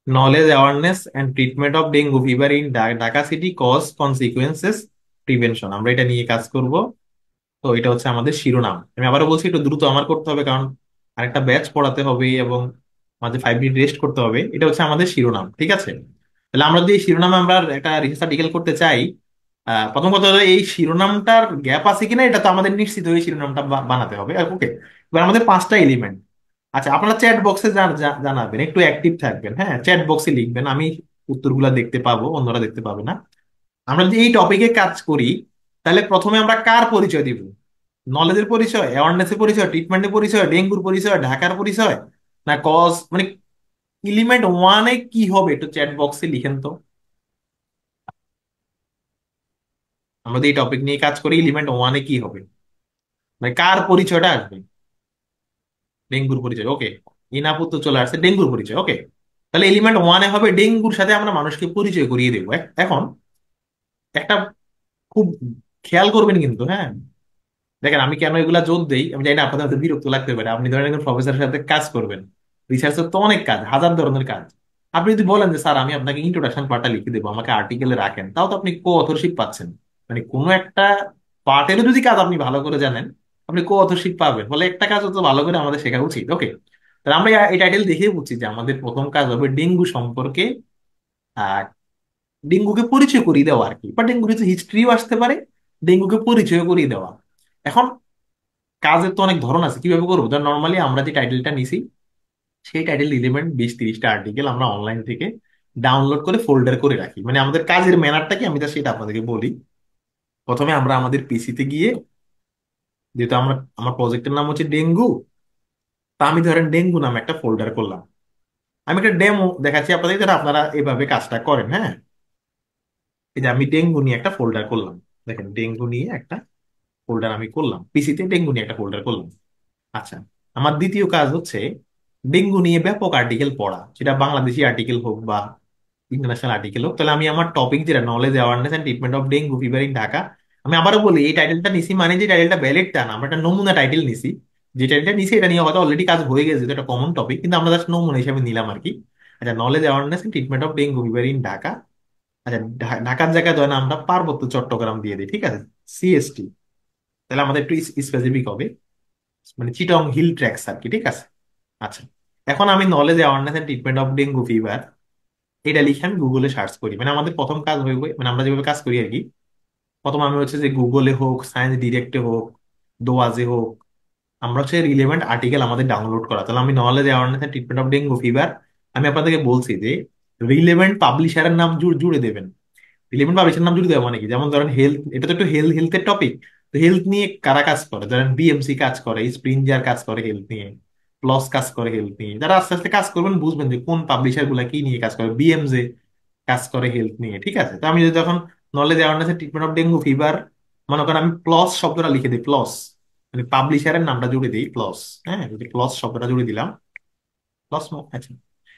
knowledge awareness and treatment of dengue fever in Dhaka city cause consequences prevention, আমরা এটা নিয়ে কাজ করব। তো এটা হচ্ছে আমাদের শিরোনাম। আমি আবারও বলছি, একটু দ্রুত আমার করতে হবে, কারণ আরেকটা ব্যাচ পড়াতে হবে এবং মাঝে 5 মিনিট রেস্ট করতে হবে। এটা হচ্ছে আমাদের শিরোনাম, ঠিক আছে? তাহলে আমরা যদি এই শিরোনামে আমরা একটা রিসার্চ আর্টিকেল করতে চাই, প্রথম কথা হলো এই শিরোনামটার গ্যাপ আছে কিনা এটা তো আমাদের নিশ্চিত হয়ে শিরোনামটা বানাতে হবে। ওকে, এবার আমাদের 5টা এলিমেন্ট। আচ্ছা, আপনারা চ্যাট বক্সে জানাবেন, একটু অ্যাক্টিভ থাকবেন, হ্যাঁ। চ্যাট বক্সে লিখবেন, আমি উত্তরগুলা দেখতে পাবো, অন্যরা দেখতে পাবে না। আমরা যদি এই টপিকে কাজ করি, তাহলে প্রথমে আমরা কার পরিচয় দিব? নলেজের পরিচয়, অ্যাওয়ারনেসের পরিচয়, ট্রিটমেন্টের পরিচয়, ডেঙ্গুর পরিচয়, ঢাকার পরিচয়, না কজ মানে এলিমেন্ট ওয়ানে কি হবে? একটু চ্যাট বক্সে লিখেন তো। আমরা যদি এই টপিক নিয়ে কাজ করি, এলিমেন্ট ওয়ানে কি হবে, মানে কার পরিচয়টা আসবে? ডেঙ্গুর পরিচয়, ওকে। ইনাপুত তো চলে আসছে, ডেঙ্গুর পরিচয়, ওকে। তাহলে এলিমেন্ট ওয়ানে হবে ডেঙ্গুর সাথে আমরা মানুষকে পরিচয় করিয়ে দেবো। এখন একটা খুব খেয়াল করবেন কিন্তু, হ্যাঁ। দেখেন, আমি কেন এগুলা জোর দেই আমি জানি না, আপনাদের হয়তো বিরক্ত লাগতে পারে। আপনি ধরেন একজন প্রফেসরের সাথে কাজ করবেন, রিসার্চের তো অনেক কাজ, হাজার ধরনের কাজ। আপনি যদি বলেন যে স্যার আমি আপনাকে ইন্ট্রোডাকশন পার্টটা লিখে দেবো, আমাকে আর্টিকেলে রাখেন, তাও তো আপনি কো অথরশিপ পাচ্ছেন। মানে কোনো একটা পার্টেরও যদি কাজ আপনি ভালো করে জানেন, আপনি কো অথরশিপ পাবেন, বলে একটা কাজ তো ভালো করে আমাদের শেখা উচিত। ওকে, তাহলে আমরা এই টাইটেল দেখেই বুঝছি যে আমাদের প্রথম কাজ হবে ডেঙ্গু সম্পর্কে আহ ডেঙ্গুকে পরিচয় করিয়ে দেওয়া আর কি, বা ডেঙ্গুর কিছু হিস্ট্রিও আসতে পারে, ডেঙ্গুকে পরিচয় করিয়ে দেওয়া। এখন কাজের তো অনেক ধরন আছে, কিভাবে করবো? ধর নর্মালি আমরা যে টাইটেলটা নিছি, সেই টাইটেল এলিমেন্ট 20-30টা আর্টিকেল আমরা অনলাইন থেকে ডাউনলোড করে ফোল্ডার করে রাখি। মানে আমাদের কাজের ম্যানারটা কি, আমি তো সেটা আপনাদেরকে বলি। প্রথমে আমরা আমাদের পিসিতে গিয়ে, যেহেতু আমার প্রজেক্টের নাম হচ্ছে ডেঙ্গু, তা আমি ধরেন ডেঙ্গু নামে একটা ফোল্ডার করলাম। আমি একটা ডেমো দেখাচ্ছি আপনাদের, যারা আপনারা এভাবে কাজটা করেন, হ্যাঁ। এই যে আমি ডেঙ্গু নিয়ে একটা ফোল্ডার করলাম, দেখেন ডেঙ্গু নিয়ে একটা ফোল্ডার আমি করলাম, পিসিতে ডেঙ্গু নিয়ে একটা ফোল্ডার করলাম। আচ্ছা, আমার দ্বিতীয় কাজ হচ্ছে ডেঙ্গু নিয়ে ব্যাপক আর্টিকেল পড়া, সেটা বাংলাদেশি আর্টিকেল হোক বা ইন্টারন্যাশনাল আর্টিকেল হোক। তাহলে আমি আমার টপিক যেটা knowledge awareness and treatment of dengue fever in Dhaka, আমি আবারও বলি এই টাইটেলটা নিছি মানে যে টাইটেলটা ভ্যালিড তা না, আমরা একটা নমুনা টাইটেল নিছি। যে টাইটেলটা নিছি এটা নিয়ে হয়তো অলরেডি কাজ হয়ে গেছে, এটা কমন টপিক, কিন্তু আমরা জাস্ট নমুনা হিসেবে নিলাম আর কি। আচ্ছা, knowledge awareness and treatment of dengue fever in Dhaka. আচ্ছা, ঢাকার জায়গায় ধরেন আমরা পার্বত্য চট্টগ্রাম দিয়ে দিই, ঠিক আছে, সিএসটি। তাহলে আমাদের একটু স্পেসিফিক হবে, মানে চিটং হিল ট্র্যাক্স আর কি, ঠিক আছে। আচ্ছা, এখন আমি knowledge awareness and treatment of dengue fever এটা লিখে আমি গুগলে সার্চ করি। মানে আমাদের প্রথম কাজ হইবে, মানে আমরা যেভাবে কাজ করি আর কি, প্রথম আমি হচ্ছে যে গুগলে হোক, সায়েন্স ডিরেক্টে হোক, দোয়াজে হোক, আমরা হচ্ছে রিলেভেন্ট আর্টিকেল আমাদের ডাউনলোড করা। তাহলে আমি knowledge awareness and treatment of dengue fever, আমি আপনাদেরকে বলছি যে রিলেভেন্ট পাবলিশারের নাম জুড়ে দেবেন। রিলেভেন্ট পাবলিশের নাম জুড়ে দেওয়া মানে কি, যেমন ধরেন হেলথ, এটা তো একটু হেলথের টপিক, তো হেলথ নিয়ে কারা কাজ করে, ধরেন বিএমসি কাজ করে, স্প্রিঞ্জার কাজ করে হেলথ নিয়ে, প্লস কাজ করে হেলথ নিয়ে। যারা আস্তে আস্তে কাজ করবেন বুঝবেন যে কোন পাবলিশার গুলা কি নিয়ে কাজ করে। বিএমজে কাজ করে হেলথ নিয়ে, ঠিক আছে। তো আমি যদি যখন knowledge awareness treatment of dengue fever, মনে করেন আমি প্লস শব্দটা লিখে দিই, প্লস মানে পাবলিশারের নামটা জুড়ে দিই প্লস। হ্যাঁ, যদি প্লস শব্দটা জুড়ে দিলাম, প্লস, আচ্ছা।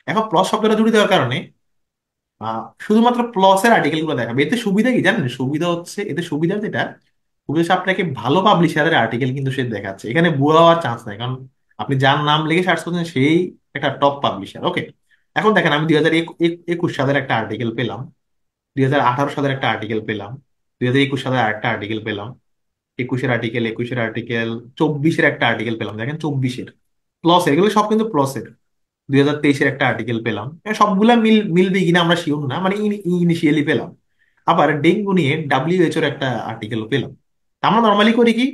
এখন প্লস শব্দটা জুড়ে দেওয়ার কারণে শুধুমাত্র প্লসের আর্টিকেল গুলো দেখাবে। এতে সুবিধা কি জানেন? সুবিধা হচ্ছে, এতে সুবিধা যেটা, সুবিধা হচ্ছে আপনাকে ভালো পাবলিশারের আর্টিকেল কিন্তু সে দেখাচ্ছে। এখানে ভুয়া হওয়ার চান্স নাই, কারণ আপনি যার নাম লিখে সার্চ করছেন সেই একটা টপ পাবলিশার। ওকে, এখন দেখেন আমি 2021 সালের একটা আর্টিকেল পেলাম, 2018 সালের একটা আর্টিকেল পেলাম, 2021 সালের আরেকটা আর্টিকেল পেলাম, একুশের আর্টিকেল, 24-এর একটা আর্টিকেল পেলাম। দেখেন 24-এর প্লস, এগুলো সব কিন্তু প্লসের। 2023-এর একটা আর্টিকেল পেলাম। সবগুলা মিলবে কিনা আমরা শিওর না, মানে ইনিশিয়ালি পেলাম। আবার ডেঙ্গু নিয়ে ডাব্লিউএইচও এর একটা আর্টিকেল পেলাম। তা আমরা নর্মালি করি কি,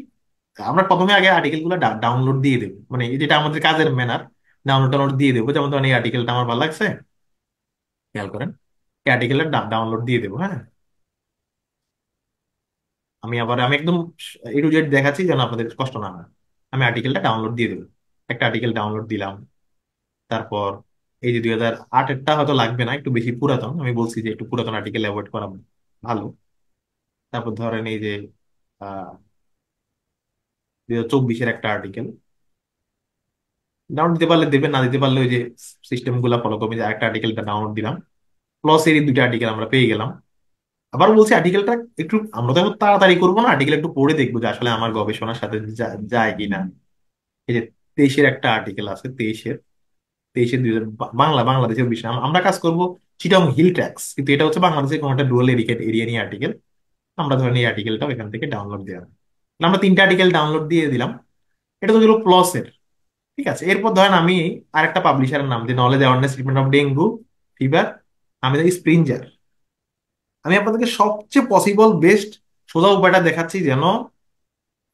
আমরা প্রথমে আগে আর্টিকেল গুলো ডাউনলোড দিয়ে দেবো, মানে যেটা আমাদের কাজের ম্যানার, ডাউনলোড টাউনলোড দিয়ে দেবো। যেমন ধরেন এই আর্টিকেলটা আমার ভালো লাগছে, খেয়াল করেন, এই আর্টিকেলের ডাউনলোড দিয়ে দেবো। হ্যাঁ, আমি একদম এ টু জেড দেখাচ্ছি যেন আপনাদের কষ্ট না হয়। আমি আর্টিকেলটা ডাউনলোড দিয়ে দেবো, একটা আর্টিকেল ডাউনলোড দিলাম। তারপর এই যে 2008-এরটা হয়তো লাগবে না, একটু বেশি পুরাতন, আমি বলছি যে একটু পুরাতন আর্টিকেল অ্যাভয়েড করা ভালো। তারপর ধরেন এই যে 2024-এর একটা আর্টিকেল ডাউনলোড দিতে পারলে দেবেন, না দিতে পারলে ওই যে সিস্টেম গুলা ফলো করবে, যে একটা আর্টিকেলটা ডাউনলোড দিলাম, প্লাস এর দুইটা আর্টিকেল আমরা পেয়ে গেলাম। আবার বলছি আর্টিকেলটা একটু, আমরা তো এখন তাড়াতাড়ি করবো না, আর্টিকেল একটু পড়ে দেখবো যে আসলে আমার গবেষণার সাথে যায় কিনা। এই যে 23-এর একটা আর্টিকেল আছে, তেইশের বাংলাদেশের বিষয় আমরা কাজ করব চিটং হিল ট্র্যাক্স, কিন্তু এটা হচ্ছে বাংলাদেশের কোনো একটা রুরাল এরিয়া নিয়ে আর্টিকেল। আমরা ধরেন এই আর্টিকেলটাও এখান থেকে ডাউনলোড দেওয়া, আমরা তিনটা আর্টিকেল ডাউনলোড দিয়ে দিলাম। এটা তো হলো প্লসের, ঠিক আছে। এরপর ধরেন আমি আরেকটা পাবলিশারের নাম, যে knowledge awareness treatment of dengue fever, আমি দেখি স্প্রিঞ্জার। আমি আপনাদেরকে সবচেয়ে পসিবল বেস্ট সোজা উপায়টা দেখাচ্ছি, যেন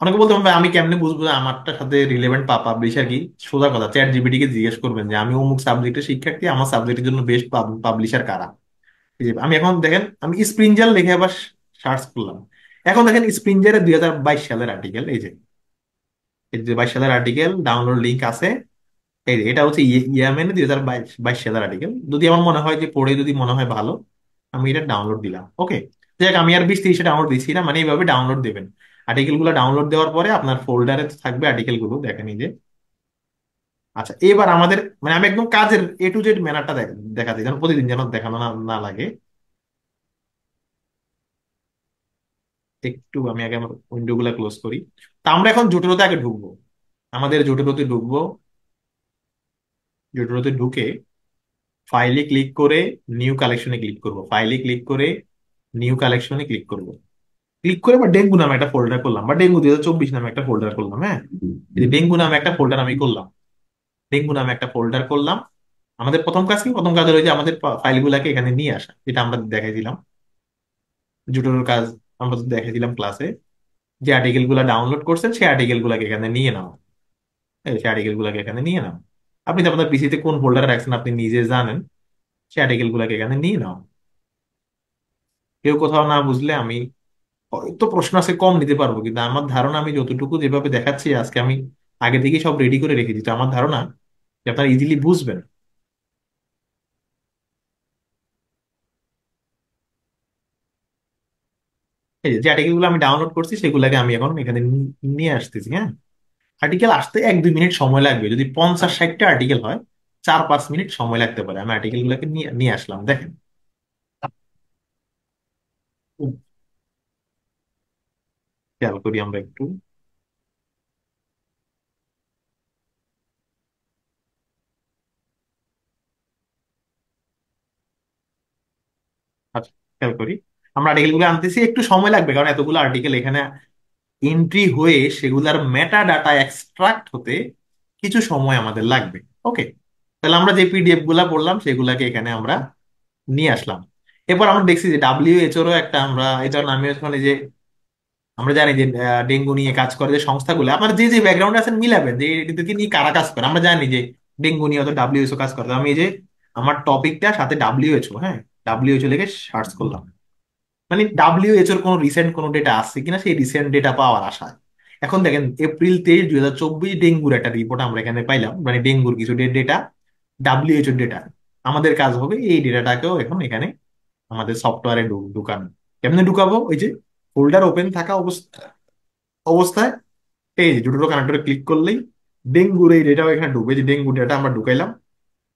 অনেকে বলতে হবে আমি কেমনে বুঝবো যে আমারটার সাথে রিলেভেন্ট পাবলিশার কি। সোজা কথা, চ্যাট জিপিটি কে জিজ্ঞেস করবেন যে আমি অমুক সাবজেক্টের শিক্ষার্থী, আমার সাবজেক্টের জন্য বেস্ট পাবলিশার কারা। এই যে আমি এখন দেখেন, আমি স্প্রিঞ্জার লিখে আবার সার্চ করলাম। এখন দেখেন স্প্রিঞ্জারের 2022 সালের আর্টিকেল, এই যে এই 2022 সালের আর্টিকেল ডাউনলোড লিঙ্ক আছে। এই যে এটা হচ্ছে ইয়ামেন 2022 সালের আর্টিকেল। যদি আমার মনে হয় যে পড়ে যদি মনে হয় ভালো, আমি এটা ডাউনলোড দিলাম। ওকে, দেখ আমি আর 20-30 ডাউনলোড দিচ্ছি না, মানে এইভাবে ডাউনলোড দেবেন। আর্টিকেল গুলো ডাউনলোড দেওয়ার পরে আপনার ফোল্ডারে থাকবে আর্টিকেল গুলো, দেখেন এই যে। আচ্ছা, এবার আমাদের মানে আমি একদম কাজের এ টু জেড ম্যানারটা দেখাতে, যেন প্রতিদিন যেন দেখানো না না লাগে। একটু আমি আগে আমার উইন্ডো গুলা ক্লোজ করি। তা আমরা এখন জটিলতা আগে ঢুকবো, আমাদের জটিলতে ঢুকবো। জটিলতে ঢুকে ফাইলে ক্লিক করে নিউ কালেকশনে ক্লিক করব, ফাইলে ক্লিক করে নিউ কালেকশনে ক্লিক করব। ক্লিক করে বা ডেঙ্গু নামে একটা ফোল্ডার করলাম, বা ডেঙ্গু 2024 নামে একটা ফোল্ডার করলাম। হ্যাঁ, এই যে ডেঙ্গু নামে একটা ফোল্ডার আমি করলাম, ডেঙ্গু নামে একটা ফোল্ডার করলাম। আমাদের প্রথম কাজ কি, প্রথম কাজ হলো যে আমাদের ফাইলগুলোকে এখানে নিয়ে আসা, যেটা আমরা দেখাই দিলাম জুটোর কাজ। আমরা তো দেখাই দিলাম ক্লাসে, যে আর্টিকেল গুলা ডাউনলোড করছেন সেই আর্টিকেল গুলাকে এখানে নিয়ে নাও। এই সেই আর্টিকেল গুলাকে এখানে নিয়ে নাও। আপনি তো আপনার পিসিতে কোন ফোল্ডারে রাখছেন আপনি নিজে জানেন, সেই আর্টিকেল গুলাকে এখানে নিয়ে নাও। কেউ কোথাও না বুঝলে আমি হয়তো প্রশ্ন আছে কম নিতে পারবো, কিন্তু আমার ধারণা আমি যতটুকু যেভাবে দেখাচ্ছি আজকে, আমি আগে থেকে সব রেডি করে রেখে দিচ্ছি। আমার ধারণা যে আপনারা ইজিলি বুঝবেন। এই যে আর্টিকেল গুলো আমি ডাউনলোড করছি সেগুলোকে আমি এখন এখানে নিয়ে আসতেছি। হ্যাঁ, আর্টিকেল আসতে 1-2 মিনিট সময় লাগবে। যদি 50-60টা আর্টিকেল হয়, 4-5 মিনিট সময় লাগতে পারে। আমি আর্টিকেল গুলোকে নিয়ে নিয়ে আসলাম, দেখেন। খেয়াল করি আমরা একটু। আচ্ছা, খেয়াল করি, আমরা আর্টিকেল গুলো আনতেছি, একটু সময় লাগবে কারণ এতগুলো আর্টিকেল এখানে এন্ট্রি হয়ে সেগুলার মেটা ডাটা এক্সট্রাক্ট হতে কিছু সময় আমাদের লাগবে। ওকে, তাহলে আমরা যে পিডিএফ গুলা পড়লাম সেগুলাকে এখানে আমরা নিয়ে আসলাম। এরপর আমরা দেখছি যে ডাব্লিউএইচও এরও একটা, আমরা এটার নামে মানে যে আমরা জানি যে ডেঙ্গু নিয়ে কাজ করে যে সংস্থাগুলো, আপনার যে যে ব্যাকগ্রাউন্ডে আছেন মিলাবেন যে এদেরকে নিয়ে কারা কাজ করে। আমরা জানি যে ডেঙ্গু নিয়ে হয়তো ডাব্লিউএইচও কাজ করে। তো আমি এই যে আমার টপিকটা সাথে ডাব্লিউএইচও, হ্যাঁ, ডাব্লিউএইচও লিখে সার্চ করলাম। মানে ডাব্লিউএইচ এর কোনো রিসেন্ট কোনো ডেটা আসছে কিনা সেই রিসেন্ট ডেটা পাওয়ার আশায়। এখন দেখেন এপ্রিল 23, 2024 ডেঙ্গুর একটা রিপোর্ট আমরা এখানে পাইলাম, মানে ডেঙ্গুর কিছু ডেটা, ডাব্লিউএইচ এর ডেটা। আমাদের কাজ হবে এই ডেটাটাকেও এখন এখানে আমাদের সফটওয়্যারে ঢুকানো। কেমনে ঢুকাবো? ওই যে ফোল্ডার ওপেন থাকা অবস্থায় এই যে দুটো কানেক্টরে ক্লিক করলেই ডেঙ্গুর এই ডেটাও এখানে ঢুকবে। যে ডেঙ্গু ডেটা আমরা ঢুকাইলাম।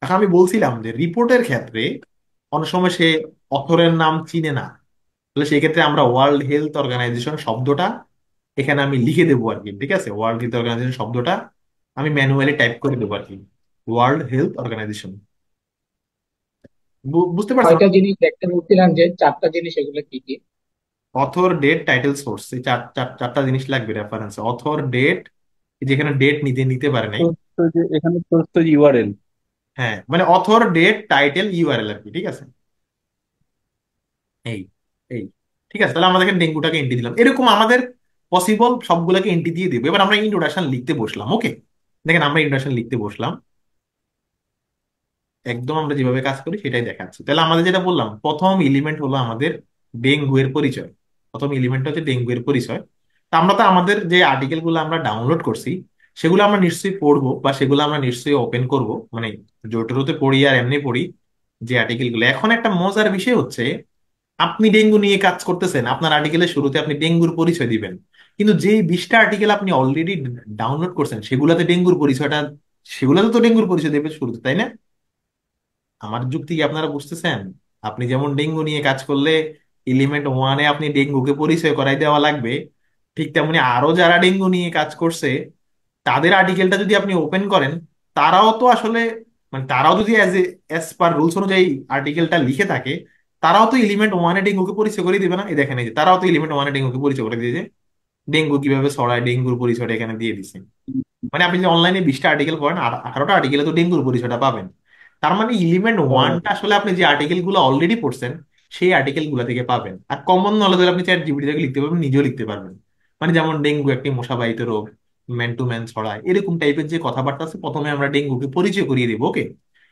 এখন আমি বলছিলাম যে রিপোর্টের ক্ষেত্রে অনেক সময় সে অথরের নাম চিনে না, তাহলে সেই ক্ষেত্রে আমরা ওয়ার্ল্ড হেলথ অর্গানাইজেশন শব্দটা এখানে আমি লিখে দেবো আর কি। ঠিক আছে, ওয়ার্ল্ড হেলথ অর্গানাইজেশন শব্দটা আমি ম্যানুয়ালি টাইপ করে দেবো আর কি। World Health Organization. বুঝতে পারছো? ছয়টা জিনিস দেখতে বলছিলাম, যে চারটা জিনিস এগুলো কি কি? অথর, ডেট, টাইটেল, সোর্স, এই চারটা জিনিস লাগবে রেফারেন্স। অথর, ডেট, যেখানে ডেট নিতে নিতে পারে নাই। সোর্স তো যে এখানে সোর্স তো ইউআরএল। হ্যাঁ, মানে অথর, ডেট, টাইটেল, ইউআরএল আর কি। ঠিক আছে, এই এই ঠিক আছে, তাহলে আমরা দেখেন ডেঙ্গুটাকে এন্ট্রি দিলাম। এরকম আমাদের পসিবল সবগুলোকে এন্ট্রি দিয়ে দেবো। এবার আমরা ইন্ট্রোডাকশন লিখতে বসলাম। ওকে, দেখেন আমরা ইন্ট্রোডাকশন লিখতে বসলাম। একদম আমরা যেভাবে কাজ করি সেটাই দেখাচ্ছি। তাহলে আমাদের যেটা বললাম, প্রথম এলিমেন্ট হলো আমাদের ডেঙ্গু এর পরিচয়। প্রথম এলিমেন্ট হচ্ছে ডেঙ্গু এর পরিচয়। তা আমরা তো আমাদের যে আর্টিকেল গুলো আমরা ডাউনলোড করছি সেগুলো আমরা নিশ্চয়ই পড়বো, বা সেগুলো আমরা নিশ্চয়ই ওপেন করব, মানে জোটোতে পড়ি আর এমনি পড়ি যে আর্টিকেল গুলো। এখন একটা মজার বিষয় হচ্ছে, আপনি ডেঙ্গু নিয়ে কাজ করতেছেন, আপনার আর্টিকেলের শুরুতে আপনি ডেঙ্গুর পরিচয় দিবেন, কিন্তু যেই 20টা আর্টিকেল আপনি অলরেডি ডাউনলোড করছেন সেগুলোতে ডেঙ্গুর পরিচয়টা, সেগুলোতে তো ডেঙ্গুর পরিচয় দেবে শুরুতে, তাই না? আমার যুক্তি কি আপনারা বুঝতেছেন? আপনি যেমন ডেঙ্গু নিয়ে কাজ করলে এলিমেন্ট 1-এ আপনি ডেঙ্গুকে পরিচয় করাই দেওয়া লাগবে, ঠিক তেমনি আরো যারা ডেঙ্গু নিয়ে কাজ করছে তাদের আর্টিকেলটা যদি আপনি ওপেন করেন, তারাও তো আসলে, মানে তারাও যদি অ্যাজ পার রুলস অনুযায়ী আর্টিকেলটা লিখে থাকে, তারাও তো এলিমেন্ট 1-এ ডেঙ্গুকে পরিচয় করে দিবে না? এই দেখেন, এই যে তারাও তো এলিমেন্ট 1-এ ডেঙ্গুকে পরিচয় করে দিয়েছে, ডেঙ্গু কিভাবে ছড়ায় ডেঙ্গুর পরিচয়টা এখানে দিয়ে দিছে। মানে আপনি যদি অনলাইনে 20টা আর্টিকেল পড়েন, আর 18টা আর্টিকেলে তো ডেঙ্গুর পরিচয়টা পাবেন। তার মানে এলিমেন্ট ও, ওয়ানটা আসলে আপনি যে আর্টিকেল গুলো অলরেডি পড়ছেন সেই আর্টিকেল গুলা থেকে পাবেন। আর কমন নলেজ হলে আপনি চ্যাট জিপিটি থেকে লিখতে পারবেন, নিজেও লিখতে পারবেন। মানে যেমন ডেঙ্গু একটি মশাবাহিত রোগ, ম্যান টু ম্যান ছড়ায়, এরকম টাইপের যে কথাবার্তা আছে প্রথমে আমরা ডেঙ্গুকে পরিচয় করিয়ে দিব। ওকে,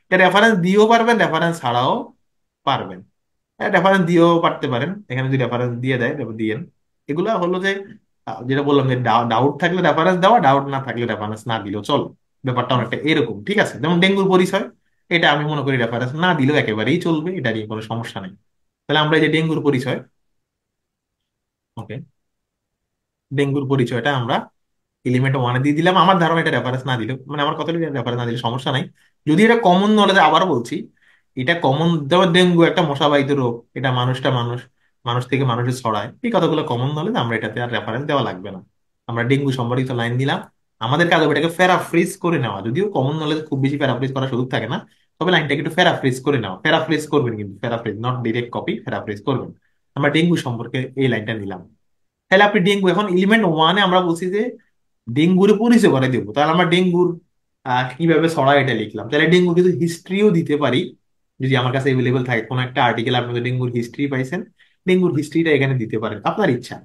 এটা রেফারেন্স দিয়েও পারবেন, রেফারেন্স ছাড়াও পারবেন। রেফারেন্স দিয়েও পারতে পারেন, এখানে যদি রেফারেন্স দিয়ে দেয় তবে দিয়েন। এগুলা হলো যে যেটা বললাম যে ডাউট থাকলে রেফারেন্স দেওয়া, ডাউট না থাকলে রেফারেন্স না দিলেও চলো। ব্যাপারটা অনেকটা এরকম। ঠিক আছে, যেমন ডেঙ্গুর পরিচয়, এটা আমি মনে করি রেফারেন্স না দিলেও একেবারেই চলবে, এটা নিয়ে কোনো সমস্যা নেই। তাহলে আমরা এই যে ডেঙ্গুর পরিচয়, ওকে, ডেঙ্গুর পরিচয়টা আমরা এলিমেন্ট 1-এ দিয়ে দিলাম। আমার ধারণা এটা রেফারেন্স না দিলেও, মানে আমার কথা রেফারেন্স না দিলে সমস্যা নাই। যদি এটা কমন নলেজে, আবার বলছি, এটা কমন, যেমন ডেঙ্গু একটা মশাবাহিত রোগ, এটা মানুষ থেকে মানুষে ছড়ায়, এই কথাগুলো কমন নলেজ, আমরা এটাতে আর রেফারেন্স দেওয়া লাগবে না। আমরা ডেঙ্গু সম্পর্কিত লাইন দিলাম। আমাদের কাজ হবে এটাকে প্যারাফ্রেজ করে নেওয়া, যদিও কমন নলেজ খুব বেশি প্যারাফ্রেজ করার সুযোগ থাকে না, তবে লাইনটাকে একটু প্যারাফ্রেজ করে নেওয়া। প্যারাফ্রেজ করবেন কিন্তু, paraphrase not direct copy, paraphrase করবেন। আমরা ডেঙ্গু সম্পর্কে এই লাইনটা নিলাম। তাহলে আপনি ডেঙ্গু, এখন এলিমেন্ট 1-এ আমরা বলছি যে ডেঙ্গুর পরিচয় করে দেবো, তাহলে আমরা ডেঙ্গুর কিভাবে ছড়ায় এটা লিখলাম। তাহলে ডেঙ্গু কিন্তু হিস্ট্রিও দিতে পারি, যদি আমার কাছে এভেলেবেল থাকে কোনো একটা আর্টিকেল, আপনি তো ডেঙ্গুর হিস্ট্রি পাইছেন, ডেঙ্গুর হিস্ট্রিটা এখানে দিতে পারেন, আপনার ইচ্ছা।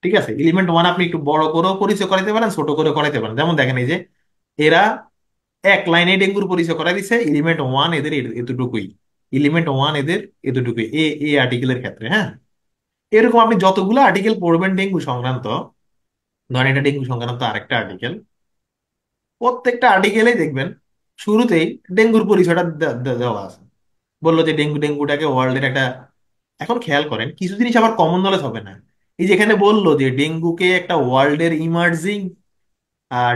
ঠিক আছে, এলিমেন্ট 1 আপনি একটু বড় করেও পরিচয় করাতে পারেন, ছোট করে করাতে পারেন। যেমন দেখেন, এই যে এরা এক লাইনে ডেঙ্গুর পরিচয় করাই দিছে, এলিমেন্ট 1 এদের এতটুকুই, এলিমেন্ট 1 এদের এতটুকুই এ এ আর্টিকেলের ক্ষেত্রে। হ্যাঁ, এরকম আপনি যতগুলো আর্টিকেল পড়বেন ডেঙ্গু সংক্রান্ত, ধরেন এটা ডেঙ্গু সংক্রান্ত আরেকটা আর্টিকেল, প্রত্যেকটা আর্টিকেলেই দেখবেন শুরুতেই ডেঙ্গুর পরিচয়টা দেওয়া আছে। বললো যে ডেঙ্গুটাকে ওয়ার্ল্ডের একটা, এখন খেয়াল করেন কিছু জিনিস আবার কমন নলেজ হবে না। এই যেখানে বললো যে ডেঙ্গুকে একটা ওয়ার্ল্ডের ইমার্জিং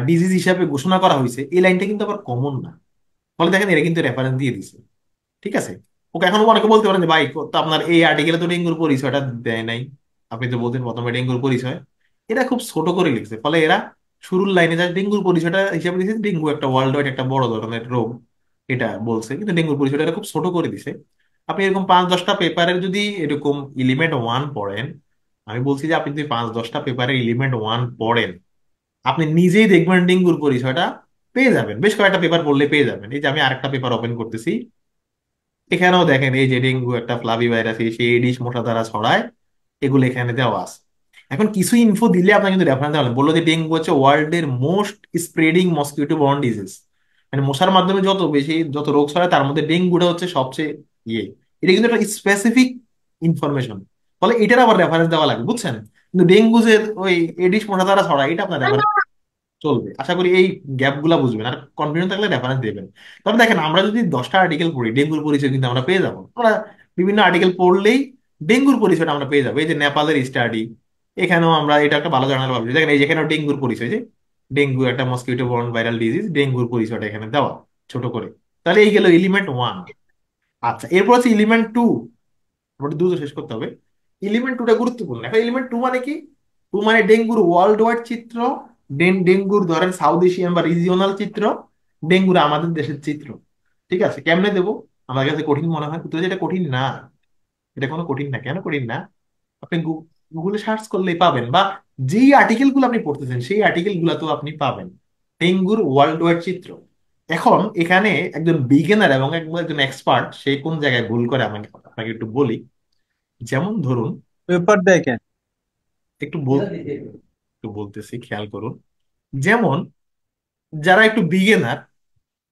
ডিজিজ হিসাবে ঘোষণা করা হয়েছে, এই লাইনটা কিন্তু আবার কমন না। ফলে দেখেন এরা কিন্তু রেফারেন্স দিয়ে দিছে। ঠিক আছে, ওকে, এখন অনেকে বলতে পারেন যে ভাই তো আপনার এই আর্টিকেলে তো ডেঙ্গুর পরিচয়টা দেয় নাই, আপনি তো বলতেন প্রথমে ডেঙ্গুর পরিচয়। এরা খুব ছোট করে লিখছে, ফলে এরা শুরুর লাইনে যা ডেঙ্গুর পরিচয়টা হিসাবে দিয়েছে, ডেঙ্গু একটা ওয়ার্ল্ড ওয়াইড একটা বড় ধরনের রোগ এটা বলছে, কিন্তু ডেঙ্গুর পরিচয়টা এরা খুব ছোট করে দিছে। আপনি এরকম 5-10টা পেপারের যদি এরকম এলিমেন্ট 1 পড়েন, আমি বলছি যে আপনি যদি 5-10টা পেপারের এলিমেন্ট 1 পড়েন, আপনি নিজেই দেখবেন ডেঙ্গুর পরিচয়টা পেয়ে যাবেন। বেশ কয়েকটা পেপার পড়লে পেয়ে যাবেন। এই যে আমি আরেকটা পেপার ওপেন করতেছি, এখানেও দেখেন এই যে ডেঙ্গু একটা ফ্লাভি ভাইরাস, সেই এডিস মশা দ্বারা ছড়ায়, এগুলো এখানে দেওয়া আছে। এখন কিছু ইনফো দিলে আপনার কিন্তু রেফারেন্স দেওয়া লাগবে। বললো যে ডেঙ্গু হচ্ছে ওয়ার্ল্ডের most spreading mosquito borne disease, মানে মশার মাধ্যমে যত রোগ ছড়ায় তার মধ্যে ডেঙ্গুটা হচ্ছে সবচেয়ে ইয়ে। এটা কিন্তু একটা স্পেসিফিক ইনফরমেশন, ফলে এটার আবার রেফারেন্স দেওয়া লাগবে, বুঝছেন? কিন্তু ডেঙ্গু যে ওই এডিস মশা দ্বারা ছড়ায়, এটা আপনার রেফারেন্স চলবে। আশা করি এই গ্যাপ গুলা বুঝবেন, আর কনফিডেন্স থাকলে রেফারেন্স দেবেন। তবে দেখেন, আমরা যদি 10টা আর্টিকেল পড়ি, ডেঙ্গুর পরিচয় কিন্তু আমরা পেয়ে যাবো। আমরা বিভিন্ন আর্টিকেল পড়লেই ডেঙ্গুর পরিচয়টা আমরা পেয়ে যাবো। এই যে নেপালের স্টাডি, এখানেও আমরা, এটা একটা ভালো জার্নাল পাবলিশ, দেখেন এই যেখানেও ডেঙ্গুর পরিচয়, যে ডেঙ্গু একটা মসকিউটো বর্ন ভাইরাল ডিজিজ, ডেঙ্গুর পরিচয়টা এখানে দেওয়া ছোট করে। তাহলে এই গেল এলিমেন্ট 1। আচ্ছা, এরপর হচ্ছে এলিমেন্ট 2। ওটা দ্রুত শেষ করতে হবে। এলিমেন্ট 2টা গুরুত্বপূর্ণ। এখন এলিমেন্ট 2 মানে কি? 2 মানে ডেঙ্গুর ওয়ার্ল্ড ওয়াইড চিত্র, ডেঙ্গুর ধরেন সাউথ এশিয়ান বা রিজিওনাল চিত্র, ডেঙ্গুর আমাদের দেশের চিত্র। ঠিক আছে, কেমনে দেবো? আমার কাছে কঠিন মনে হয়, কিন্তু এটা কঠিন না। এটা কোনো কঠিন না। কেন কঠিন না? আপনি গুগলে সার্চ করলেই পাবেন, বা যেই আর্টিকেল গুলো আপনি পড়তেছেন সেই আর্টিকেল গুলো তো আপনি পাবেন। ডেঙ্গুর ওয়ার্ল্ড ওয়াইড চিত্র। এখন এখানে একজন বিগিনার এবং একজন এক্সপার্ট সে কোন জায়গায় ভুল করে আমাকে আপনাকে একটু বলি। যেমন ধরুন, পেপার দেয় কেন? একটু একটু বলতেছি, খেয়াল করুন। যেমন যারা একটু বিগিনার,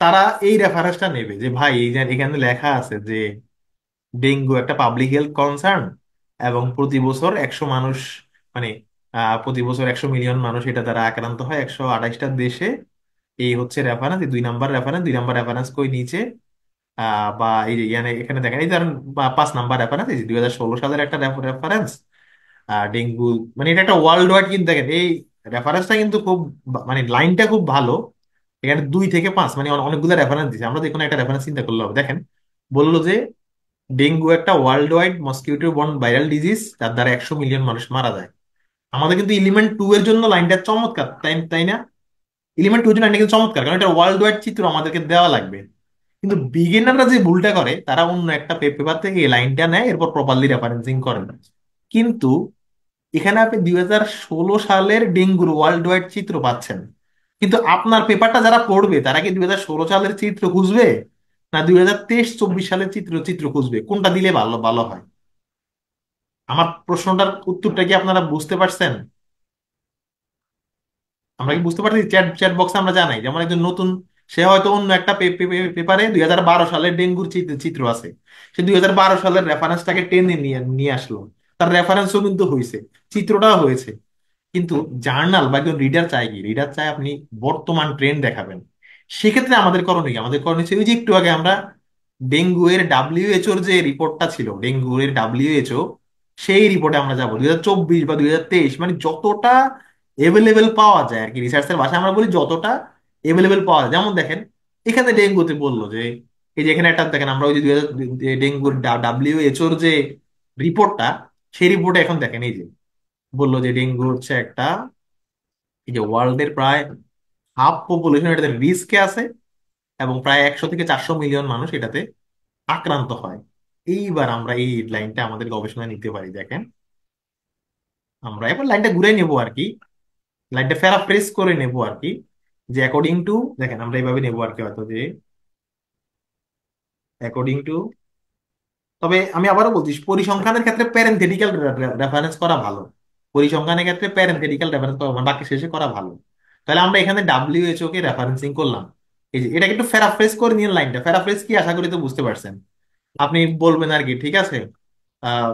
তারা এই রেফারেন্সটা নেবে যে ভাই এই যে এখানে লেখা আছে যে ডেঙ্গু একটা পাবলিক হেলথ কনসার্ন, এবং প্রতি বছর 100 মানুষ, মানে প্রতি বছর 100 মিলিয়ন মানুষ এটা দ্বারা আক্রান্ত হয় 128টা দেশে। এই হচ্ছে রেফারেন্স, এই 2 নাম্বার রেফারেন্স। 2 নাম্বার রেফারেন্স কই নিচে, বা এই যে এখানে দেখেন, এই ধরেন 5 নাম্বার রেফারেন্স, এই যে 2016 সালের একটা রেফারেন্স। ডেঙ্গু, মানে এটা একটা ওয়ার্ল্ড ওয়াইড, কিন্তু দেখেন এই রেফারেন্সটা কিন্তু খুব মানে লাইনটা খুব ভালো। এখানে 2 থেকে 5, মানে অনেকগুলো রেফারেন্স দিচ্ছে। আমরা যে কোনো একটা রেফারেন্স চিন্তা করলে হবে। দেখেন, বললো যে ডেঙ্গু একটা world wide mosquito born viral disease, যার দ্বারা 100 মিলিয়ন মানুষ মারা যায়। আমাদের কিন্তু এলিমেন্ট 2 এর জন্য লাইনটা চমৎকার, তাই তাই না? এলিমেন্ট 2 এর জন্য লাইনটা কিন্তু চমৎকার, কারণ এটা ওয়ার্ল্ড ওয়াইড চিত্র আমাদেরকে দেওয়া লাগবে। কিন্তু বিগিনাররা যে ভুলটা করে, তারা অন্য একটা পেপার থেকে এই লাইনটা নেয়, এরপর প্রপারলি রেফারেন্সিং করে না। কিন্তু এখানে আপনি 2016 সালের ডেঙ্গুর ওয়ার্ল্ড ওয়াইড চিত্র পাচ্ছেন। কিন্তু আপনার পেপারটা যারা পড়বে, তারা কি 2016 সালের চিত্র খুঁজবে, না 2023-24 সালের চিত্র চিত্র খুঁজবে? কোনটা দিলে ভালো ভালো হয়? আমার প্রশ্নটার উত্তরটা কি আপনারা বুঝতে পারছেন? আমরা কি বুঝতে পারছি? চ্যাট চ্যাট বক্সে আমরা জানাই, যেমন একজন নতুন, সে হয়তো অন্য একটা পেপারে 2012 সালের ডেঙ্গুর চিত্র চিত্র আছে, সে 2012 সালের রেফারেন্সটাকে টেনে নিয়ে নিয়ে আসলো। তার রেফারেন্সও কিন্তু হয়েছে, চিত্রটাও হয়েছে। কিন্তু জার্নাল বা একজন রিডার চায় কি? রিডার চায় আপনি বর্তমান ট্রেন্ড দেখাবেন। সেক্ষেত্রে আমাদের করণীয় কি? আমাদের করণীয় ছিল ওই যে একটু আগে আমরা ডেঙ্গু এর ডাব্লিউএইচওর যে রিপোর্টটা ছিল, ডেঙ্গু এর ডাব্লিউএইচও, সেই রিপোর্টে আমরা যাবো 2024 বা 2023, মানে যতটা এভেলেবেল পাওয়া যায় আর কি। রিসার্চের ভাষায় আমরা বলি যতটা এভেলেবেল পাওয়া যায়। যেমন দেখেন, এখানে ডেঙ্গুতে বললো যে, এই যে এখানে একটা দেখেন, আমরা ওই যে ডেঙ্গুর ডাব্লিউএইচওর যে রিপোর্টটা, সেই রিপোর্টে এখন দেখেন এই যে বললো যে ডেঙ্গু হচ্ছে একটা, এই যে ওয়ার্ল্ডের প্রায় হাফ পপুলেশন এটাতে রিস্কে আছে, এবং প্রায় 100 থেকে 400 মিলিয়ন মানুষ এটাতে আক্রান্ত হয়। এইবার আমরা এই লাইনটা আমাদের গবেষণায় নিতে পারি। দেখেন, আমরা এবার লাইনটা ঘুরে নেবো আর কি, লাইনটা প্যারাফ্রেজ করে নেবো আর কি, যে অ্যাকর্ডিং টু, দেখেন আমরা এইভাবে নেবো আর কি, হয়তো যে অ্যাকর্ডিং টু, তবে আমি আবারও বলছি, পরিসংখ্যানের ক্ষেত্রে প্যারেনথেটিক্যাল রেফারেন্স করা ভালো। পরিসংখ্যানের ক্ষেত্রে প্যারেনথেটিক্যাল রেফারেন্স করা মানে বাকি শেষে করা ভালো। তাহলে আমরা এখানে ডাব্লিউএইচও কে রেফারেন্সিং করলাম। এই যে এটাকে একটু প্যারাফ্রেজ করে নিয়ে লাইনটা, প্যারাফ্রেজ কি আশা করি তো বুঝতে পারছেন। আপনি বলবেন আর কি, ঠিক আছে, আহ,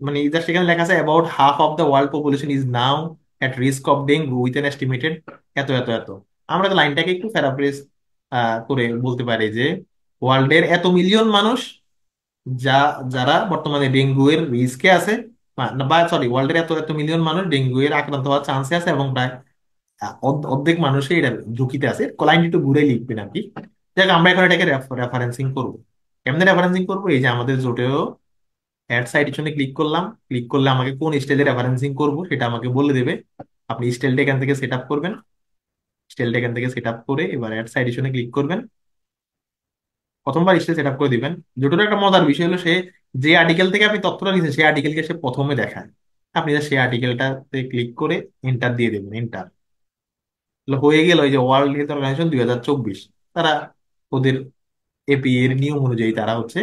মানে জাস্ট এখানে লেখা আছে about half of the world population is now at risk of dengue with an estimated এত এত এত। আমরা তো লাইনটাকে একটু প্যারাফ্রেজ করে বলতে পারি যে ওয়ার্ল্ডের এত মিলিয়ন মানুষ, যা যারা বর্তমানে ডেঙ্গু এর রিস্কে আছে, বা সরি, ওয়ার্ল্ডের এত এত মিলিয়ন মানুষ ডেঙ্গু এর আক্রান্ত হওয়ার চান্সে আছে, এবং প্রায় অর্ধেক মানুষই এটা ঝুঁকিতে আছে। লাইনটি একটু ঘুরে লিখবেন আর কি। দেখ, আমরা এখন এটাকে রেফারেন্সিং করবো। কেমনে রেফারেন্সিং করবো? এই যে আমাদের জোটেও অ্যাড সাইটেশনে ক্লিক করলাম, ক্লিক করলে আমাকে কোন স্টাইলে রেফারেন্সিং করবো সেটা আমাকে বলে দেবে। আপনি স্টাইলটা এখান থেকে সেট আপ করবেন। স্টাইলটা এখান থেকে সেট আপ করে এবার অ্যাড সাইটেশনে ক্লিক করবেন। প্রথমবার স্টাইল সেট আপ করে দিবেন। জোটের একটা মজার বিষয় হলো, সে যে আর্টিকেল থেকে আপনি তথ্যটা নিচ্ছেন সেই আর্টিকেলকে সে প্রথমে দেখায়। আপনি just সেই আর্টিকেলটাতে ক্লিক করে এন্টার দিয়ে দেবেন, এন্টার হয়ে গেল। ওই যে ওয়ার্ল্ড হেলথ অর্গানাইজেশন 2024, তারা ওদের এপি এর নিয়ম অনুযায়ী তারা হচ্ছে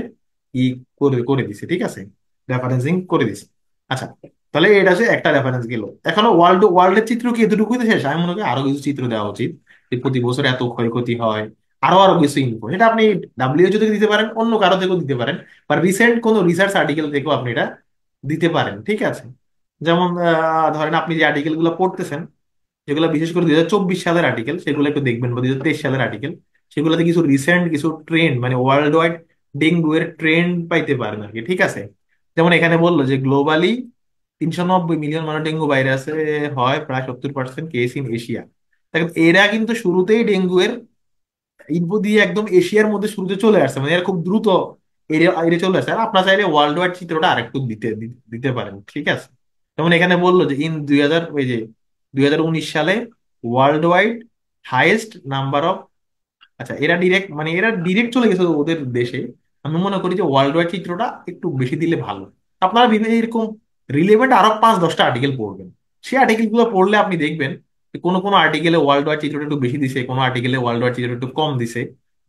ই করে করে দিছে, ঠিক আছে, রেফারেন্সিং করে দিছে। আচ্ছা, তাহলে এটা হচ্ছে একটা রেফারেন্স গেল। এখনো ওয়ার্ল্ডের চিত্র কি এতটুকুই শেষ? আমি মনে করি আরো কিছু চিত্র দেওয়া উচিত, যে প্রতি বছর এত ক্ষয়ক্ষতি হয়, আরো আরো কিছু ইনফো। এটা আপনি ডাব্লিউএইচও থেকে দিতে পারেন, অন্য কারো থেকেও দিতে পারেন, বা রিসেন্ট কোনো রিসার্চ আর্টিকেল থেকেও আপনি এটা দিতে পারেন, ঠিক আছে। যেমন ধরেন আপনি যে আর্টিকেল গুলো পড়তেছেন, যেগুলো বিশেষ করে 2024 সালের আর্টিকেল, সেগুলো একটু দেখবেন, বা 2023 সালের আর্টিকেল, সেগুলোতে কিছু রিসেন্ট কিছু ট্রেন্ড, মানে ওয়ার্ল্ড ওয়াইড ডেঙ্গু এর ট্রেন্ড পাইতে পারেন আর কি, ঠিক আছে। যেমন এখানে বললো যে গ্লোবালি 390 মিলিয়ন মানুষ ডেঙ্গু ভাইরাসে হয়, প্রায় 70% কেস ইন এশিয়া। দেখেন এরা কিন্তু শুরুতেই ডেঙ্গু এর ইনফো দিয়ে একদম এশিয়ার মধ্যে শুরুতে চলে আসছে, মানে এরা খুব দ্রুত এরিয়া এরিয়া চলে আসছে। আর আপনার চাইলে ওয়ার্ল্ড ওয়াইড চিত্রটা আরেকটু দিতে পারেন, ঠিক আছে। যেমন এখানে বললো যে ইন 2000, ওই যে 2019 সালে world wide highest number of, আচ্ছা এরা ডিরেক্ট, মানে এরা ডিরেক্ট চলে গেছে ওদের দেশে। আমি মনে করি যে ওয়ার্ল্ড ওয়াইড চিত্রটা একটু বেশি দিলে ভালো। আপনারা বিভিন্ন এরকম রিলেভেন্ট আরো 5-10টা আর্টিকেল পড়বেন। সেই আর্টিকেল গুলো পড়লে আপনি দেখবেন যে কোনো কোনো আর্টিকেলে ওয়ার্ল্ড ওয়াইড চিত্রটা একটু বেশি দিছে, কোনো আর্টিকেলে ওয়ার্ল্ড ওয়াইড চিত্রটা একটু কম দিছে।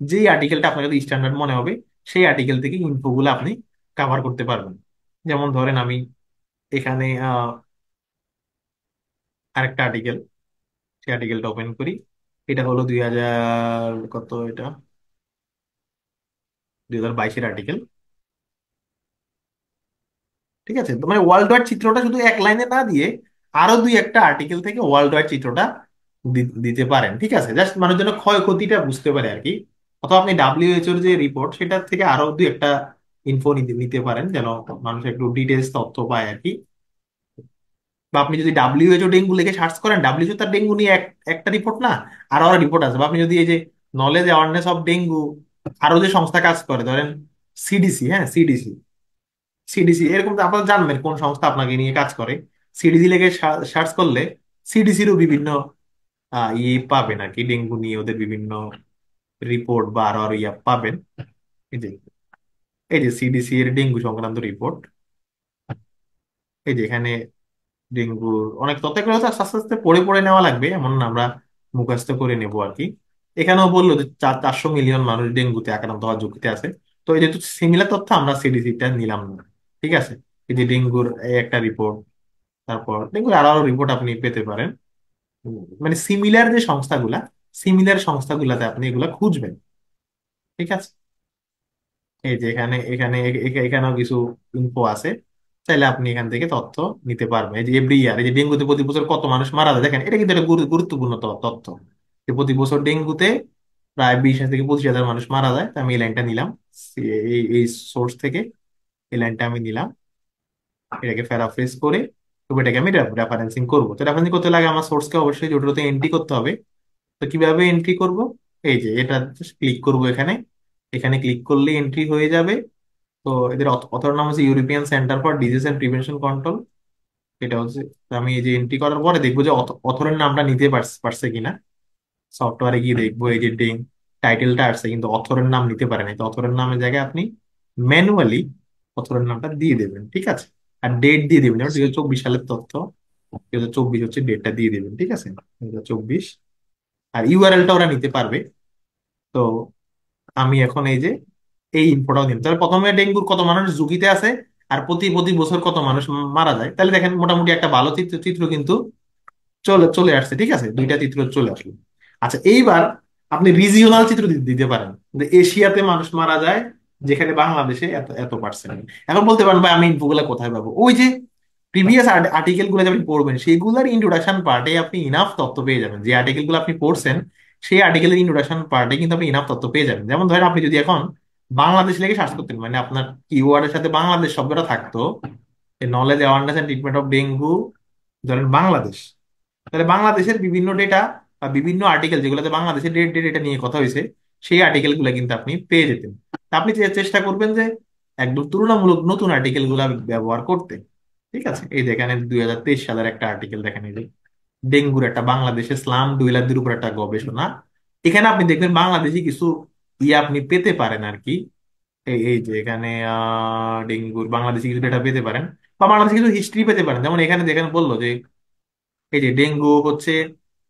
যেই আর্টিকেলটা আপনার কাছে স্ট্যান্ডার্ড মনে হবে, সেই আর্টিকেল থেকে ইনফো গুলো আপনি কাভার করতে পারবেন। যেমন ধরেন আমি এখানে আরেকটা আর্টিকেল, সেই আর্টিকেলটা ওপেন করি। এটা হলো 2000 কত, এটা 2022-এর আর্টিকেল, ঠিক আছে। তো মানে ওয়ার্ল্ড ওয়াইড চিত্রটা শুধু এক লাইনে না দিয়ে আরো দুই একটা আর্টিকেল থেকে ওয়ার্ল্ড ওয়াইড চিত্রটা দিতে পারেন, ঠিক আছে, জাস্ট মানুষের জন্য ক্ষয়ক্ষতিটা বুঝতে পারে আর কি। অথবা আপনি ডাব্লিউএইচও এর যে রিপোর্ট, সেটা থেকে আরো দুই একটা ইনফো নিতে নিতে পারেন, যেন মানুষ একটু ডিটেলস তথ্য পায় আর কি। বা আপনি যদি ডাব্লিউএইচও ডেঙ্গু লিখে সার্চ করেন, ডাব্লিউএইচও তার ডেঙ্গু নিয়ে একটা রিপোর্ট না, আরো আরো রিপোর্ট আছে। বা আপনি যদি এই যে নলেজ অ্যাওয়ারনেস অফ ডেঙ্গু, আরো যে সংস্থা কাজ করে, ধরেন সিডিসি, হ্যাঁ সিডিসি, সিডিসি এরকম তো আপনারা জানবেন কোন সংস্থা আপনাকে নিয়ে কাজ করে। সিডিসি লেগে সার্চ করলে সিডিসিরও বিভিন্ন ইয়ে পাবেন আর কি, ডেঙ্গু নিয়ে ওদের বিভিন্ন রিপোর্ট বা আরো আরো ইয়ে পাবেন। এই যে, এই যে সিডিসি এর ডেঙ্গু সংক্রান্ত রিপোর্ট, এই যে এখানে ডেঙ্গুর অনেক তথ্য, এগুলো হচ্ছে আস্তে আস্তে আস্তে পড়ে পড়ে নেওয়া লাগবে, এমন না আমরা মুখস্থ করে নেব আর কি। এখানেও বললো যে 400 মিলিয়ন মানুষ ডেঙ্গুতে আক্রান্ত হওয়ার ঝুঁকিতে আছে। তো এই যেহেতু সিমিলার তথ্য, আমরা সিডিসিটা নিলাম না, ঠিক আছে। এই যে ডেঙ্গুর এই একটা রিপোর্ট, তারপর ডেঙ্গুর আরো আরো রিপোর্ট আপনি পেতে পারেন। মানে সিমিলার যে সংস্থাগুলা, সিমিলার সংস্থাগুলাতে আপনি এগুলা খুঁজবেন, ঠিক আছে। এই যে এখানে এখানে এখানেও কিছু ইনফো আছে, চাইলে আপনি এখান থেকে তথ্য নিতে পারবেন। এই যে এভরি ইয়ার, এই যে ডেঙ্গুতে প্রতি বছর কত মানুষ মারা যায়, দেখেন এটা কিন্তু একটা গুরুত্বপূর্ণ তথ্য, যে প্রতি বছর ডেঙ্গুতে প্রায় 20,000 থেকে 25,000 মানুষ মারা যায়। তো আমি এই লাইনটা নিলাম, এই সোর্স থেকে এই লাইনটা আমি নিলাম, এটাকে প্যারাফ্রেজ করে তবে এটাকে আমি রেফারেন্সিং করবো। তো রেফারেন্সিং করতে লাগে আমার সোর্সকে অবশ্যই ওটাতে এন্ট্রি করতে হবে। তো কিভাবে এন্ট্রি করব, এই যে এটা ক্লিক করব এখানে, এখানে ক্লিক করলে এন্ট্রি হয়ে যাবে। তো এদের অথর নাম হচ্ছে European Centre for Disease and Prevention Control. এটা হচ্ছে, তো আমি এই যে এন্ট্রি করার পরে দেখবো যে অথরের নামটা নিতে পারছে কিনা। সফটওয়্যারে গিয়ে দেখবো এই যে টাইটেলটা আসছে, কিন্তু অথরের নাম নিতে পারে নাই। তো অথরের নামের জায়গায় আপনি ম্যানুয়ালি অথরের নামটা দিয়ে দেবেন, ঠিক আছে। আর ডেট দিয়ে দেবেন, যেমন 2024 সালের তথ্য, 2024 হচ্ছে ডেটটা দিয়ে দেবেন, ঠিক আছে, 2024। আর ইউআরএলটা ওরা নিতে পারবে। তো আমি এখন এই যে এই ইনফোটাও দিন, তাহলে প্রথমে ডেঙ্গুর কত মানুষ ঝুঁকিতে আছে আর প্রতি প্রতি বছর কত মানুষ মারা যায়, তাহলে দেখেন মোটামুটি একটা ভালো চিত্র চিত্র কিন্তু চলে চলে আসছে, ঠিক আছে, দুইটা চিত্র চলে আসলো। আচ্ছা এইবার আপনি রিজিওনাল চিত্র দিতে পারেন, যে এশিয়াতে মানুষ মারা যায়, যেখানে বাংলাদেশে এত এত পার্সেন্ট। এখন বলতে পারেন ভাই আমি ইনফোগুলো কোথায় পাবো, ওই যে প্রিভিয়াস আর্টিকেল গুলো যে আপনি পড়বেন, সেইগুলোর ইন্ট্রোডাকশন পার্টে আপনি ইনাফ তথ্য পেয়ে যাবেন। যে আর্টিকেল গুলো আপনি পড়ছেন, সেই আর্টিকেলের ইন্ট্রোডাকশন পার্টে কিন্তু আপনি ইনাফ তথ্য পেয়ে যাবেন। যেমন ধরেন আপনি যদি এখন বাংলাদেশ লেগে সার্চ করতেন, মানে আপনার কিওয়ার্ডের সাথে বাংলাদেশ শব্দটা থাকতো, knowledge awareness and treatment of dengue, ধরেন বাংলাদেশ, তাহলে বাংলাদেশের বিভিন্ন ডেটা বা বিভিন্ন আর্টিকেল যেগুলোতে বাংলাদেশের ডেটা নিয়ে কথা হয়েছে, সেই আর্টিকেল গুলো কিন্তু আপনি পেয়ে যেতেন। তা আপনি চেষ্টা করবেন যে একদম তুলনামূলক নতুন আর্টিকেল গুলা ব্যবহার করতে, ঠিক আছে। এই যে এখানে 2023 সালের একটা আর্টিকেল দেখেন, এই যে ডেঙ্গুর একটা বাংলাদেশে স্লাম ডুয়েলারদের উপর একটা গবেষণা। এখানে আপনি দেখবেন বাংলাদেশি কিছু ইয়ে আপনি পেতে পারেন আর কি। এই যে এখানে ডেঙ্গুর বাংলাদেশি কিছু ডেটা পেতে পারেন, বা বাংলাদেশি কিছু হিস্ট্রি পেতে পারেন। যেমন এখানে দেখেন বললো যে এই যে ডেঙ্গু হচ্ছে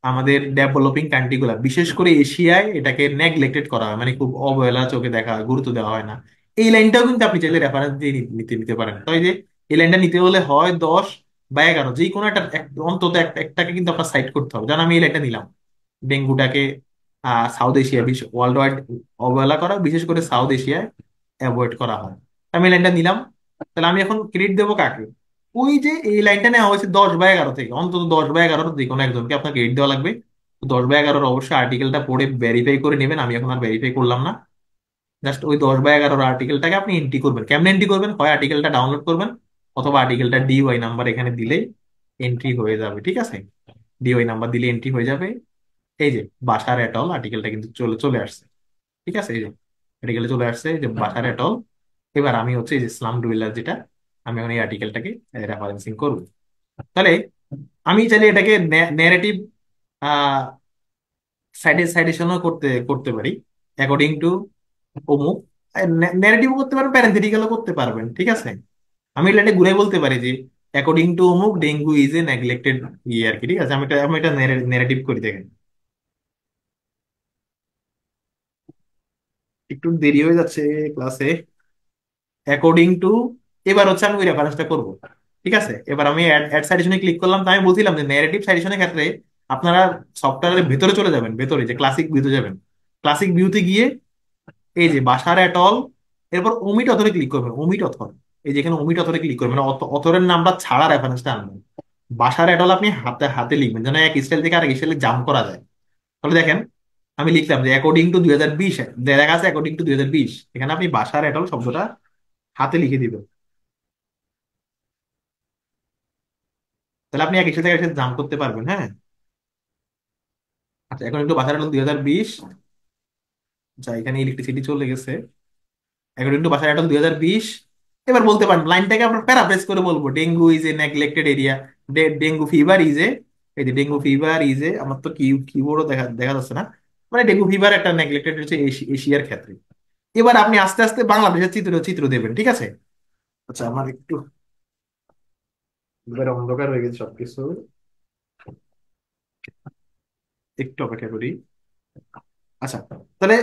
আমাদের ডেভেলপিং কান্ট্রি গুলা, বিশেষ করে এশিয়ায় এটাকে নেগলেক্টেড করা হয়, মানে খুব অবহেলা চোখে দেখা হয়, গুরুত্ব দেওয়া হয় না। এই লাইনটাও কিন্তু আপনি চাইলে রেফারেন্স দিয়ে নিতে নিতে পারেন। তো এই যে এই লাইনটা নিতে হলে হয় 10 বা 11, যে কোনো একটা অন্তত একটাকে কিন্তু আপনার সাইড করতে হবে। যেমন আমি এই লাইনটা নিলাম, ডেঙ্গুটাকে সাউথ এশিয়া, ওয়ার্ল্ড ওয়াইড অবহেলা করা, বিশেষ করে সাউথ এশিয়ায় অ্যাভয়েড করা হয়। আমি এই লাইনটা নিলাম, তাহলে আমি এখন ক্রেডিট দেবো কাকে? ওই যে এই লাইনটা নেওয়া হয়েছে 10/11 থেকে, অন্তত 10/11 যে কোনো একজনকে আপনার ক্রেডিট দেওয়া লাগবে। 10/11 অবশ্যই আর্টিকেলটা পড়ে ভেরিফাই করে নেবেন, আমি এখন আর ভেরিফাই করলাম না। জাস্ট ওই 10/11 আর্টিকেলটাকে আপনি এন্ট্রি করবেন। কেমনে এন্ট্রি করবেন? হয় আর্টিকেলটা ডাউনলোড করবেন, অথবা আর্টিকেলটা ডিওয়াই নাম্বার এখানে দিলেই এন্ট্রি হয়ে যাবে। ঠিক আছে, ডিওয়াই নাম্বার দিলে এন্ট্রি হয়ে যাবে। এই যে বাশার এটল আর্টিকেলটা কিন্তু চলে চলে আসছে। ঠিক আছে, এই যে আর্টিকেলে চলে আসছে, এই যে বাশার এটল। এবার আমি হচ্ছে এই যে স্লাম ডুয়েলার যেটা, আমি এখন এই আর্টিকেলটাকে রেফারেন্সিং করব। তাহলে আমি চাইলে এটাকে ন্যারেটিভ সাইটেশনও করতে করতে পারি, অ্যাকর্ডিং টু অমুক। ন্যারেটিভ করতে পারবেন, প্যারেন্থেটিক্যালও করতে পারবেন। ঠিক আছে, আমি এটা ঘুরে বলতে পারি যে অ্যাকর্ডিং টু অমুক ডেঙ্গু ইজ এ নেগলেক্টেড ইয়ে আর কি। ঠিক আছে, আমি এটা ন্যারেটিভ করি। দেখেন একটু দেরি হয়ে যাচ্ছে ক্লাসে। অ্যাকর্ডিং টু, এবার হচ্ছে আমি ওই রেফারেন্সটা করবো। ঠিক আছে, এবার আমি অ্যাড সাইটেশনে ক্লিক করলাম। তো আমি বলছিলাম যে ন্যারেটিভ সাইটেশনের ক্ষেত্রে আপনারা সফটওয়্যারের ভেতরে চলে যাবেন, ভেতরে যে ক্লাসিক ভিউতে যাবেন। ক্লাসিক ভিউতে গিয়ে এই যে বাসার এট অল, এরপর ওমিট অথরে ক্লিক করবেন। ওমিট অথর, এই যেখানে ওমিট অথরে ক্লিক করবেন, মানে অথরের নামটা ছাড়া রেফারেন্সটা আনবেন। বাসার এট অল আপনি হাতে হাতে লিখবেন, যেন এক স্টাইল থেকে আরেক স্টাইলে জাম্প করা যায়। তাহলে দেখেন আমি লিখলাম যে অ্যাকর্ডিং টু 2020, দেখা আছে অ্যাকর্ডিং টু 2020, এখানে আপনি বাসার এট অল শব্দটা হাতে লিখে দিবেন। তাহলে আপনি এক স্টাইল থেকে আরেক জাম্প করতে পারবেন। হ্যাঁ, আচ্ছা এখন একটু বাসার এট অল 2020, আচ্ছা এখানে ইলেকট্রিসিটি চলে গেছে। অ্যাকর্ডিং টু বাসার এট অল 2020, এবার বলতে পারেন লাইনটাকে আপনার প্যারাফ্রেজ করে বলবো, dengue is a neglected area, dengue fever is a, এই যে ডেঙ্গু ফিভার ইজ এ, আমার তো কিবোর্ডও দেখা দেখা যাচ্ছে না, মানে ডেঙ্গু ফিভার একটা নেগলেক্টেড হচ্ছে এশিয়ার ক্ষেত্রে। এবার আপনি আস্তে আস্তে বাংলাদেশের চিত্র চিত্র দেবেন। ঠিক আছে, আচ্ছা আমার একটু এবার অন্ধকার হয়ে গেছে সবকিছু, একটু অপেক্ষা করি। আচ্ছা, তাহলে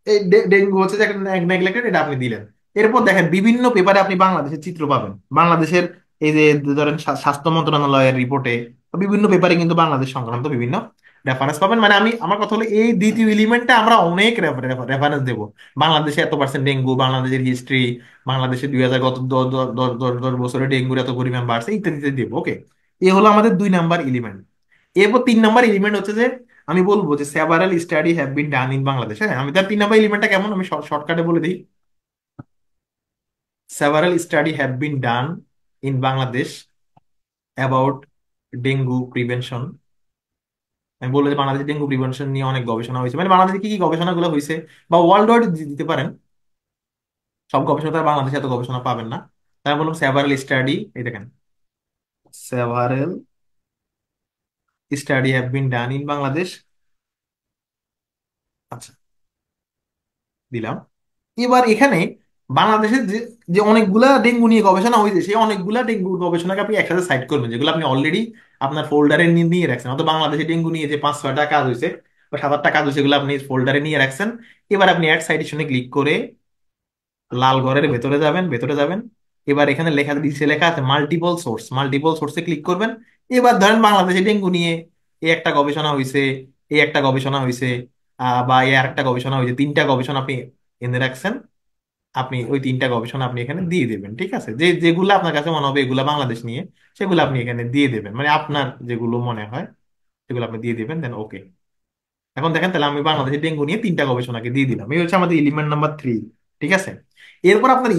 এই ডেঙ্গু হচ্ছে যে একটা নেগলেক্টেড, এটা আপনি দিলেন। এরপর দেখেন বিভিন্ন পেপারে আপনি বাংলাদেশের চিত্র পাবেন। বাংলাদেশের এই যে ধরেন স্বাস্থ্য মন্ত্রণালয়ের রিপোর্টে, বিভিন্ন পেপারে কিন্তু বাংলাদেশ সংক্রান্ত বিভিন্ন রেফারেন্স পাবেন। মানে আমি, আমার কথা হলো এই দ্বিতীয় এলিমেন্টটা আমরা অনেক রেফারেন্স দেবো। বাংলাদেশে এত% ডেঙ্গু, বাংলাদেশের হিস্ট্রি, বাংলাদেশে 2000 গত 10 বছরে ডেঙ্গুর এত পরিমাণ বাড়ছে, ইত্যাদি ইত্যাদি দেবো। ওকে, এ হলো আমাদের 2 নাম্বার এলিমেন্ট। এরপর 3 নাম্বার এলিমেন্ট হচ্ছে যে আমি বলবো যে several study have bin done in Bangladesh. হ্যাঁ, আমি তার 3 নাম্বার এলিমেন্টটা কেমন আমি শর্টকাটে বলে দিই। Several study have bin done in Bangladesh about dengue prevention. আমি বলবো যে বাংলাদেশে ডেঙ্গু প্রিভেনশন নিয়ে অনেক গবেষণা হয়েছে, মানে বাংলাদেশে কি কি গবেষণাগুলো হয়েছে, বা ওয়ার্ল্ড ওয়াইড দিতে পারেন। সব গবেষণা তারা বাংলাদেশে এত গবেষণা পাবেন না। তাই আমি বললাম সেভারাল স্টাডি, এই দেখেন several study have bin done in Bangladesh. আচ্ছা, দিলাম। এবার এখানে বাংলাদেশের যে যে অনেকগুলা ডেঙ্গু নিয়ে গবেষণা হয়েছে, সেই অনেকগুলা ডেঙ্গু গবেষণাকে আপনি একসাথে সাইড করবেন, যেগুলো আপনি অলরেডি আপনার ফোল্ডারে নিয়ে রাখছেন। অত বাংলাদেশে ডেঙ্গু নিয়ে যে 5-6টা কাজ হয়েছে বা 7-8টা কাজ হয়েছে, এগুলো আপনি ফোল্ডারে নিয়ে রাখছেন। এবার আপনি অ্যাড সাইটেশনে ক্লিক করে লাল ঘরের ভেতরে যাবেন, ভেতরে যাবেন। এবার এখানে লেখা নিচে লেখা আছে মাল্টিপল সোর্স, মাল্টিপল সোর্সে ক্লিক করবেন। এবার ধরেন বাংলাদেশে ডেঙ্গু নিয়ে এই একটা গবেষণা হয়েছে, এই একটা গবেষণা হয়েছে, বা এই আর একটা গবেষণা হয়েছে, 3টা গবেষণা আপনি এনে রাখছেন। আপনি ওই 3টা গবেষণা আপনি এখানে দিয়ে দেবেন। ঠিক আছে, যে যেগুলো আপনার কাছে মনে হবে এগুলা বাংলাদেশ নিয়ে, সেগুলো আপনি এখানে দিয়ে দেবেন, মানে আপনার যেগুলো মনে হয় সেগুলো আপনি দিয়ে দিবেন, দেন ওকে। এখন দেখেন তাহলে আমি বাংলাদেশের ডেঙ্গু নিয়ে 3টা গবেষণাকে দিয়ে দিলাম। এই হচ্ছে আমাদের এলিমেন্ট নাম্বার 3। ঠিক আছে, এরপর আপনার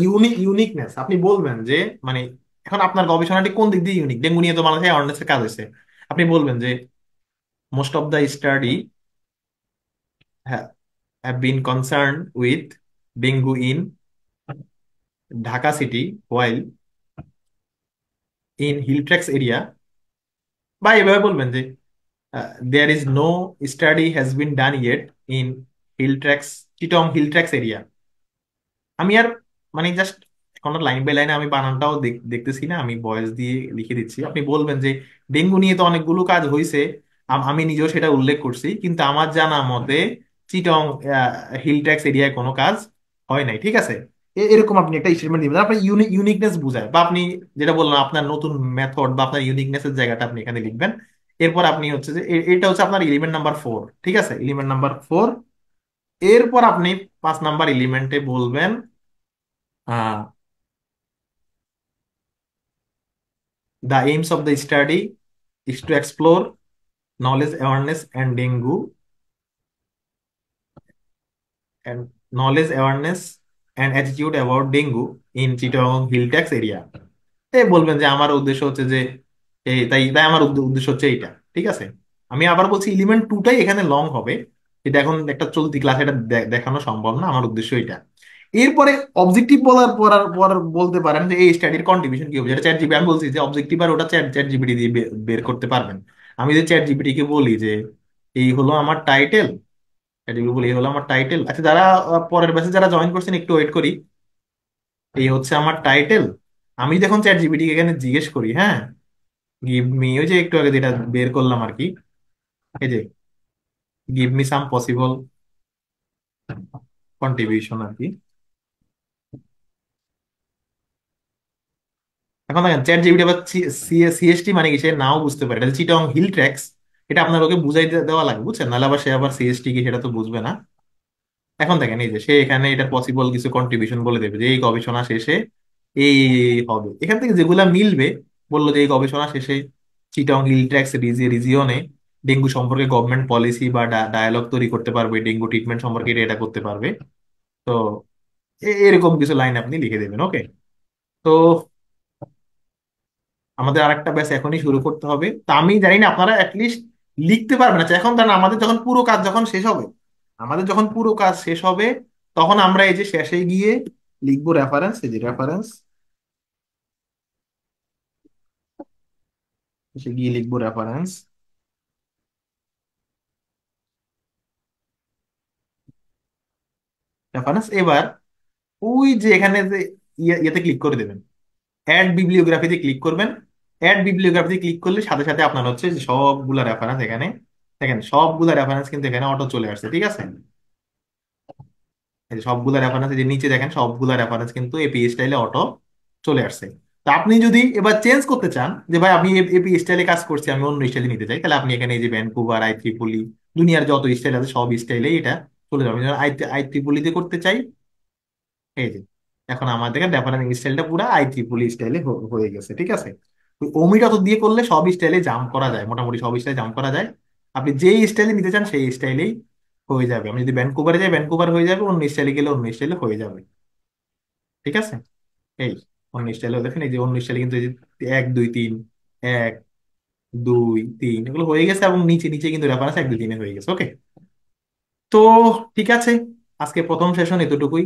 ইউনিকনেস আপনি বলবেন যে, মানে এখন আপনার গবেষণাটি কোন দিক দিয়ে ইউনিক। ডেঙ্গু নিয়ে তো বাংলাদেশে অ্যাওয়ারনেসের কাজ হয়েছে। আপনি বলবেন যে most of the study have been concern with dengue in Dhaka city while in Hilltrax area, বা এভাবে বলবেন যে there is no study has been done yet in hill tracts, Chittagong hill tracts area. আমি আর মানে জাস্ট এখন লাইন বাই লাইনে আমি বানানটাও দেখতেছি না, আমি ভয়েস দিয়ে লিখে দিচ্ছি। আপনি বলবেন যে ডেঙ্গু নিয়ে তো অনেকগুলো কাজ হয়েছে, আমি নিজেও সেটা উল্লেখ করছি, কিন্তু আমার জানা মতে চিটং হিলট্র্যাক্স এরিয়ায় কোনো কাজ হয় নাই। ঠিক আছে, এরকম আপনি একটা স্টেটমেন্ট দিবেন, আপনার ইউনিকনেস বোঝায়। বা আপনি যেটা বললাম আপনার নতুন মেথড বা আপনার ইউনিকনেসের জায়গাটা আপনি এখানে লিখবেন। এরপর আপনি হচ্ছে যে এটা হচ্ছে আপনার এলিমেন্ট নাম্বার 4। ঠিক আছে, এলিমেন্ট নাম্বার 4। এরপর আপনি 5 নাম্বার এলিমেন্টে বলবেন the aims of the study is to explore knowledge awareness and dengue and knowledge awareness and attitude about dengue in Chittagong hill tax area. এই বলবেন যে আমার উদ্দেশ্য হচ্ছে যে এই তাই তাই আমার উদ্দেশ্য হচ্ছে এইটা, ঠিক আছে। আমি আবার বলছি এলিমেন্ট টুটাই এখানে লং হবে, এটা এখন একটা চলতি ক্লাস, এটা দেখানো সম্ভব না, আমার উদ্দেশ্য এটা। এরপরে অবজেক্টিভ বলার পর পর বলতে পারেন যে এই স্টাডির কন্ট্রিবিউশন কি হবে, যেটা চ্যাট জিপি, আমি বলছি যে অবজেক্টিভ আর ওটা চ্যাট চ্যাট জিপিটি দিয়ে বের করতে পারবেন। আমি যদি চ্যাট জিপিটি কে বলি যে এই হলো আমার টাইটেল, চ্যাট জিপিটি বলি এই হলো আমার টাইটেল, আচ্ছা যারা পরের ব্যাচে যারা জয়েন করছেন একটু ওয়েট করি, এই হচ্ছে আমার টাইটেল। আমি যখন চ্যাট জিপিটি এখানে জিজ্ঞেস করি, হ্যাঁ গিভ মি, ওই যে একটু আগে যেটা বের করলাম আর কি, এই যে give me some possible contribution আর কি। এখন দেখেন চ্যাট জিপিটি আবার সিএসটি মানে কি সে নাও বুঝতে পারে, এটা চিটং হিল ট্র্যাক্স, এটা আপনার ওকে বুঝাই দেওয়া লাগে, বুঝছেন, নাহলে আবার সে আবার সিএসটি কি সেটা তো বুঝবে না। এখন দেখেন এই যে সে এখানে এটা পসিবল কিছু কন্ট্রিবিউশন বলে দেবে যে এই গবেষণা শেষে এই হবে, এখান থেকে যেগুলা মিলবে, বললো যে এই গবেষণা শেষে চিটং হিল ট্র্যাক্স রিজিয়নে ডেঙ্গু সম্পর্কে গভর্নমেন্ট পলিসি বা ডায়ালগ তৈরি করতে পারবে, ডেঙ্গু ট্রিটমেন্ট সম্পর্কে এটা এটা করতে পারবে। তো এরকম কিছু লাইন আপনি লিখে দেবেন, ওকে। তো আমাদের আরেকটা ব্যাচ এখনই শুরু করতে হবে, তা আমি জানি না আপনারা অ্যাটলিস্ট লিখতে পারবেন। আচ্ছা এখন ধরেন আমাদের যখন পুরো কাজ যখন শেষ হবে, আমাদের যখন পুরো কাজ শেষ হবে, তখন আমরা এই যে শেষে গিয়ে লিখবো রেফারেন্স, এই যে রেফারেন্স, শেষে গিয়ে লিখবো রেফারেন্স। রেফারেন্স এবার ওই যে এখানে যে ইয়েতে ক্লিক করে দেবেন, অ্যাড বিবলিওগ্রাফিতে ক্লিক করবেন। অ্যাড বিবলিওগ্রাফিতে ক্লিক করলে সাথে সাথে আপনার হচ্ছে যে সবগুলা রেফারেন্স এখানে, দেখেন সবগুলা রেফারেন্স কিন্তু এখানে অটো চলে আসছে, ঠিক আছে। এই যে সবগুলা রেফারেন্স, যে নিচে দেখেন সবগুলা রেফারেন্স কিন্তু এপি স্টাইলে অটো চলে আসছে। তা আপনি যদি এবার চেঞ্জ করতে চান যে ভাই আমি এপি স্টাইলে কাজ করছি, আমি অন্য স্টাইলে নিতে চাই, তাহলে আপনি এখানে এই যে ভ্যানকুভার, আই ট্রিপলি, দুনিয়ার যত স্টাইল আছে সব স্টাইলেই এটা চলে যাবে। আই আই ট্রিপলিতে করতে চাই, এই যে এখন আমাদের রেফারেন্স স্টাইলটা পুরো আই ট্রিপলি স্টাইলে হয়ে গেছে, ঠিক আছে। ওই ওমিট অত দিয়ে করলে সব স্টাইলে জাম্প করা যায়, মোটামুটি সব স্টাইলে জাম্প করা যায়। আপনি যেই স্টাইলে নিতে চান সেই স্টাইলেই হয়ে যাবে। আমি যদি ভ্যানকুভারে যাই ভ্যানকুভার হয়ে যাবে, অন্য স্টাইলে গেলে অন্য স্টাইলে হয়ে যাবে, ঠিক আছে। এই অন্য স্টাইলে দেখেন, এই যে অন্য স্টাইলে কিন্তু এই যে 1 2 3, 1 2 3 এগুলো হয়ে গেছে, এবং নিচে নিচে কিন্তু রেফারেন্স 1 2 3 হয়ে গেছে, ওকে। তো ঠিক আছে, আজকে প্রথম সেশন এতটুকুই।